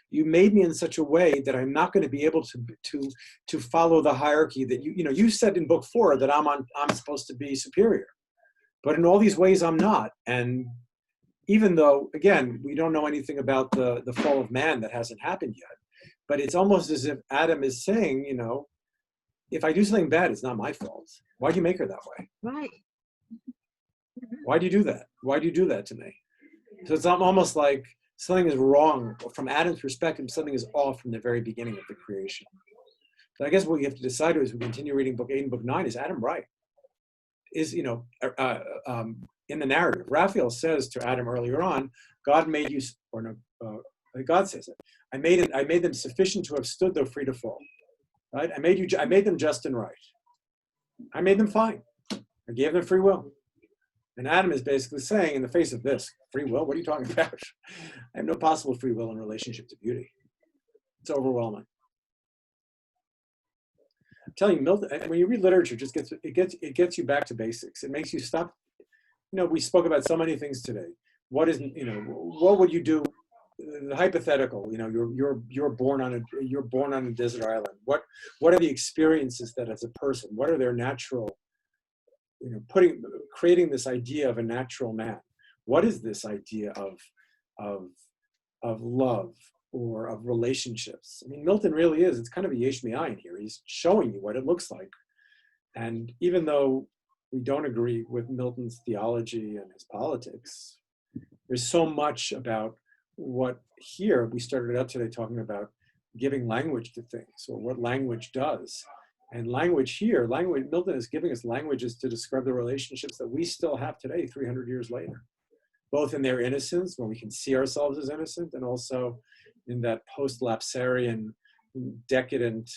You made me in such a way that I'm not going to be able to follow the hierarchy that you said in book 4 that I'm supposed to be superior. But in all these ways, I'm not. And even though, again, we don't know anything about the fall of man that hasn't happened yet, but it's almost as if Adam is saying, if I do something bad, it's not my fault. Why'd you make her that way? Right. Why do you do that? Why do you do that to me? So it's almost like something is wrong. From Adam's perspective, something is off from the very beginning of the creation. So I guess what you have to decide as we continue reading book 8 and book 9, is Adam right? Is, in the narrative, Raphael says to Adam earlier on, God made you, God says it, I made them sufficient to have stood though free to fall. Right? I made them just and right. I made them fine. I gave them free will. And Adam is basically saying, in the face of this, free will, what are you talking about? I have no possible free will in relationship to beauty. It's overwhelming. I'm telling you, Milton, when you read literature, it gets you back to basics. It makes you stop. We spoke about so many things today. What would you do? The hypothetical, you're born on a desert island. What are the experiences that as a person? What are their natural? Creating this idea of a natural man. What is this idea of love or of relationships? I mean, Milton really is. It's kind of a yesh me'ayin here. He's showing you what it looks like. And even though we don't agree with Milton's theology and his politics, there's so much about what here we started out today talking about giving language to things, or what language does. And language here, Milton is giving us languages to describe the relationships that we still have today, 300 years later, both in their innocence, when we can see ourselves as innocent, and also in that post-lapsarian, decadent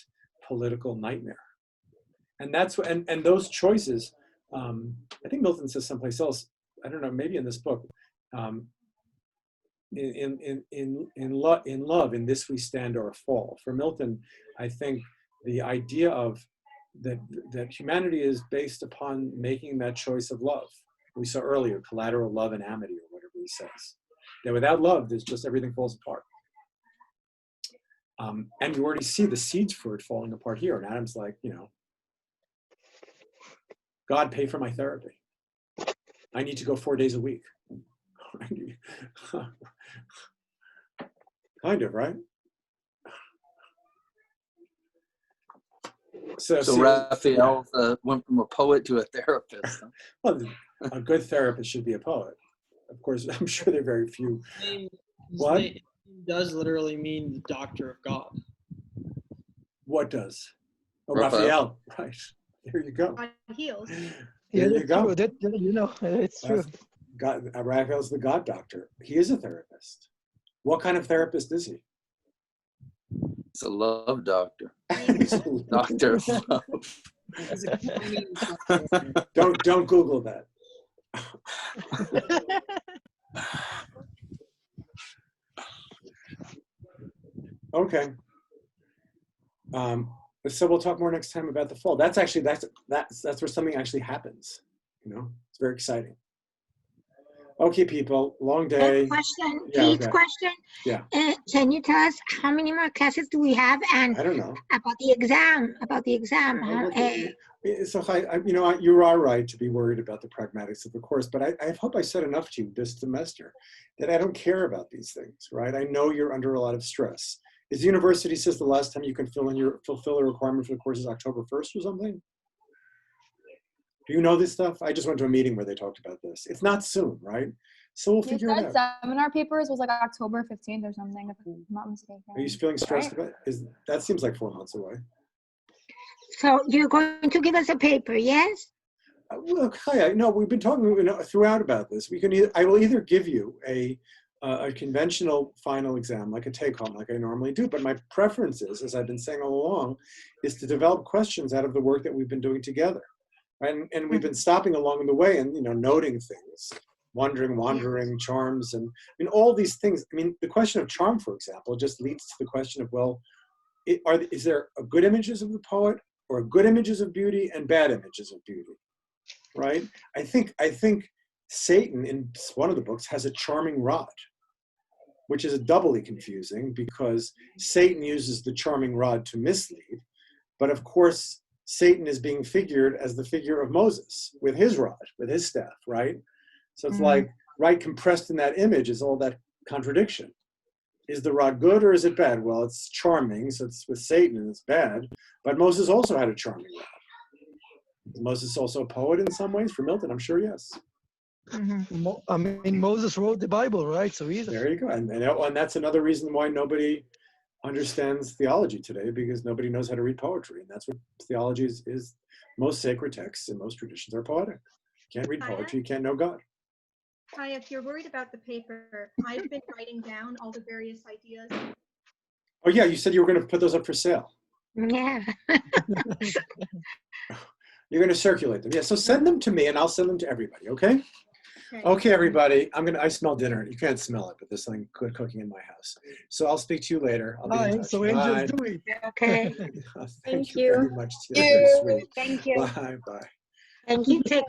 political nightmare. And that's what, and those choices, I think Milton says someplace else, I don't know, maybe in this book, in love, in this we stand or fall. For Milton, I think the idea of that humanity is based upon making that choice of love. We saw earlier, collateral love and amity, or whatever he says. That without love, there's just everything falls apart. And you already see the seeds for it falling apart here. And Adam's like, God, pay for my therapy. I need to go 4 days a week. Kind of, right? So Raphael went from a poet to a therapist. Huh? Well, a good therapist should be a poet. Of course, I'm sure there are very few. What? It does literally mean the doctor of God. What does? Oh, Raphael. Right. There you go. God heals. There you go. It's true. God, Raphael's the God doctor. He is a therapist. What kind of therapist is he? He's a love doctor. Doctor of love. Don't Google that. Okay. So we'll talk more next time about the fall. That's where something actually happens. It's very exciting. Okay, people, long day. Question, yeah, please, question. Yeah. Can you tell us how many more classes do we have? And I don't know. About the exam. So you are right to be worried about the pragmatics of the course, but I hope I said enough to you this semester that I don't care about these things, right? I know you're under a lot of stress. Is the university says the last time you can fulfill a requirement for the course is October 1st or something? Do you know this stuff? I just went to a meeting where they talked about this. It's not soon, right? So we'll figure it out. Seminar papers was like October 15th or something, if I'm not mistaken. Are you feeling stressed about it? That seems like 4 months away. So you're going to give us a paper, yes? Look, no, we've been talking throughout about this. I will either give you a conventional final exam, like a take-home, like I normally do, but my preference is, as I've been saying all along, is to develop questions out of the work that we've been doing together. And we've been stopping along the way and noting things, wandering, charms, and all these things. The question of charm, for example, just leads to the question of, well, is there good images of the poet, or good images of beauty and bad images of beauty? right? I think Satan in one of the books has a charming rod, which is doubly confusing because Satan uses the charming rod to mislead, but of course Satan is being figured as the figure of Moses with his rod, with his staff, right? So it's like, right, compressed in that image is all that contradiction. Is the rod good or is it bad? Well, it's charming, so it's with Satan and it's bad, but Moses also had a charming rod. Is Moses also a poet in some ways? For Milton, I'm sure, yes. I mean, Moses wrote the Bible, right? So he's there you go, and that's another reason why nobody understands theology today, because nobody knows how to read poetry, and that's what theology is. Most sacred texts in most traditions are poetic. You can't read poetry, you can't know God. Hi, if you're worried about the paper, I've been writing down all the various ideas. Oh yeah, you said you were going to put those up for sale. Yeah. You're going to circulate them. Yeah, so send them to me and I'll send them to everybody, okay? Okay, everybody. I smell dinner. You can't smell it, but there's something good cooking in my house. So I'll speak to you later. I'll be in touch. So angels do it. Okay. Thank you very much. You're very sweet. Thank you. Bye. Bye. And you take